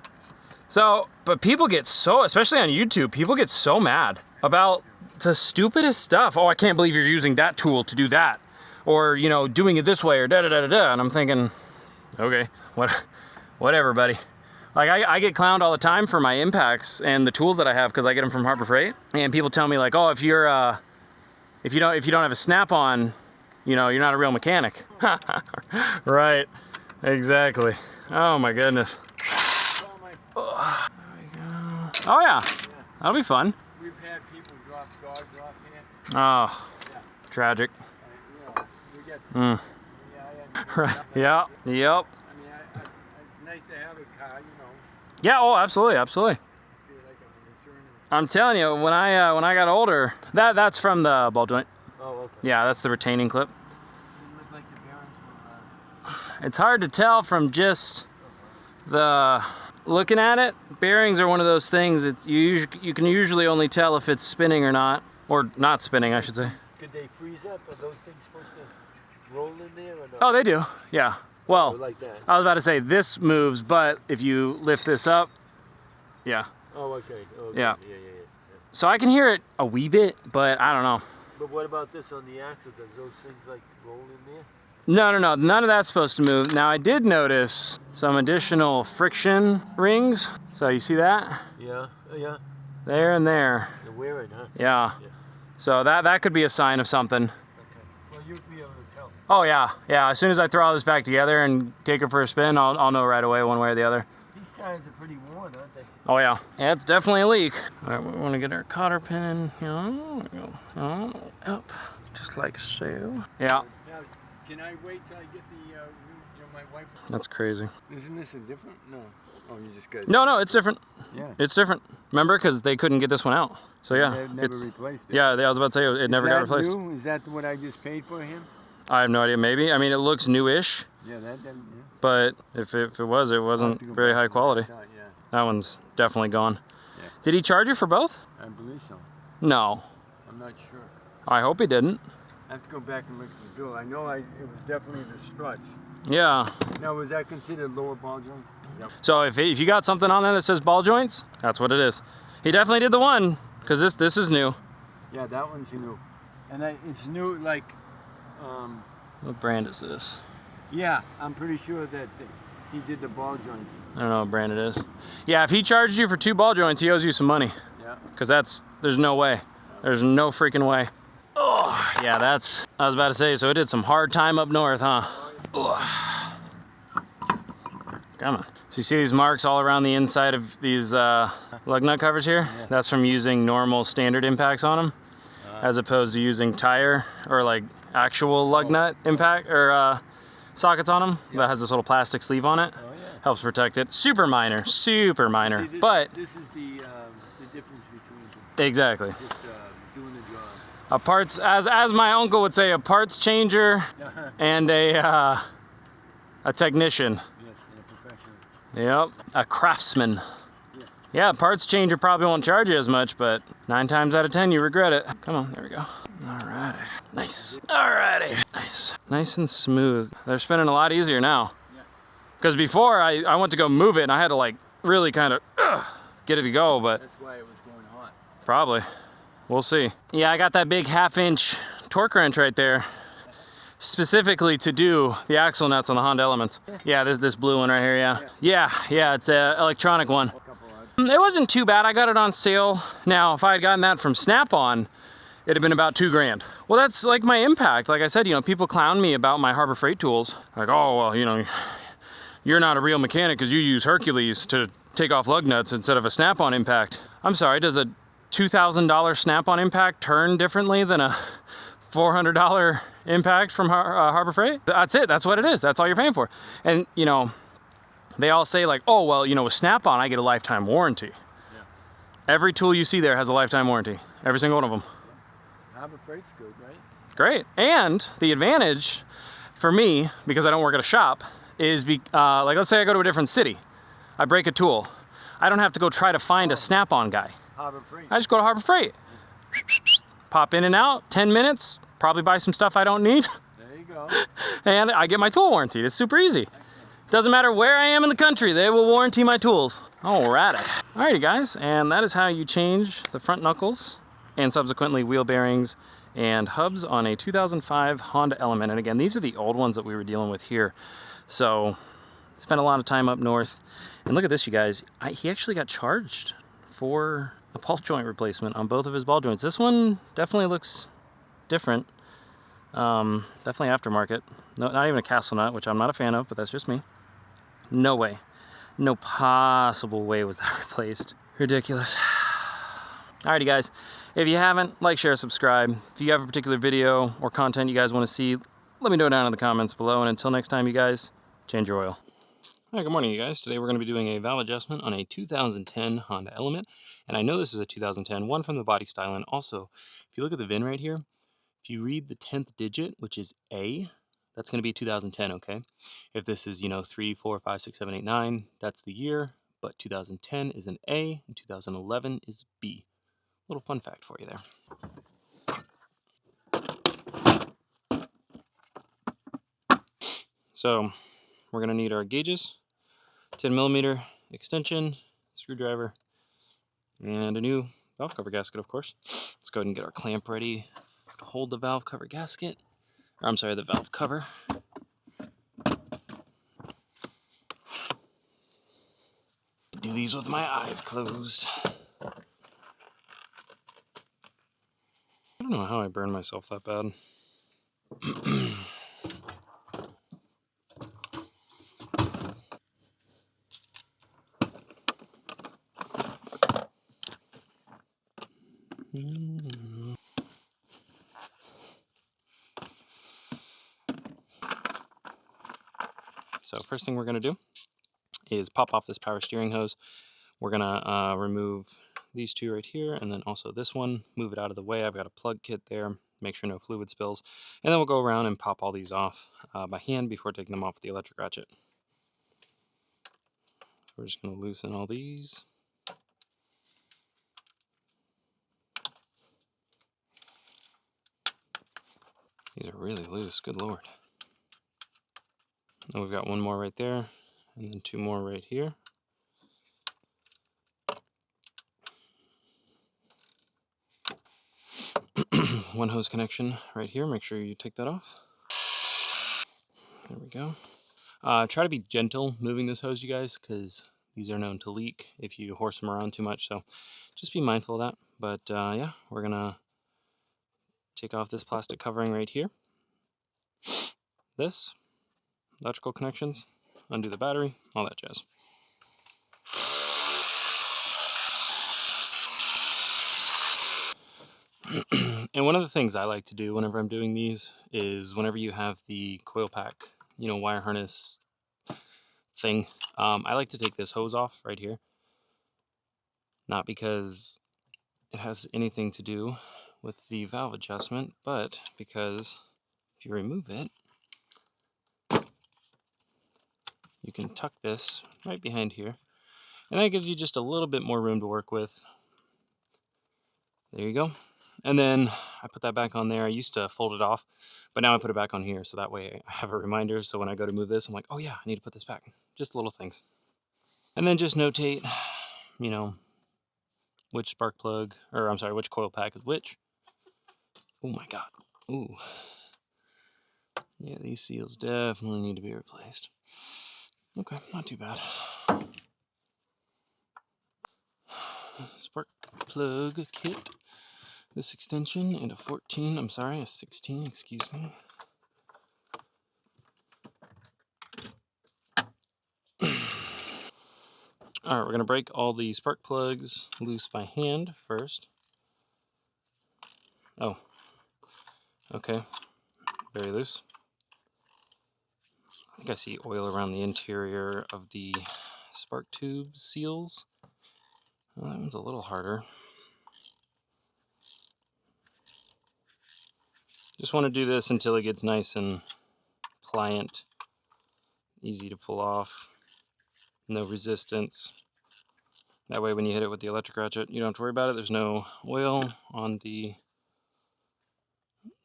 So, but people get so, especially on YouTube, people get so mad about the stupidest stuff. Oh, I can't believe you're using that tool to do that. Or, doing it this way or da-da-da-da-da. And I'm thinking, okay, whatever, buddy. Like, I get clowned all the time for my impacts and the tools that I have because I get them from Harbor Freight. And people tell me, like, oh, if you don't have a snap-on, you're not a real mechanic. Right, exactly. Oh, my goodness. Oh, there we go. Oh, yeah, that'll be fun.
We've had people drop guards off here.
Oh, tragic.
Right.
Yeah. Yep.
I mean, it's nice to have a car,
Yeah. Oh, absolutely.
I feel like I'm returning.
I'm telling you, when I got older, that's from the ball joint.
Oh, okay.
Yeah, that's the retaining clip.
Didn't look like your bearings were,
It's hard to tell from just the looking at it. Bearings are one of those things. You can usually only tell if it's spinning or not, or not spinning, I should say.
Could they freeze up? Are those things supposed to roll in there or no?
Oh, they do. Yeah. Well,
like that.
I was about to say this moves, but if you lift this up, yeah.
Oh, okay.
Yeah.
Yeah.
So I can hear it a wee bit, but I don't know.
But what about this on the axle? Does those things like roll in there?
No. None of that's supposed to move. Now I did notice some additional friction rings. So you see that?
Yeah.
There and there.
They're wearing, huh?
Yeah. So that could be a sign of something.
Okay. Well, you'll be able to tell.
Oh yeah. As soon as I throw all this back together and take it for a spin, I'll know right away one way or the other.
These tires are pretty worn, aren't they?
Oh yeah. Yeah, it's definitely a leak. All right, we want to get our cotter pin in. Up, just like so. Yeah.
Now, can I wait till I get the, my wife?
That's crazy.
Isn't this a different? No. Oh, you just got it.
No, it's different.
Yeah.
It's different. Remember, because they couldn't get this one out. So yeah,
They've never replaced it.
Yeah, I was about to say it never got replaced.
New? Is that what I just paid for him?
I have no idea. Maybe. I mean, it looks newish.
Yeah, that. Yeah.
But if it was, it wasn't very high quality.
Yeah.
That one's definitely gone.
Yeah.
Did he charge you for both?
I believe so.
No.
I'm not sure.
I hope he didn't.
I have to go back and look at the bill. I know it was definitely the struts.
Yeah.
Now, was that considered lower ball joints? Yep.
So if you got something on there that says ball joints, that's what it is. He definitely did the one, because this is new.
Yeah, that one's new. And it's new, like,
What brand is this?
yeah, I'm pretty sure that he did the ball joints.
I don't know what brand it is. Yeah, if he charged you for 2 ball joints, he owes you some money.
Yeah.
Because there's no way. There's no freaking way. Oh, Oh, yeah, that's, I was about to say, so it did some hard time up north, huh? Ugh. Come on. So you see these marks all around the inside of these lug nut covers here? Yeah. That's from using normal standard impacts on them, as opposed to using tire or like actual lug nut impact or sockets on them. Yeah. That has this little plastic sleeve on it. Oh, yeah. Helps protect it. Super minor, super minor.
See,
but
this is the difference between them.
Exactly.
Just doing the job.
A parts, as my uncle would say, a parts changer and a technician.
Yes, and a professional.
Yep, a craftsman.
Yes.
Yeah, parts changer probably won't charge you as much, but 9 times out of 10 you regret it. Come on, there we go. Alrighty, nice. Alrighty, nice. Nice and smooth. They're spinning a lot easier now. Yeah. Because before I went to go move it and I had to like really kind of get it to go, but.
That's why it was going hot.
Probably. We'll see. Yeah, I got that big 1/2-inch torque wrench right there, specifically to do the axle nuts on the Honda Elements. Yeah, this blue one right here, yeah. Yeah, it's an electronic one. It wasn't too bad. I got it on sale. Now, if I had gotten that from Snap-on, it'd have been about $2 grand. Well, that's like my impact. Like I said, you know, people clown me about my Harbor Freight tools. Like, oh, well, you know, you're not a real mechanic because you use Hercules to take off lug nuts instead of a Snap-on impact. I'm sorry, does a $2,000 Snap-on impact turn differently than a $400 impact from Harbor Freight? That's it, that's what it is, that's all you're paying for. And you know, they all say like, oh, well, you know, with Snap-on, I get a lifetime warranty. Yeah. Every tool you see there has a lifetime warranty, every single one of them.
Harbor Freight's good, right?
Great, and the advantage for me, because I don't work at a shop, is like let's say I go to a different city, I break a tool, I don't have to go try to find a Snap-on guy.
Harbor Freight.
I just go to Harbor Freight. Pop in and out, 10 minutes, probably buy some stuff I don't need.
There you go.
And I get my tool warranty. It's super easy. Doesn't matter where I am in the country, they will warranty my tools. Alrighty. Alrighty guys, and that is how you change the front knuckles and subsequently wheel bearings and hubs on a 2005 Honda Element. And again, these are the old ones that we were dealing with here. So, spent a lot of time up north. And look at this, you guys. He actually got charged for a ball joint replacement on both of his ball joints. This one definitely looks different. Definitely aftermarket. No, not even a castle nut, which I'm not a fan of, but that's just me. No way. No possible way was that replaced. Ridiculous. Alrighty guys, if you haven't, like, share, subscribe. If you have a particular video or content you guys want to see, let me know down in the comments below. And until next time, you guys, change your oil. Hi, good morning, you guys. Today we're going to be doing a valve adjustment on a 2010 Honda Element. And I know this is a 2010, one from the body style. And also, if you look at the VIN right here, if you read the 10th digit, which is A, that's going to be 2010, okay? If this is, you know, 3, 4, 5, 6, 7, 8, 9, that's the year. But 2010 is an A, and 2011 is B. Little fun fact for you there. So, we're going to need our gauges. 10mm extension, screwdriver, and a new valve cover gasket, of course. Let's go ahead and get our clamp ready to hold the valve cover gasket. Or, I'm sorry, the valve cover. Do these with my eyes closed. I don't know how I burned myself that bad. So first thing we're going to do is pop off this power steering hose. We're going to remove these two right here, and then also this one, move it out of the way. I've got a plug kit there, make sure no fluid spills. And then we'll go around and pop all these off by hand before taking them off with the electric ratchet. So we're just going to loosen all these. These are really loose, good lord. And we've got one more right there, and then two more right here. One hose connection right here, make sure you take that off. There we go. Try to be gentle moving this hose, you guys, because these are known to leak if you horse them around too much, so just be mindful of that. But yeah, we're gonna take off this plastic covering right here. This, electrical connections, undo the battery, all that jazz. And one of the things I like to do whenever I'm doing these is whenever you have the coil pack, you know, wire harness thing, I like to take this hose off right here. Not because it has anything to do with the valve adjustment, but because if you remove it, you can tuck this right behind here, and that gives you just a little bit more room to work with. There you go. And then I put that back on there. I used to fold it off, but now I put it back on here, so that way I have a reminder. So when I go to move this, I'm like, oh yeah, I need to put this back. Just little things. And then just notate, you know, which spark plug, or I'm sorry, which coil pack is which. Oh my God. Ooh. Yeah, these seals definitely need to be replaced. Okay, not too bad. Spark plug kit. This extension and a 14, I'm sorry, a 16, excuse me. All right, we're gonna break all the spark plugs loose by hand first. Oh, okay, very loose. I think I see oil around the interior of the spark tube seals. Well, that one's a little harder. Just want to do this until it gets nice and pliant, easy to pull off, no resistance. That way when you hit it with the electric ratchet, you don't have to worry about it. There's no oil on the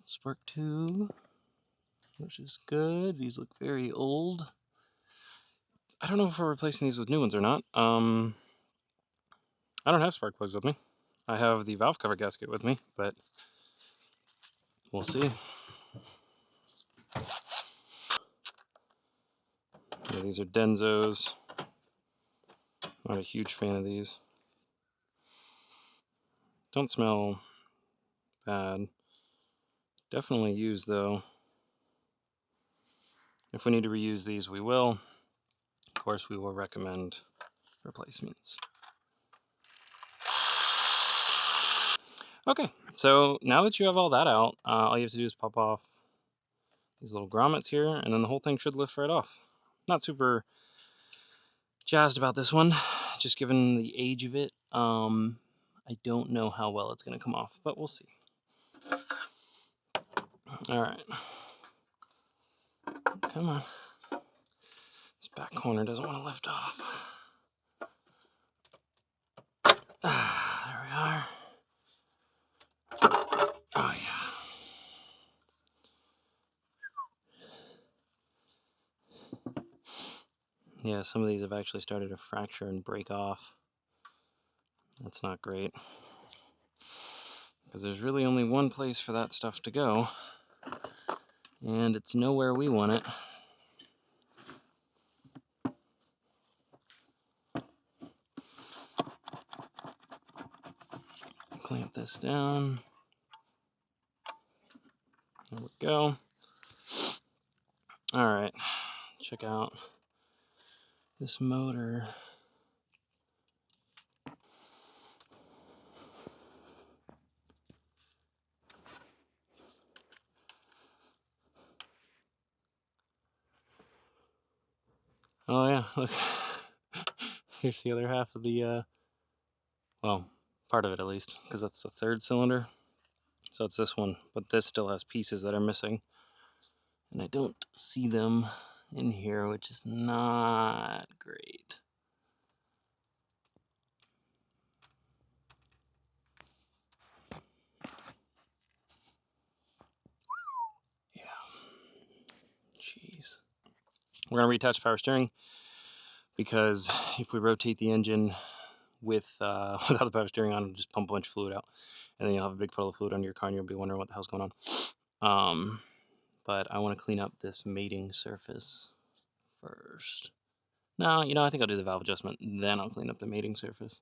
spark tube, which is good. These look very old. I don't know if we're replacing these with new ones or not. I don't have spark plugs with me. I have the valve cover gasket with me, but we'll see. Yeah, these are Denzos. Not a huge fan of these. Don't smell bad. Definitely used though. If we need to reuse these, we will. Of course, we will recommend replacements. Okay, so now that you have all that out, all you have to do is pop off these little grommets here, and then the whole thing should lift right off. Not super jazzed about this one, just given the age of it. I don't know how well it's going to come off, but we'll see. All right. Come on. This back corner doesn't want to lift off. There we are. Oh, yeah. Yeah, some of these have actually started to fracture and break off. That's not great. Because there's really only one place for that stuff to go. And it's nowhere we want it. Clamp this down. There we go. All right, check out this motor. Oh yeah, look. Here's the other half of the, well, part of it at least, because that's the third cylinder. So it's this one, but this still has pieces that are missing. And I don't see them in here, which is not great. Yeah. Jeez. We're gonna retouch power steering because if we rotate the engine with without the power steering on, it'll just pump a bunch of fluid out, and then you'll have a big puddle of fluid under your car, and you'll be wondering what the hell's going on. But I want to clean up this mating surface first. No, you know, I think I'll do the valve adjustment, then I'll clean up the mating surface.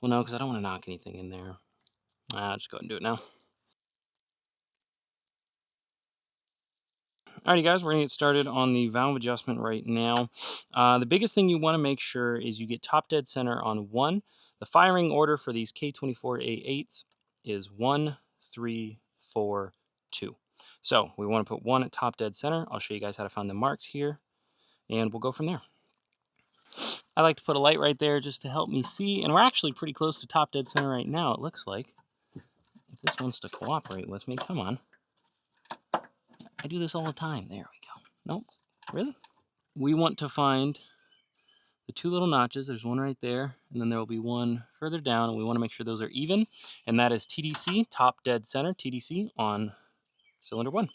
Well, no, because I don't want to knock anything in there. I'll just go ahead and do it now. Alrighty guys, we're gonna get started on the valve adjustment right now. The biggest thing you wanna make sure is you get top dead center on 1. The firing order for these K24A8s is 1, 3, 4, 2. So we wanna put 1 at top dead center. I'll show you guys how to find the marks here, and we'll go from there. I like to put a light right there just to help me see, and we're actually pretty close to top dead center right now, it looks like. If this wants to cooperate with me, come on. I do this all the time. There we go. Nope. Really? We want to find the 2 little notches. There's one right there, and then there will be one further down, and we want to make sure those are even, and that is TDC, top dead center, TDC, on cylinder 1.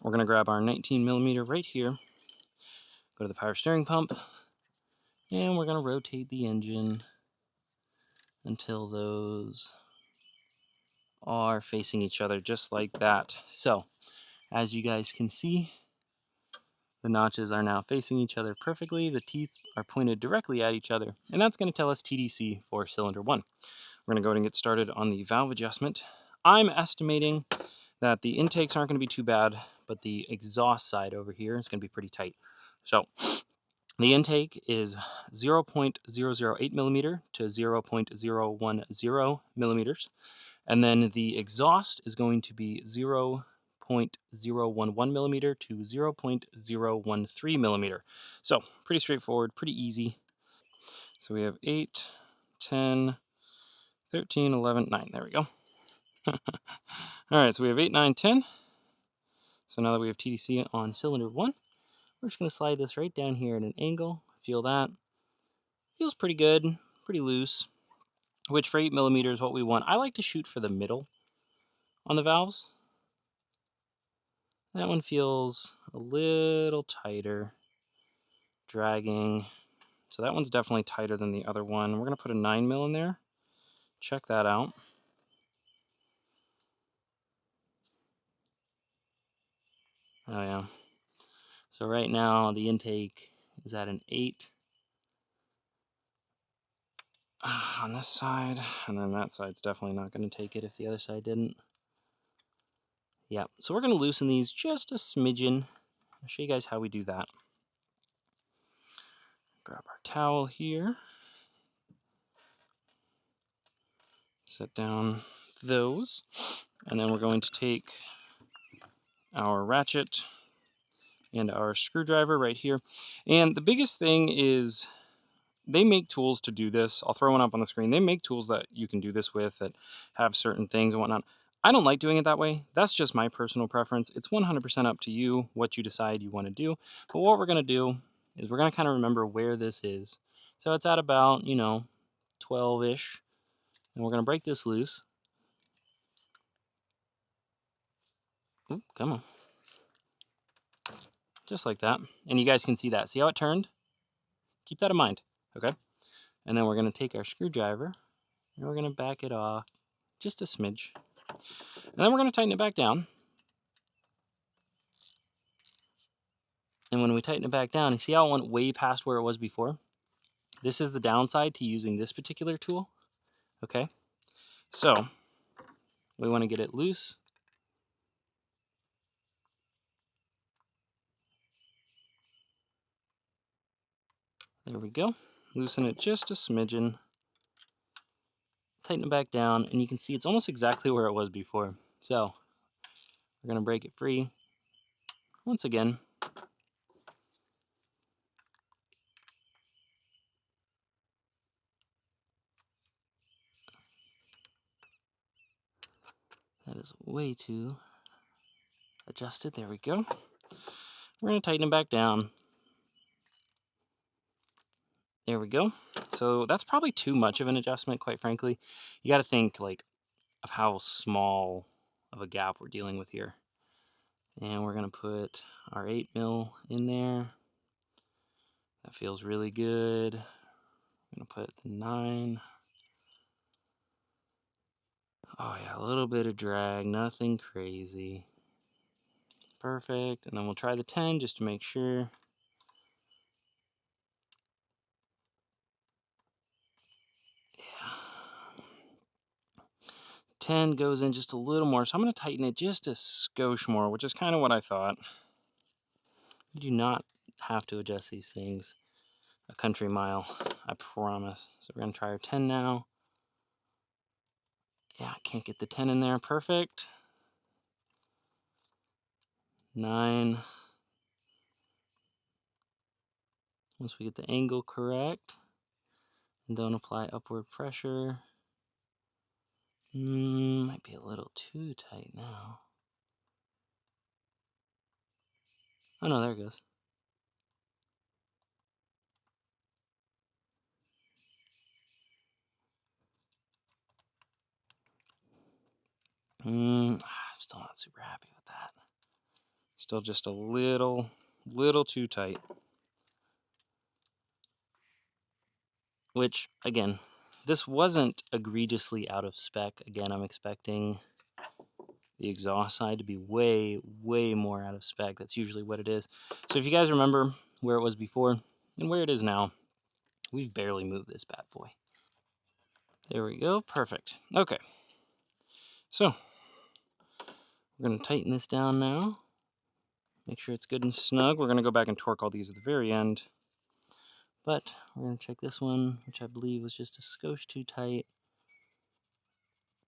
We're going to grab our 19 millimeter right here, go to the power steering pump, and we're going to rotate the engine until those are facing each other, just like that. So, as you guys can see, the notches are now facing each other perfectly. The teeth are pointed directly at each other, and that's going to tell us TDC for cylinder 1. We're going to go ahead and get started on the valve adjustment. I'm estimating that the intakes aren't going to be too bad, but the exhaust side over here is going to be pretty tight. So the intake is 0.008 millimeter to 0.010 millimeters. And then the exhaust is going to be 0.011 millimeter to 0.013 millimeter. So pretty straightforward, pretty easy. So we have 8, 10, 13, 11, 9. There we go. All right, so we have 8, 9, 10. So now that we have TDC on cylinder 1, we're just going to slide this right down here at an angle. Feel that. Feels pretty good, pretty loose, which for 8 millimeter is what we want. I like to shoot for the middle on the valves. That one feels a little tighter, dragging. So that one's definitely tighter than the other one. We're going to put a 9 mil in there. Check that out. Oh yeah. So right now the intake is at an 8 on this side, and then that side's definitely not going to take it if the other side didn't. Yeah, so we're going to loosen these just a smidgen. I'll show you guys how we do that. Grab our towel here. Set down those, and then we're going to take our ratchet and our screwdriver right here. And the biggest thing is they make tools to do this. I'll throw one up on the screen. They make tools that you can do this with that have certain things and whatnot. I don't like doing it that way. That's just my personal preference. It's 100% up to you what you decide you want to do. But what we're going to do is we're going to kind of remember where this is. So it's at about, 12-ish. And we're going to break this loose. Oop, come on. Just like that. And you guys can see that. See how it turned? Keep that in mind, okay? And then we're going to take our screwdriver and we're going to back it off just a smidge. And then we're going to tighten it back down. And when we tighten it back down, you see how it went way past where it was before? This is the downside to using this particular tool, okay? So we want to get it loose. There we go. Loosen it just a smidgen. Tighten it back down, and you can see it's almost exactly where it was before. So we're going to break it free once again. That is way too adjusted. There we go. We're going to tighten it back down. There we go. So that's probably too much of an adjustment, quite frankly. You got to think of how small of a gap we're dealing with here. And we're going to put our 8 mil in there. That feels really good. I'm going to put the 9. Oh yeah, a little bit of drag, nothing crazy. Perfect. And then we'll try the 10 just to make sure. Yeah. 10 goes in just a little more, so I'm going to tighten it just a skosh more, which is kind of what I thought. You do not have to adjust these things a country mile, I promise. So we're going to try our 10 now. Yeah, I can't get the 10 in there. Perfect. 9. Once we get the angle correct and don't apply upward pressure. Might be a little too tight now. Oh no, there it goes. I'm still not super happy with that. Still just a little too tight. Which, again, this wasn't egregiously out of spec. Again, I'm expecting the exhaust side to be way more out of spec. That's usually what it is. So if you guys remember where it was before and where it is now, we've barely moved this bad boy. There we go. Perfect. Okay. So we're going to tighten this down now. Make sure it's good and snug. We're going to go back and torque all these at the very end. But we're going to check this one, which I believe was just a skosh too tight.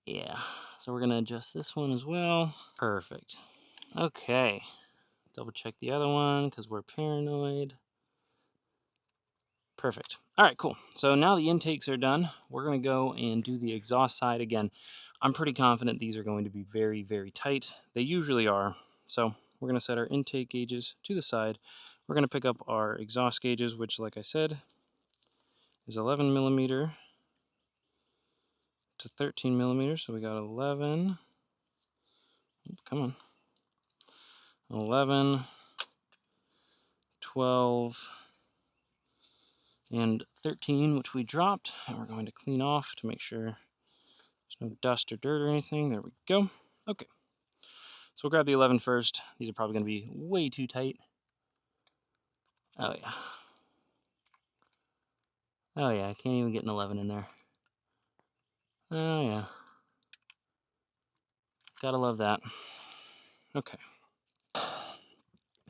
Yeah, so we're going to adjust this one as well. Perfect. Okay. Double check the other one because we're paranoid. Perfect. All right, cool. So now the intakes are done. We're going to go and do the exhaust side again. I'm pretty confident these are going to be very tight. They usually are. So we're going to set our intake gauges to the side. We're going to pick up our exhaust gauges, which, like I said, is 11 millimeter to 13 millimeters. So we got 11. Come on. 11, 12, and 13, which we dropped. And we're going to clean off to make sure there's no dust or dirt or anything. There we go. Okay. So we'll grab the 11 first. These are probably going to be way too tight. Oh, yeah. Oh, yeah. I can't even get an 11 in there. Oh, yeah. Gotta love that. Okay. And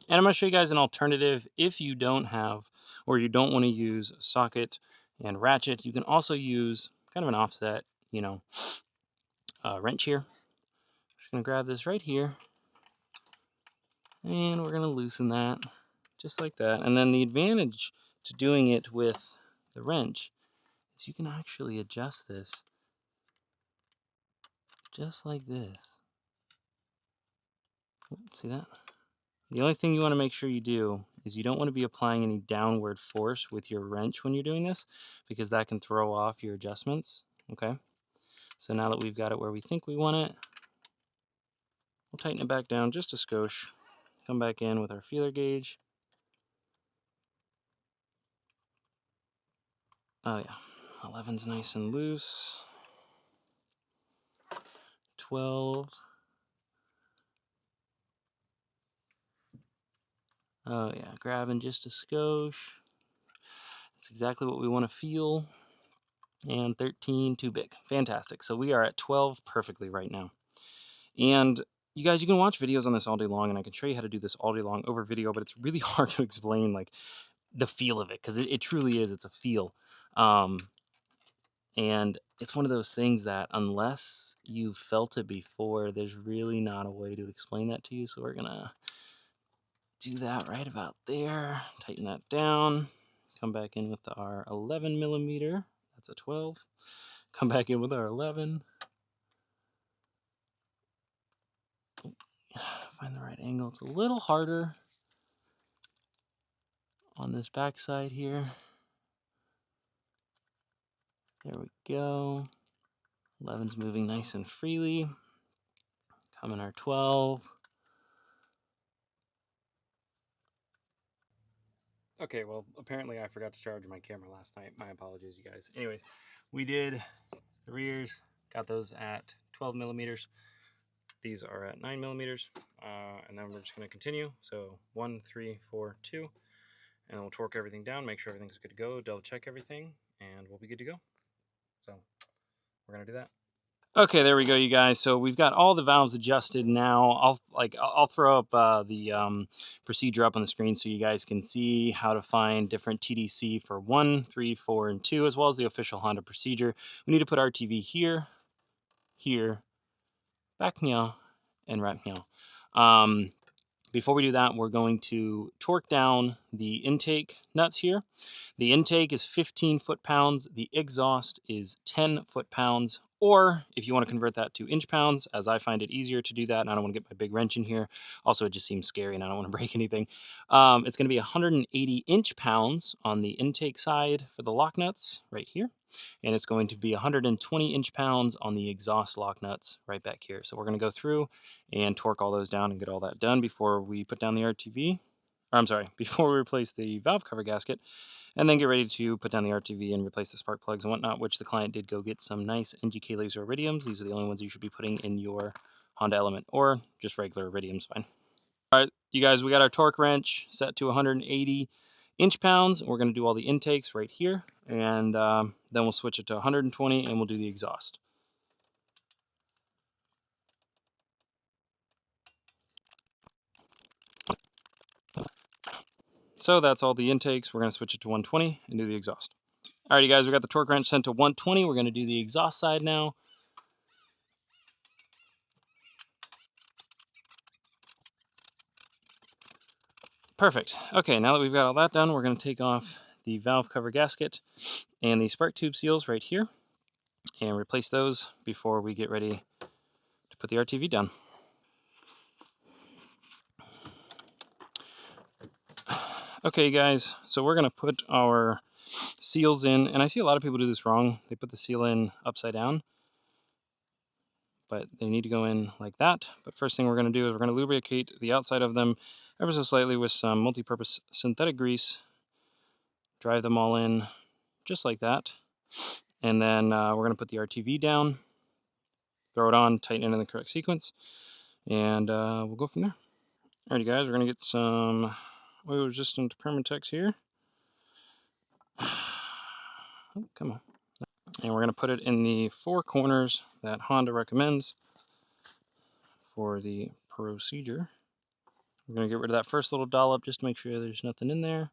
I'm going to show you guys an alternative if you don't have, or you don't want to use a socket and ratchet. You can also use kind of an offset, wrench here. Just going to grab this right here. And we're going to loosen that just like that. And then the advantage to doing it with the wrench is you can actually adjust this just like this. See that? The only thing you want to make sure you do is you don't want to be applying any downward force with your wrench when you're doing this, because that can throw off your adjustments. Okay, so now that we've got it where we think we want it, we'll tighten it back down just a skosh. Come back in with our feeler gauge. Oh yeah, 11's nice and loose. 12. Oh yeah, grabbing just a skosh. That's exactly what we want to feel. And 13, too big. Fantastic. So we are at 12 perfectly right now. And you guys, you can watch videos on this all day long, and I can show you how to do this all day long over video, but it's really hard to explain like the feel of it, because it truly is. It's a feel. And it's one of those things that unless you've felt it before, there's really not a way to explain that to you. So we're going to do that right about there. Tighten that down. Come back in with our 11 millimeter. That's a 12. Come back in with our 11. Find the right angle. It's a little harder on this back side here. There we go. 11's moving nice and freely. Coming our 12. Okay, well, apparently I forgot to charge my camera last night. My apologies, you guys. Anyways, we did the rears, got those at 12 millimeters. These are at 9 millimeters. And then we're just going to continue. So 1, 3, 4, 2. And we'll torque everything down, make sure everything's good to go, double check everything, and we'll be good to go. So we're going to do that. Okay, there we go, you guys. So we've got all the valves adjusted now. I'll throw up the procedure up on the screen so you guys can see how to find different TDC for 1, 3, 4, and 2, as well as the official Honda procedure. We need to put RTV here, here, back meow, and right meow. Before we do that, we're going to torque down the intake nuts here. The intake is 15 foot-pounds. The exhaust is 10 foot-pounds. Or if you want to convert that to inch-pounds, as I find it easier to do that, and I don't want to get my big wrench in here. Also, it just seems scary, and I don't want to break anything. It's going to be 180 inch-pounds on the intake side for the lock nuts right here. And it's going to be 120 inch-pounds on the exhaust lock nuts right back here. So we're going to go through and torque all those down and get all that done before we put down the RTV. Or I'm sorry, before we replace the valve cover gasket, and then get ready to put down the RTV and replace the spark plugs and whatnot, which the client did go get some nice NGK laser iridiums. These are the only ones you should be putting in your Honda Element, or just regular iridium's fine. All right, you guys, we got our torque wrench set to 180 inch-pounds. We're going to do all the intakes right here, and then we'll switch it to 120, and we'll do the exhaust. So that's all the intakes. We're going to switch it to 120 and do the exhaust. All right, you guys, we got the torque wrench set to 120. We're going to do the exhaust side now. Perfect. Okay, now that we've got all that done, we're going to take off the valve cover gasket and the spark tube seals right here and replace those before we get ready to put the RTV down. Okay, guys, so we're going to put our seals in, and I see a lot of people do this wrong. They put the seal in upside down, but they need to go in like that. But first thing we're going to do is we're going to lubricate the outside of them ever so slightly with some multi-purpose synthetic grease. Drive them all in just like that. And then we're going to put the RTV down, throw it on, tighten it in the correct sequence, and we'll go from there. Alrighty, guys, we're going to get some oil-resistant Permatex here. Oh, come on. And we're going to put it in the 4 corners that Honda recommends for the procedure. We're going to get rid of that first little dollop just to make sure there's nothing in there.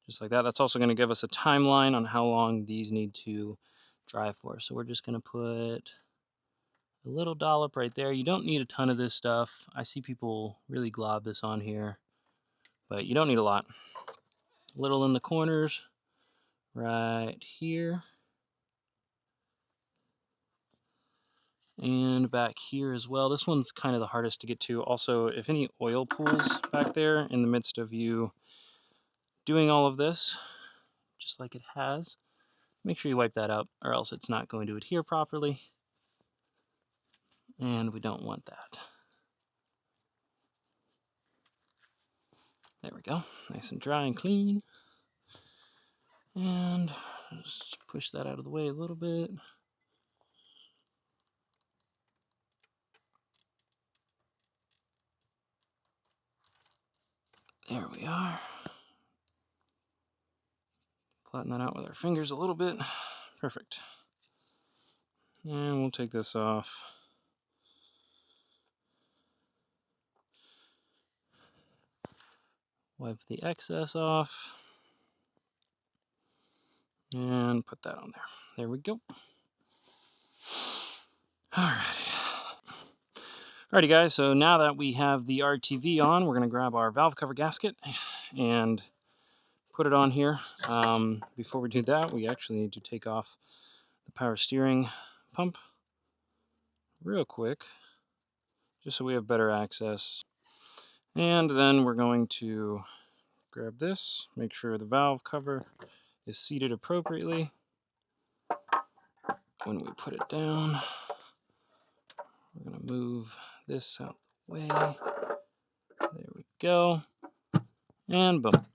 Just like that. That's also going to give us a timeline on how long these need to dry for. So we're just going to put a little dollop right there. You don't need a ton of this stuff. I see people really glob this on here, but you don't need a lot. A little in the corners right here. And back here as well. This one's kind of the hardest to get to. Also, if any oil pools back there in the midst of you doing all of this, just like it has, make sure you wipe that up or else it's not going to adhere properly. And we don't want that. There we go. Nice and dry and clean. And just push that out of the way a little bit. There we are. Flatten that out with our fingers a little bit. Perfect. And we'll take this off. Wipe the excess off. And put that on there. There we go. Alrighty, guys, so now that we have the RTV on, we're going to grab our valve cover gasket and put it on here. Before we do that, we actually need to take off the power steering pump real quick, just so we have better access. And then we're going to grab this, make sure the valve cover is seated appropriately. When we put it down, we're going to move this out the way. There we go. And boom.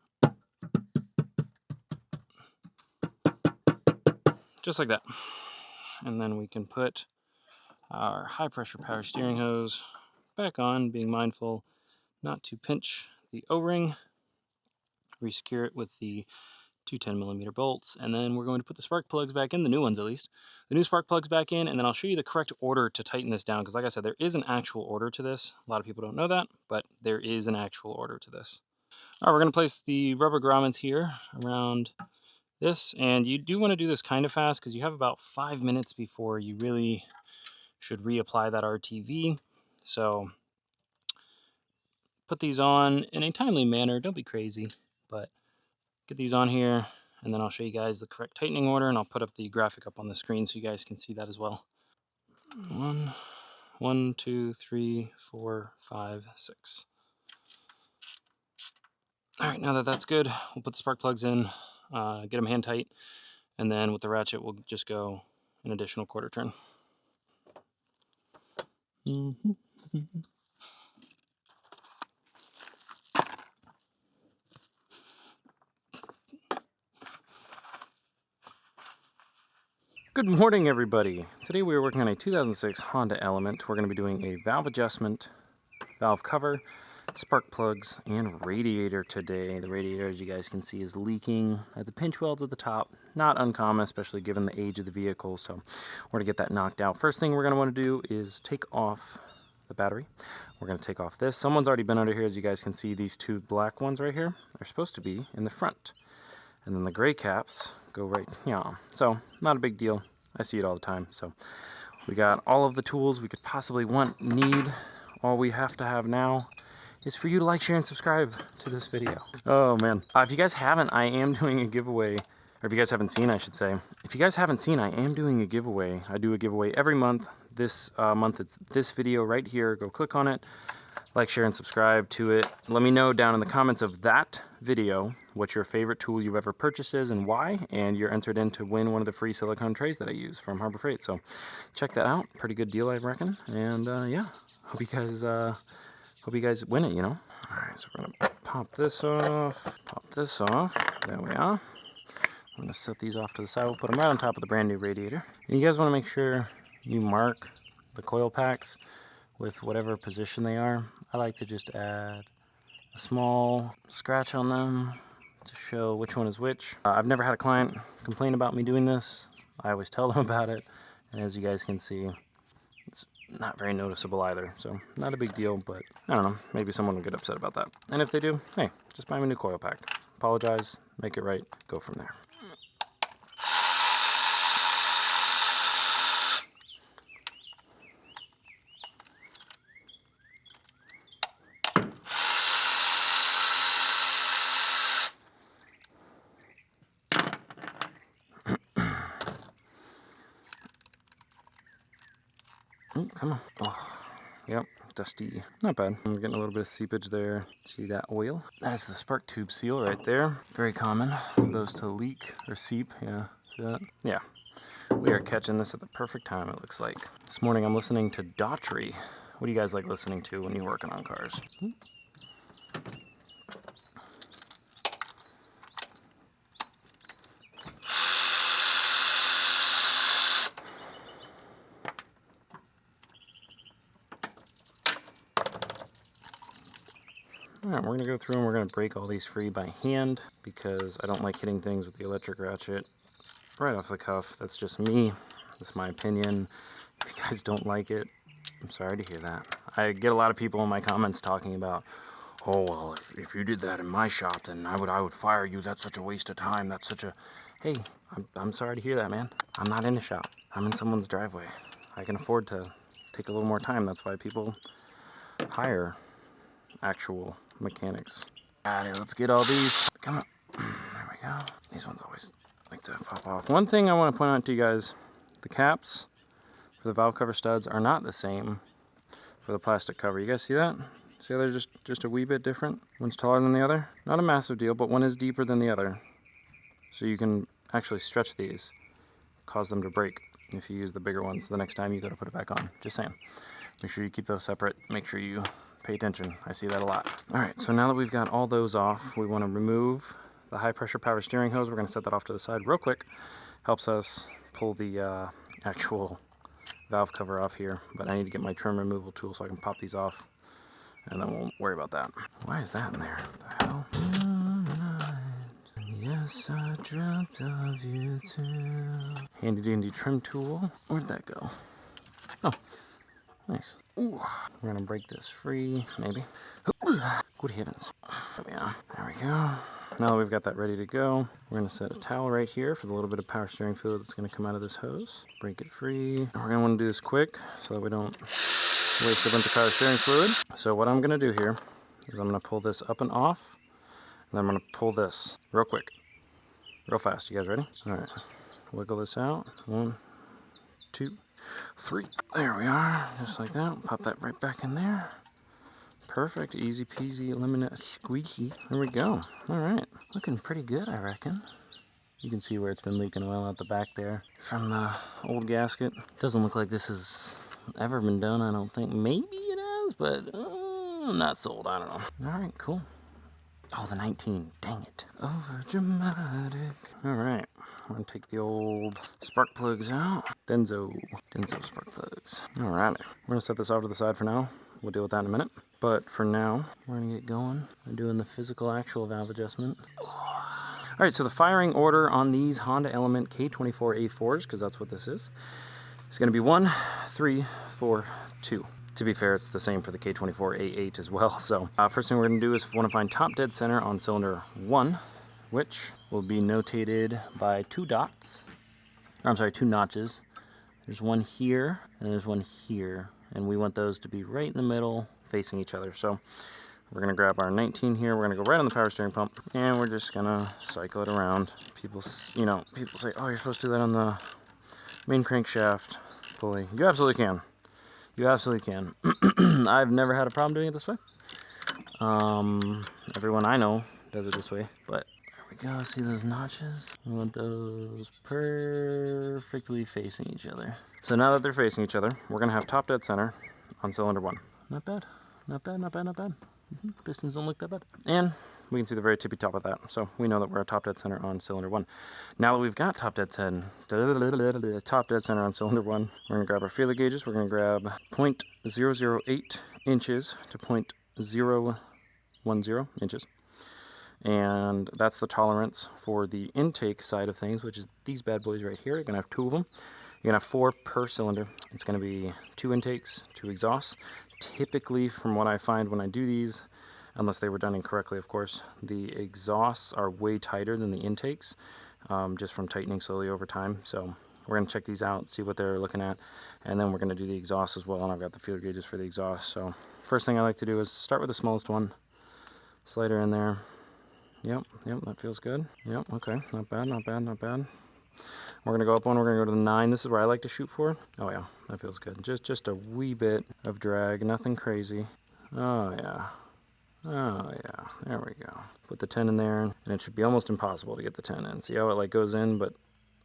Just like that. And then we can put our high pressure power steering hose back on, being mindful not to pinch the O-ring. Resecure it with the two 10mm bolts, and then we're going to put the spark plugs back in, the new ones at least. The new spark plugs back in, and then I'll show you the correct order to tighten this down, because like I said, there is an actual order to this. A lot of people don't know that, but there is an actual order to this. All right, we're going to place the rubber grommets here around this, and you do want to do this kind of fast because you have about 5 minutes before you really should reapply that RTV. So put these on in a timely manner. Don't be crazy, but get these on here, and then I'll show you guys the correct tightening order, and I'll put up the graphic up on the screen so you guys can see that as well. 1, 2, 3, 4, 5, 6. All right, now that that's good, we'll put the spark plugs in, get them hand tight, and then with the ratchet, we'll just go an additional quarter turn. Good morning, everybody. Today we are working on a 2006 Honda Element. We're going to be doing a valve adjustment, valve cover, spark plugs, and radiator today. The radiator, as you guys can see, is leaking at the pinch welds at the top. Not uncommon, especially given the age of the vehicle, so we're going to get that knocked out. First thing we're going to want to do is take off the battery. We're going to take off this. Someone's already been under here. As you guys can see, these two black ones right here are supposed to be in the front. And then the gray caps go right here. So, not a big deal. I see it all the time. So, we got all of the tools we could possibly need. All we have to have now is for you to like, share, and subscribe to this video. Oh, man. If you guys haven't, I am doing a giveaway. Or if you guys haven't seen, I should say. If you guys haven't seen, I am doing a giveaway. I do a giveaway every month. This month, it's this video right here. Go click on it. Like, share, and subscribe to it. Let me know down in the comments of that video what your favorite tool you've ever purchased is and why, and you're entered in to win one of the free silicone trays that I use from Harbor Freight. So check that out. Pretty good deal, I reckon. And yeah, hope you guys win it, you know. All right, so we're gonna pop this off. Pop this off. There we are. I'm gonna set these off to the side. We'll put them right on top of the brand new radiator. And you guys want to make sure you mark the coil packs with whatever position they are. I like to just add a small scratch on them to show which one is which. I've never had a client complain about me doing this. I always tell them about it, and as you guys can see, it's not very noticeable either, so not a big deal, but I don't know, maybe someone will get upset about that. And if they do, hey, just buy me a new coil pack. Apologize, make it right, go from there. Oh, come on. Oh, yep, dusty. Not bad. I'm getting a little bit of seepage there. See that oil? That is the spark tube seal right there. Very common for those to leak or seep. Yeah, see that? Yeah. We are catching this at the perfect time, it looks like. This morning I'm listening to Daughtry. What do you guys like listening to when you're working on cars? Alright, we're going to go through and we're going to break all these free by hand because I don't like hitting things with the electric ratchet right off the cuff. That's just me. That's my opinion. If you guys don't like it, I'm sorry to hear that. I get a lot of people in my comments talking about, oh, well, if you did that in my shop, then I would fire you. That's such a waste of time. That's such a... Hey, I'm sorry to hear that, man. I'm not in a shop. I'm in someone's driveway. I can afford to take a little more time. That's why people hire actual mechanics. Alright, let's get all these. Come on. There we go. These ones always like to pop off. One thing I want to point out to you guys, the caps for the valve cover studs are not the same for the plastic cover. You guys see that? See how they're just a wee bit different? One's taller than the other. Not a massive deal, but one is deeper than the other. So you can actually stretch these, cause them to break if you use the bigger ones the next time you go to put it back on. Just saying. Make sure you keep those separate. Make sure you pay attention. I see that a lot. Alright, so now that we've got all those off, we want to remove the high pressure power steering hose. We're going to set that off to the side real quick. Helps us pull the actual valve cover off here, but I need to get my trim removal tool so I can pop these off, and then we'll worry about that. Why is that in there? What the hell? Yes, I dreamt of you too. Handy dandy trim tool. Where'd that go? Oh, nice. Ooh. We're gonna break this free, maybe. Good heavens. Yeah, there we go. Now that we've got that ready to go, we're gonna set a towel right here for the little bit of power steering fluid that's gonna come out of this hose. Break it free. And we're gonna wanna do this quick so that we don't waste a bunch of power steering fluid. So what I'm gonna do here is I'm gonna pull this up and off, and then I'm gonna pull this real quick, real fast. You guys ready? All right, wiggle this out. 1, 2, 3. There we are, just like that. Pop that right back in there. Perfect, easy peasy, lemon squeaky. There we go. All right, looking pretty good, I reckon. You can see where it's been leaking oil out the back there from the old gasket. Doesn't look like this has ever been done, I don't think. Maybe it has, but I'm not sold, I don't know. All right, cool. Oh, the 19, dang it. Over dramatic. All right, I'm gonna take the old spark plugs out. Denso spark plugs. All right, we're gonna set this off to the side for now. We'll deal with that in a minute. But for now, we're gonna get going. I'm doing the physical actual valve adjustment. All right, so the firing order on these Honda Element K24A4s, because that's what this is gonna be 1, 3, 4, 2. To be fair, it's the same for the K24A8 as well. So first thing we're gonna do is want to find top dead center on cylinder 1, which will be notated by 2 dots. Or, I'm sorry, 2 notches. There's one here, and there's one here. And we want those to be right in the middle, facing each other. So we're gonna grab our 19 here. We're gonna go right on the power steering pump, and we're just gonna cycle it around. People say, oh, you're supposed to do that on the main crankshaft pulley. You absolutely can. You absolutely can. I've never had a problem doing it this way. Everyone I know does it this way, but there we go. See those notches? We want those perfectly facing each other. So now that they're facing each other, we're gonna have top dead center on cylinder 1. Not bad, not bad, not bad, not bad. Pistons don't look that bad. And we can see the very tippy top of that. So we know that we're at top dead center on cylinder 1. Now that we've got top dead center on cylinder 1, we're gonna grab our feeler gauges. We're gonna grab 0.008 inches to 0.010 inches. And that's the tolerance for the intake side of things, which is these bad boys right here. You're gonna have 2 of them. You're gonna have 4 per cylinder. It's gonna be 2 intakes, 2 exhausts. Typically, from what I find when I do these, unless they were done incorrectly, of course, the exhausts are way tighter than the intakes, just from tightening slowly over time. So we're gonna check these out, see what they're looking at, and then we're gonna do the exhaust as well, and I've got the feeler gauges for the exhaust. So first thing I like to do is start with the smallest one, slide her in there. Yep, that feels good. Yep, okay, not bad, not bad, not bad. We're gonna go up one, we're gonna go to the 9. This is where I like to shoot for. Oh yeah, that feels good. Just a wee bit of drag, nothing crazy. Oh yeah. Oh yeah, there we go. Put the 10 in there, and it should be almost impossible to get the 10 in. See how it like goes in, but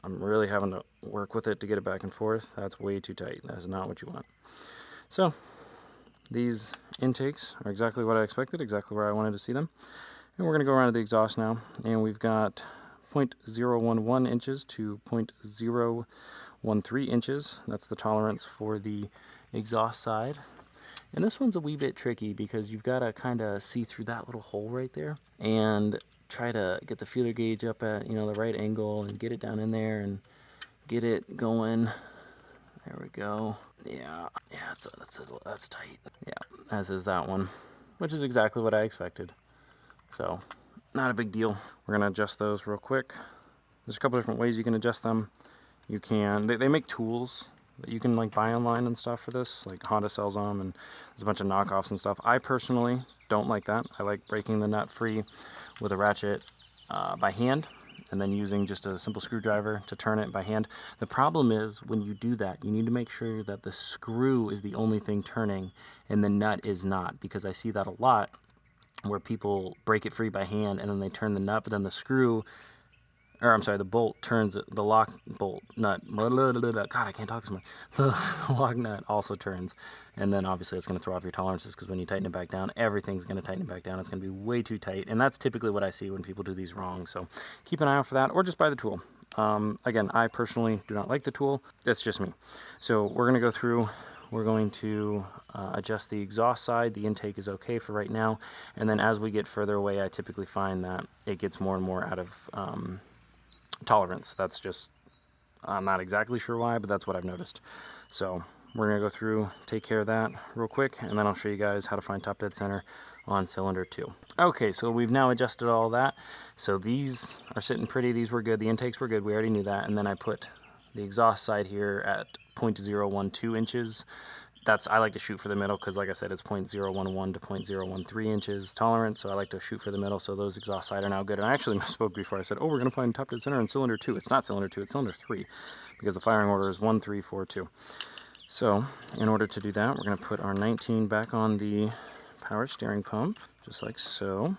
I'm really having to work with it to get it back and forth. That's way too tight. That is not what you want. So these intakes are exactly what I expected, exactly where I wanted to see them. And we're gonna go around to the exhaust now, and we've got 0.011 inches to 0.013 inches. That's the tolerance for the exhaust side. And this one's a wee bit tricky because you've got to kind of see through that little hole right there and try to get the feeler gauge up at, the right angle and get it down in there and get it going. There we go. Yeah, that's tight. Yeah, as is that one, which is exactly what I expected. So, not a big deal. We're gonna adjust those real quick. There's a couple different ways you can adjust them. You can, they make tools that you can like buy online and stuff for this, like Honda sells them, and there's a bunch of knockoffs and stuff. I personally don't like that. I like breaking the nut free with a ratchet by hand, and then using just a simple screwdriver to turn it by hand. The problem is when you do that, you need to make sure that the screw is the only thing turning and the nut is not, because I see that a lot where people break it free by hand and then they turn the nut, but then the the bolt turns, the lock bolt nut, God, I can't talk this much. The lock nut also turns, and then obviously it's going to throw off your tolerances, because when you tighten it back down, everything's going to tighten it back down. It's going to be way too tight, and that's typically what I see when people do these wrong. So keep an eye out for that, or just buy the tool. Again, I personally do not like the tool. That's just me. So we're going to go through we're going to adjust the exhaust side. The intake is okay for right now, and then as we get further away, I typically find that it gets more and more out of tolerance. That's just, I'm not exactly sure why, but that's what I've noticed. So we're going to go through, take care of that real quick, and then I'll show you guys how to find top dead center on cylinder 2. Okay, so we've now adjusted all that. So these are sitting pretty, these were good, the intakes were good, we already knew that, and then I put the exhaust side here at 0.012 inches. I like to shoot for the middle because, like I said, it's 0.011 to 0.013 inches tolerance, so I like to shoot for the middle. So those exhaust side are now good. And I actually misspoke before. I said, oh, we're going to find top dead center in cylinder 2. It's not cylinder 2, it's cylinder 3, because the firing order is 1, 3, 4, 2. So in order to do that, we're going to put our 19 back on the power steering pump, just like so.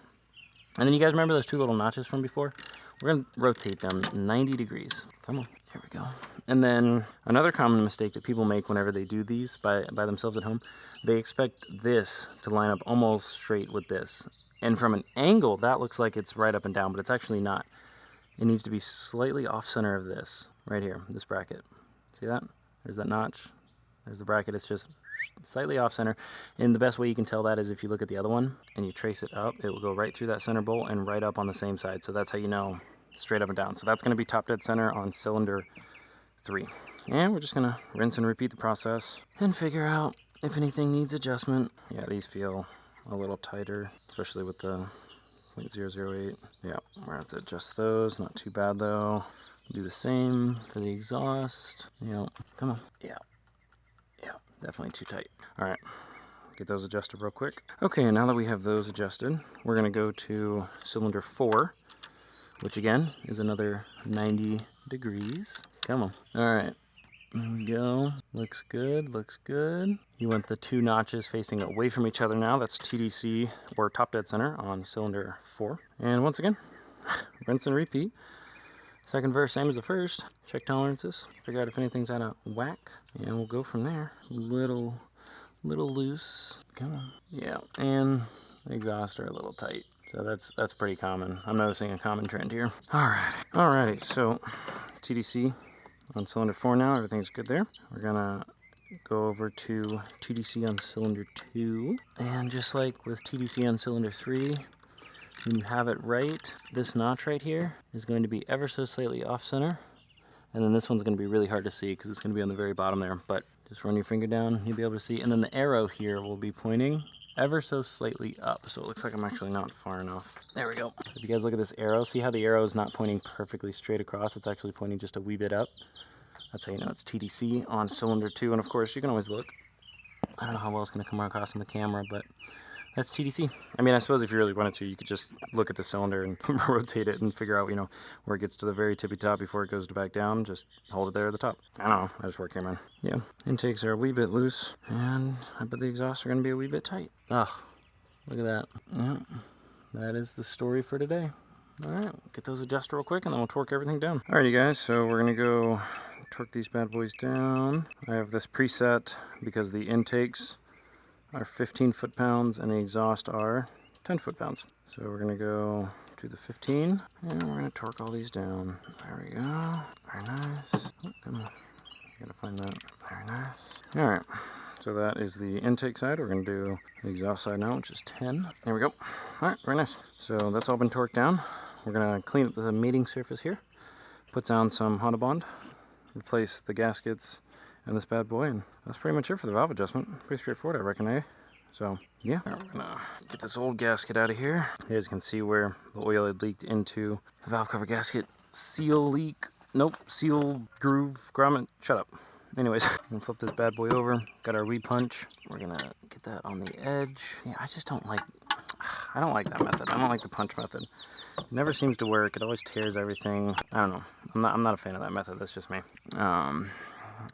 And then you guys remember those 2 little notches from before? We're going to rotate them 90 degrees. Come on, here we go. And then another common mistake that people make whenever they do these by themselves at home, they expect this to line up almost straight with this. And from an angle, that looks like it's right up and down, but it's actually not. It needs to be slightly off center of this, right here, this bracket. See that? There's that notch. There's the bracket. It's just slightly off center. And the best way you can tell that is if you look at the other one and you trace it up, it will go right through that center bolt and right up on the same side. So that's how you know straight up and down. So that's going to be top dead center on cylinder 3. And we're just going to rinse and repeat the process and figure out if anything needs adjustment. Yeah, these feel a little tighter, especially with the 0.008. Yeah, we're going to have to adjust those. Not too bad though. Do the same for the exhaust. Yeah, come on. Yeah, definitely too tight. All right, get those adjusted real quick. Okay, and now that we have those adjusted, we're going to go to cylinder 4, which again is another 90 degrees. Come on. All right, there we go. Looks good, looks good. You want the 2 notches facing away from each other now. That's TDC, or top dead center, on cylinder 4. And once again, rinse and repeat. Second verse, same as the first. Check tolerances, figure out if anything's out of whack, and we'll go from there. Little loose. Come on. Yeah, and the exhausts are a little tight. So that's pretty common. I'm noticing a common trend here. Alrighty, so TDC on cylinder 4 now. Everything's good there. We're gonna go over to TDC on cylinder 2. And just like with TDC on cylinder 3, when you have it right, this notch right here is going to be ever so slightly off center. And then this one's going to be really hard to see because it's going to be on the very bottom there. But just run your finger down, you'll be able to see. And then the arrow here will be pointing ever so slightly up. So it looks like I'm actually not far enough. There we go. If you guys look at this arrow, see how the arrow is not pointing perfectly straight across? It's actually pointing just a wee bit up. That's how you know it's TDC on cylinder 2. And of course, you can always look. I don't know how well it's going to come across on the camera, but that's TDC. I mean, I suppose if you really wanted to, you could just look at the cylinder and rotate it and figure out, you know, where it gets to the very tippy top before it goes back down. Just hold it there at the top. I don't know. I just work here, man. Yeah. Intakes are a wee bit loose, and I bet the exhausts are going to be a wee bit tight. Oh, look at that. Yeah. That is the story for today. All right. Get those adjusted real quick, and then we'll torque everything down. Alrighty, guys. So we're going to go torque these bad boys down. I have this preset because the intakes are 15 foot-pounds and the exhaust are 10 foot-pounds. So we're going to go to the 15 and we're going to torque all these down. There we go. Very nice. Oh, come on. Gotta find that. Very nice. Alright. So that is the intake side. We're going to do the exhaust side now, which is 10. There we go. Alright, very nice. So that's all been torqued down. We're going to clean up the mating surface here. Put down some Honda Bond. Replace the gaskets and this bad boy, and that's pretty much it for the valve adjustment. Pretty straightforward, I reckon, eh? So, yeah. We're gonna get this old gasket out of here. You guys can see where the oil had leaked into the valve cover gasket. Seal leak. Nope. Seal groove grommet. Shut up. Anyways, I'm gonna flip this bad boy over. Got our weed punch. We're gonna get that on the edge. Yeah, I don't like that method. I don't like the punch method. It never seems to work. It always tears everything. I don't know. I'm not a fan of that method. That's just me.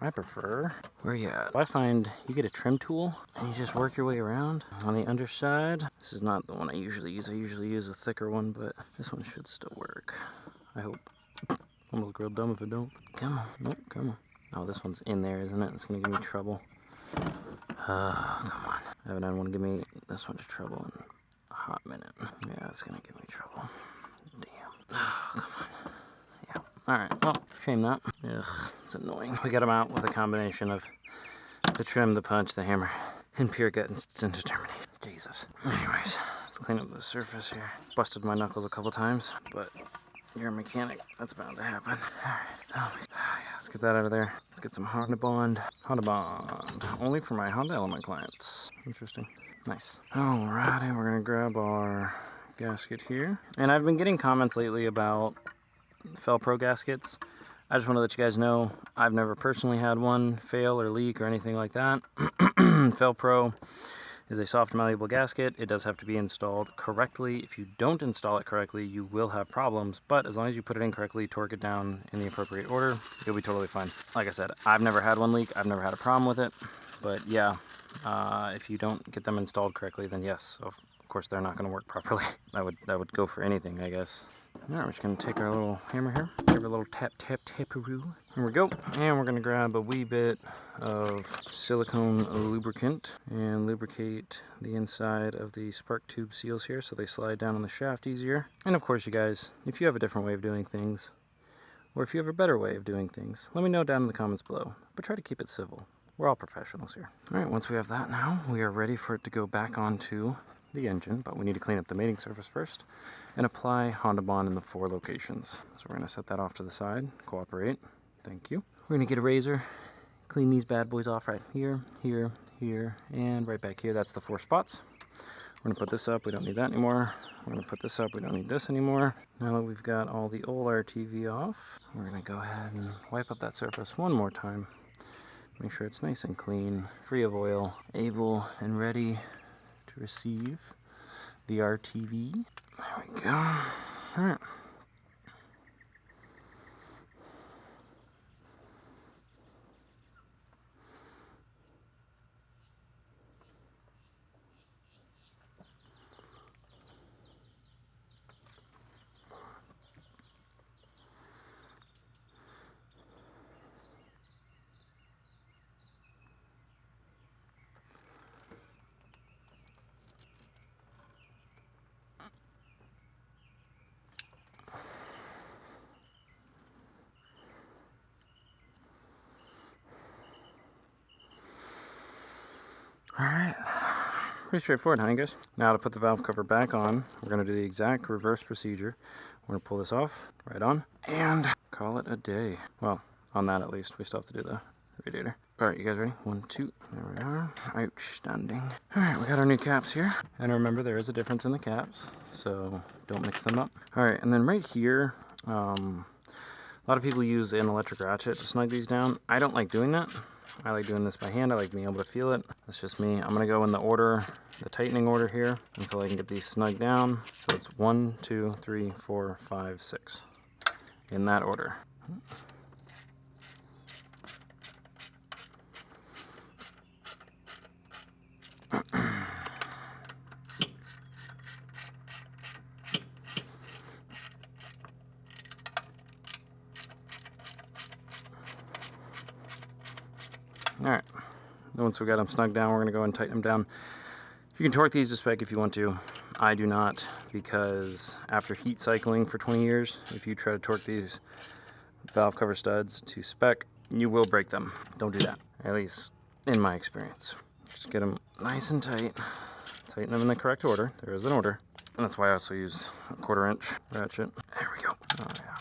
I prefer, where you at? I find you get a trim tool and you just work your way around on the underside. This is not the one I usually use. I usually use a thicker one, but this one should still work. I hope. I'm gonna look real dumb if it don't. Come on. Nope, come on. Oh, this one's in there, isn't it? It's gonna give me trouble. Come on. I haven't had one give me this much trouble in a hot minute. Yeah, it's gonna give me trouble. Damn. Oh, come on. Alright, well, shame that. Ugh, it's annoying. We got them out with a combination of The trim, the punch, the hammer, and pure gut and determination. Jesus. Anyways, let's clean up the surface here. Busted my knuckles a couple times, but you're a mechanic. That's bound to happen. Alright. Oh my God. Yeah, let's get that out of there. Let's get some Honda Bond. Honda Bond. Only for my Honda Element clients. Interesting. Nice. Alrighty, we're gonna grab our gasket here. And I've been getting comments lately about Fel-Pro gaskets. I just want to let you guys know I've never personally had one fail or leak or anything like that. Fel-Pro is a soft malleable gasket. It does have to be installed correctly. If you don't install it correctly, you will have problems, but as long as you put it in correctly, torque it down in the appropriate order, you'll be totally fine. Like I said, I've never had one leak. I've never had a problem with it, but yeah, if you don't get them installed correctly, then yes, of course they're not going to work properly. That would go for anything, I guess. All right, we're just going to take our little hammer here, give it a little tap, tap, taparoo. Here we go. And we're going to grab a wee bit of silicone lubricant and lubricate the inside of the spark tube seals here so they slide down on the shaft easier. And of course, you guys, if you have a different way of doing things, or if you have a better way of doing things, let me know down in the comments below. But try to keep it civil. We're all professionals here. All right, once we have that now, we are ready for it to go back onto the engine, but we need to clean up the mating surface first and apply Honda Bond in the 4 locations. So we're going to set that off to the side. Cooperate. Thank you. We're going to get a razor, clean these bad boys off right here, here, here, and right back here. That's the 4 spots. We're going to put this up. We don't need that anymore. We're going to put this up. We don't need this anymore. Now that we've got all the old RTV off, we're going to go ahead and wipe up that surface one more time. Make sure it's nice and clean, free of oil, able and ready to receive the RTV. There we go. All right. Alright, pretty straightforward, honey guys. Now to put the valve cover back on, we're going to do the exact reverse procedure. We're going to pull this off, right on, and call it a day. Well, on that at least. We still have to do the radiator. Alright, you guys ready? 1, 2, there we are. Outstanding. Alright, we got our new caps here. And remember, there is a difference in the caps, so don't mix them up. Alright, and then right here, a lot of people use an electric ratchet to snug these down. I don't like doing that. I like doing this by hand. I like being able to feel it. That's just me. I'm going to go in the order, the tightening order here, until I can get these snug down. So it's 1, 2, 3, 4, 5, 6. In that order. Alright, once we got them snug down, we're going to go and tighten them down. You can torque these to spec if you want to. I do not, because after heat cycling for 20 years, if you try to torque these valve cover studs to spec, you will break them. Don't do that, at least in my experience. Just get them nice and tight. Tighten them in the correct order. There is an order. And that's why I also use a 1/4 inch ratchet. There we go. Oh yeah.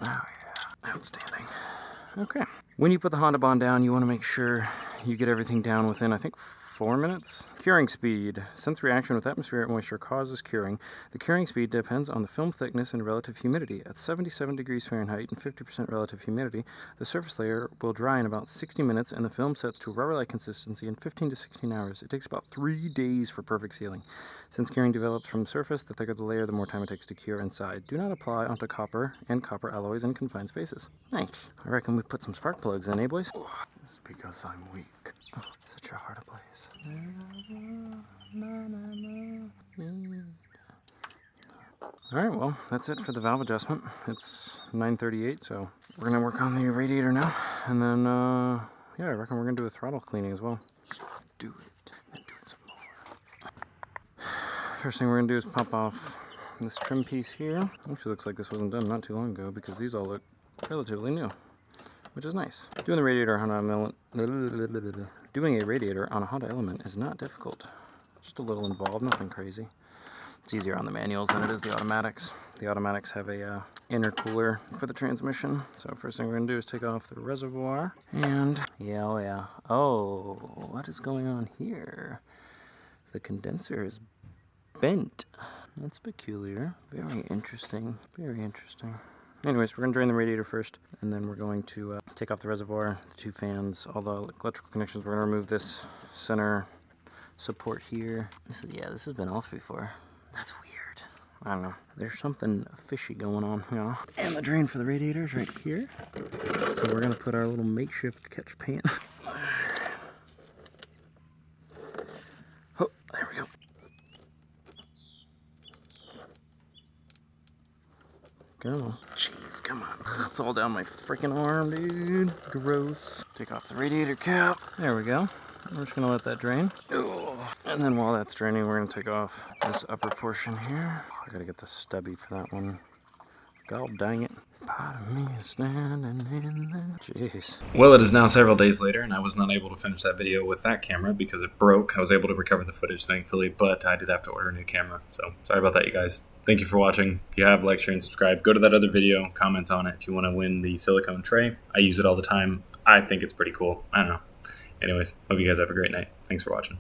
Oh yeah. Outstanding. Okay. When you put the Honda Bond down, you want to make sure you get everything down within, I think, 4 minutes. Curing speed. Since reaction with atmospheric moisture causes curing, the curing speed depends on the film thickness and relative humidity. At 77 degrees Fahrenheit and 50% relative humidity, the surface layer will dry in about 60 minutes and the film sets to a rubber-like consistency in 15 to 16 hours. It takes about 3 days for perfect sealing. Since curing develops from the surface, the thicker the layer, the more time it takes to cure inside. Do not apply onto copper and copper alloys in confined spaces. Thanks. I reckon we put some spark plugs in, eh, boys? It's because I'm weak. Oh, such a hard place. Alright, well, that's it for the valve adjustment. It's 9:38, so we're going to work on the radiator now. And then, yeah, I reckon we're going to do a throttle cleaning as well. Do it. And do it some more. First thing we're going to do is pop off this trim piece here. Actually looks like this wasn't done not too long ago because these all look relatively new. which is nice. Doing a radiator on a Honda Element is not difficult. Just a little involved, nothing crazy. It's easier on the manuals than it is the automatics. The automatics have a intercooler for the transmission. So first thing we're gonna do is take off the reservoir. And yeah. Oh, what is going on here? The condenser is bent. That's peculiar. Very interesting. Very interesting. Anyways, we're going to drain the radiator first, and then we're going to take off the reservoir, the 2 fans, all the electrical connections. We're going to remove this center support here. This has been off before. That's weird. I don't know. There's something fishy going on, you know. And the drain for the radiator is right here. So we're going to put our little makeshift catch pan. Oh, there we go. Go. Jeez, come on. It's all down my freaking arm, dude. Gross. Take off the radiator cap. There we go. We're just gonna let that drain. Oh. And then while that's draining, we're gonna take off this upper portion here. I gotta get the stubby for that one. God dang it. Part of me is standing in the... Jeez.
Well, it is now several days later, and I was not able to finish that video with that camera because it broke. I was able to recover the footage, thankfully, but I did have to order a new camera. So, sorry about that, you guys. Thank you for watching. If you have, like, share, and subscribe. Go to that other video, comment on it if you want to win the silicone tray. I use it all the time. I think it's pretty cool. I don't know. Anyways, hope you guys have a great night. Thanks for watching.